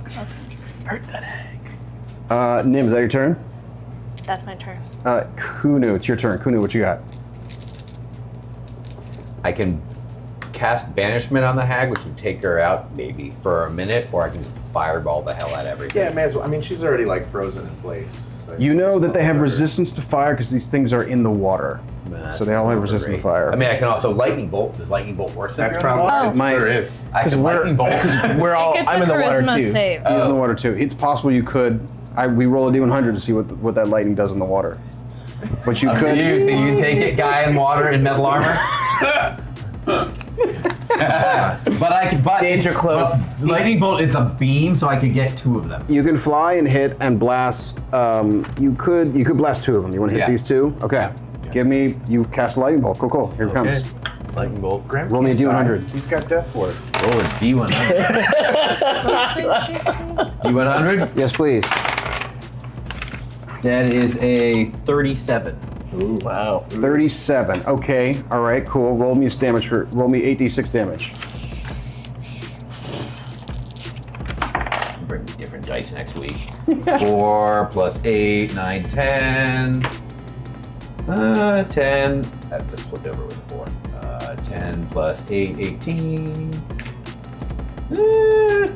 That's, Nim, is that your turn? that's my turn. Kunu, it's your turn. Kunu, what you got? I can cast banishment on the hag, which would take her out maybe for a minute, or I can just fireball the hell out of everything. Yeah, may as well. I mean, she's already like frozen in place. So You know that they have her. resistance to fire because these things are in the water. That's So they all have not resistance great. to fire. I mean, I can also lightning bolt. Does lightning bolt worse? That's if you're in the probably water? My- there is. I can lightning bolt. We're all. It's I'm a in the water charisma too. save. He's in the water too. It's possible you could. We roll a d100 to see what that lightning does in the water. But you Up to could. you. Think you can take it, guy in water in metal armor? But I can. But Danger close. but lightning bolt is a beam, so I could get 2 of them. You can fly and hit and blast. You could blast 2 of them. You want to hit Yeah. these 2? Okay. Give me. You cast a lightning bolt. Cool. Here it comes. Lightning bolt. Graham Roll me a can't die. D100. He's got death ward. Roll a D100. D100. Yes, please. That is a 37. Ooh, wow. 37. Okay. All right. Cool. Roll me damage for. Roll me 8d6 damage. Bring me different dice next week. 4 plus 8, 9, 10. 10. I just flipped over with a 4. 10 plus 8, 18.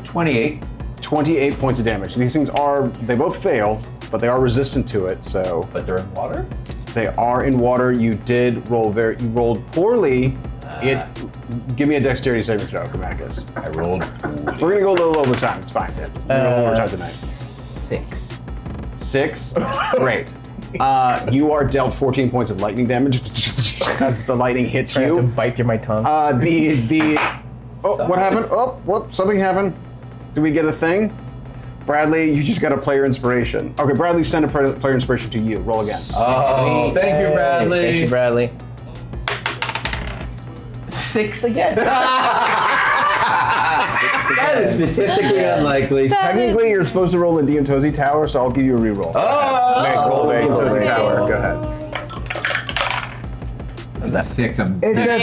28. 28 points of damage. These things are. They both fail, but they are resistant to it. So But they're in water? they are in water. You did roll You rolled poorly. Give me a dexterity saving throw, Grammaticus. I rolled. We're gonna go a little overtime. It's fine. We're gonna go overtime tonight. 6. 6. Great. You are dealt 14 points of lightning damage as the lightning hits I have to you. bite through my tongue. What happened? Something happened. Did we get a thing? Bradley, you just got a player inspiration. Okay, Bradley, send a player inspiration to you. Roll again. Oh, thank you, Bradley. Thank you, Bradley. 6 again. That is statistically unlikely. Technically, you're supposed to roll the Diamtosi Tower, so I'll give you a reroll. Oh! Okay, roll the Diamtosi great. Tower. Go ahead. That's a 6. It's a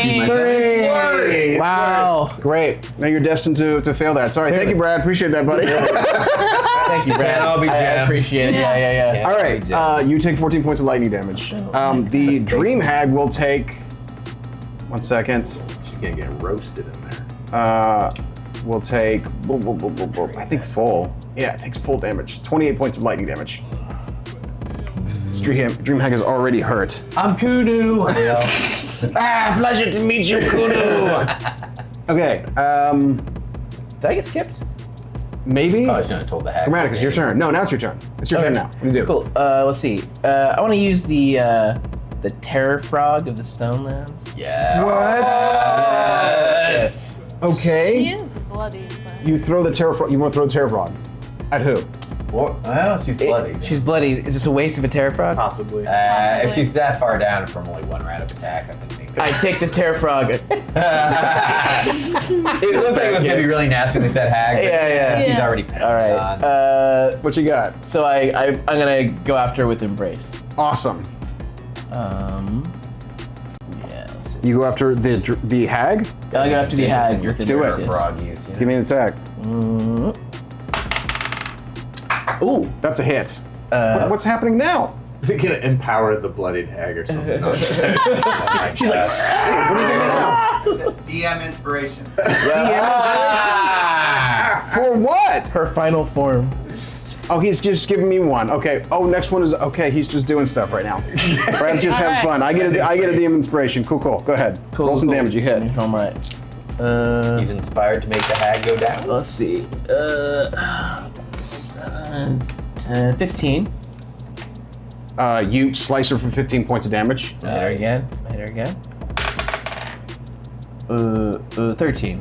3. Wow. Great. Now you're destined to fail that. Sorry. Thank you, Brad. Appreciate that, buddy. Thank you, Brad. I'll be I jammed. appreciate it. Yeah. All right. You take 14 points of lightning damage. The Dream Hag will take 1 second. She's gonna get roasted in there. We'll take, I think full. Yeah, it takes full damage. 28 points of lightning damage. Dreamhack is already hurt. I'm Kunu. Pleasure to meet you, Kunu. Okay, Did I get skipped? maybe? I was gonna told the hack. Grammaticus, your turn. No, now it's your turn. It's your turn now. What do you do? Cool. Let's see. I want to use the terror frog of the Stonelands. Yeah. What? Yes. Okay. She is bloody. But... You throw the terror frog. You want to throw the terror frog? At who? Well, she's bloody. She's bloody. Is this a waste of a terror frog? Possibly. If she's that far down from only 1 round of attack, I think maybe. I take the terror frog. It looked like it was gonna be really nasty when they said hag. But Yeah. She's Yeah. already pinned. All right. What you got? So I'm gonna go after her with embrace. Awesome. Yeah. Let's see. You go after the hag. I'll go after the hag. Your Do it. frog use. Yeah. Give me an attack. Ooh. That's a hit. What's happening now? They're gonna empower the bloodied hag or something. She's like, What are you doing now? DM inspiration. For what? her final form. Oh, he's just giving me one. Okay. Oh, next one is okay. He's just doing stuff right now. Brad's just having fun. I get a DM inspiration. Cool. Go ahead. Roll some damage. You hit. How much? He's inspired to make the hag go down. Let's see. 7, 10, 15. You slice her for 15 points of damage. I hit her again. 13.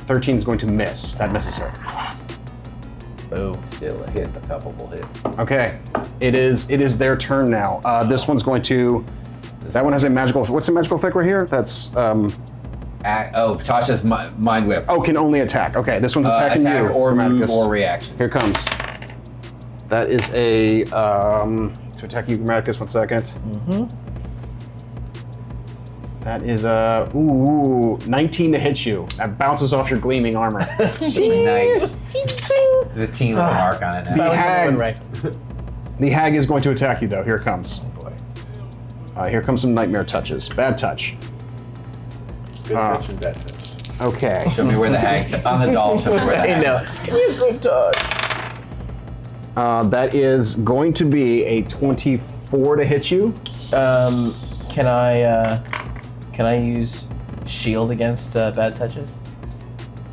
13 is going to miss. That misses her. Oh, still a hit. A couple will hit. Okay. It is their turn now. This one's going to. That one has a magical. What's the magical effect right here? That's. Tasha's mind whip. Oh, can only attack. Okay, this one's attacking you. Attack or move Grammaticus. or reaction. Here comes. That is a to attack you, Grammaticus. 1 second. That is a 19 to hit you. That bounces off your gleaming armor. Nice. There's a teen with a mark on it now. The hag, Right. the hag is going to attack you, though. Here it comes. Boy. Here comes some nightmare touches. Bad touch. Good touch and bad touch. Okay. Show me where the hag on the doll. Show me where the I hag. know. You good touch. That is going to be a 24 to hit you. Can I use shield against bad touches?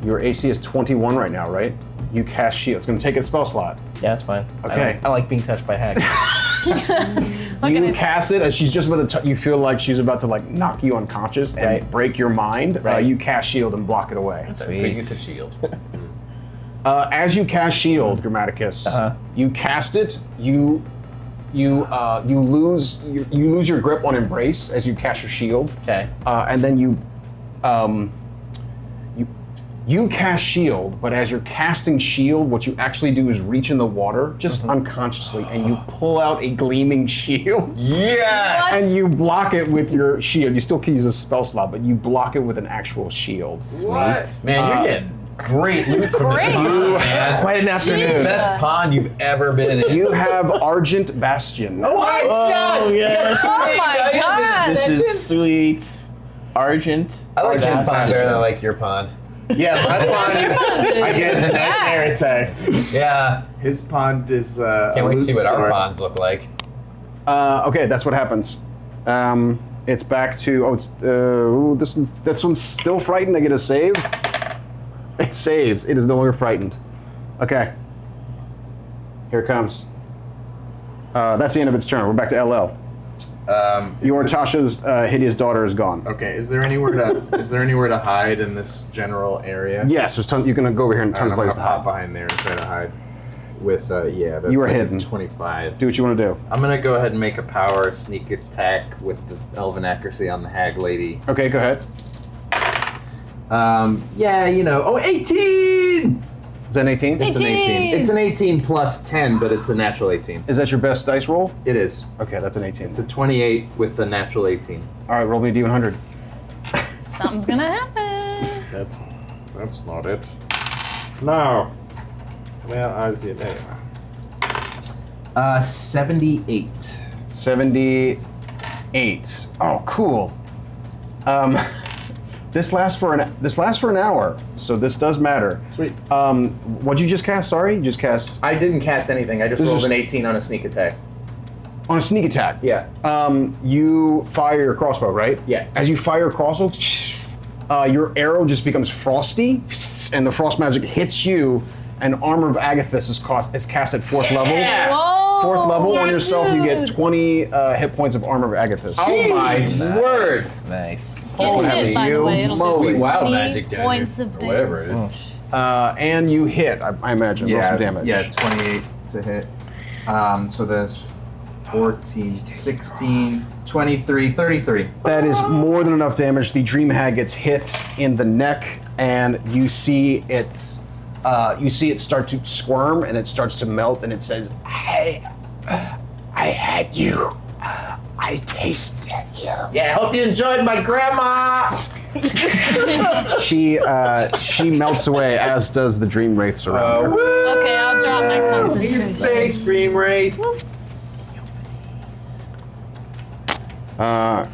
Your AC is 21 right now, right? You cast shield. It's going to take a spell slot. Yeah, that's fine. Okay. I like being touched by hags. You cast it as she's just about to. You feel like she's about to like knock you unconscious and Right. break your mind. Right. You cast shield and block it away. Big use of shield. As you cast shield, Grammaticus, you cast it. You lose your grip on embrace as you cast your shield. Okay. And then you cast shield, but as you're casting shield, what you actually do is reach in the water, just unconsciously, and you pull out a gleaming shield. Yes! And you block it with your shield. You still can use a spell slot, but you block it with an actual shield. What? Man, you're getting great loot from this great. pond, man. Quite an afternoon. Best pond you've ever been in. You have Argent Bastion. What? Oh, yes. Oh my god! This is sweet. Argent. I like your Bastion. pond better than I like your pond. Yeah, my pond is. I get the nightmare attacked. Yeah. His pond is. Can't wait to see what our ponds look like. Okay, that's what happens. It's back to this one's still frightened. I get a save. It saves. It is no longer frightened. Okay. Here it comes. That's the end of its turn. We're back to LL. Your Tasha's hideous daughter is gone. Okay, is there anywhere to hide in this general area? Yes, there's tons. You can go over here and tons of I'm places gonna to hop hide. behind there and try to hide. With that's You were like a hidden. 25. Do what you want to do. I'm gonna go ahead and make a power sneak attack with the elven accuracy on the hag lady. Okay, go ahead. 18! Is that an 18? It's an 18. 18. It's an 18 plus 10, but it's a natural 18. Is that your best dice roll? It is. Okay, that's an 18. It's a 28 with a natural 18. All right, roll me a D100. Something's gonna happen. That's not it. No. Well, as you know. 78. 78. Oh, cool. This lasts for an hour, so this does matter. Sweet. What'd you just cast? Sorry, you just cast I didn't cast anything. I just This rolled is- an 18 on a sneak attack. on a sneak attack. Yeah. You fire your crossbow, right? Yeah. As you fire your crossbow, your arrow just becomes frosty, and the frost magic hits you. And Armor of Agathis is cast at 4th level. Whoa! 4th level on dude. yourself, you get 20 hit points of Armor of Agathis. Oh my word! Nice. Get hit, you by the way. It'll moly. do Wild 20 magic down points here, of or whatever it is. damage. And you hit, I imagine. Roll some damage. Yeah, 28 to hit. So that's 14, 16, 23, 33. That is more than enough damage. The Dream Hag gets hit in the neck, and you see it start to squirm, and it starts to melt, and it says, "I had you. I tasted you." Yeah, I hope you enjoyed my grandma! She melts away, as does the Dream Wraiths around her. Okay, I'll drop my concentration. Thanks, Dream Wraith.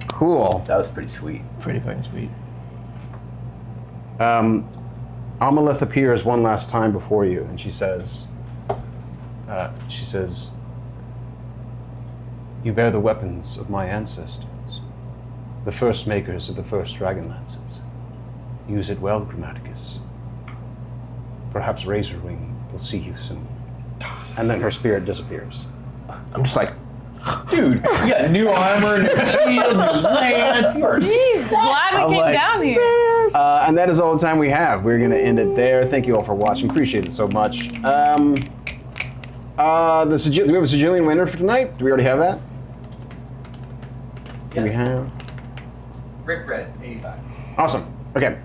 Cool. That was pretty sweet. Pretty fucking sweet. Amalith appears one last time before you, and she says, "You bear the weapons of my ancestors, the first makers of the first Dragonlances. Use it well, Grammaticus. Perhaps Razorwing will see you soon." And then her spirit disappears. I'm just like, Dude, you got new armor, new shield, new lance. You are Jeez, glad we I'm came like, down here. And that is all the time we have. We're going to end it there. Thank you all for watching. Appreciate it so much. Do we have a Sigillian winner for tonight? Do we already have that? Do we have? Rick Red, 85. Awesome. Okay.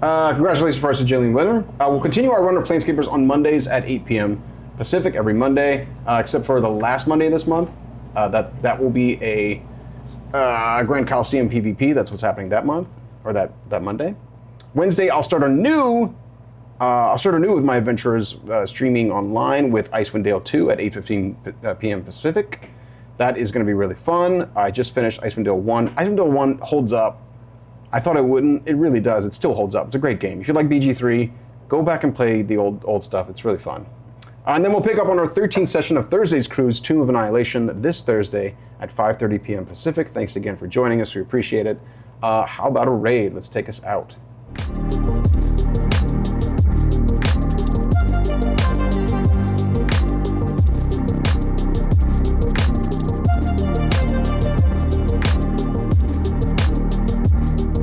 Congratulations for our Sigillian winner. We'll continue our run of Planescapers on Mondays at 8 p.m. Pacific every Monday, except for the last Monday of this month. That will be a Grand Coliseum PvP. That's what's happening that month, or that Monday. Wednesday, I'll start anew with my adventures streaming online with Icewind Dale 2 at 8:15 p.m. Pacific. That is going to be really fun. I just finished Icewind Dale 1. Icewind Dale 1 holds up. I thought it wouldn't. It really does. It still holds up. It's a great game. If you like BG3, go back and play the old stuff. It's really fun. And then we'll pick up on our 13th session of Thursday's Cruise, Tomb of Annihilation, this Thursday at 5:30 p.m. Pacific. Thanks again for joining us. We appreciate it. How about a raid? Let's take us out.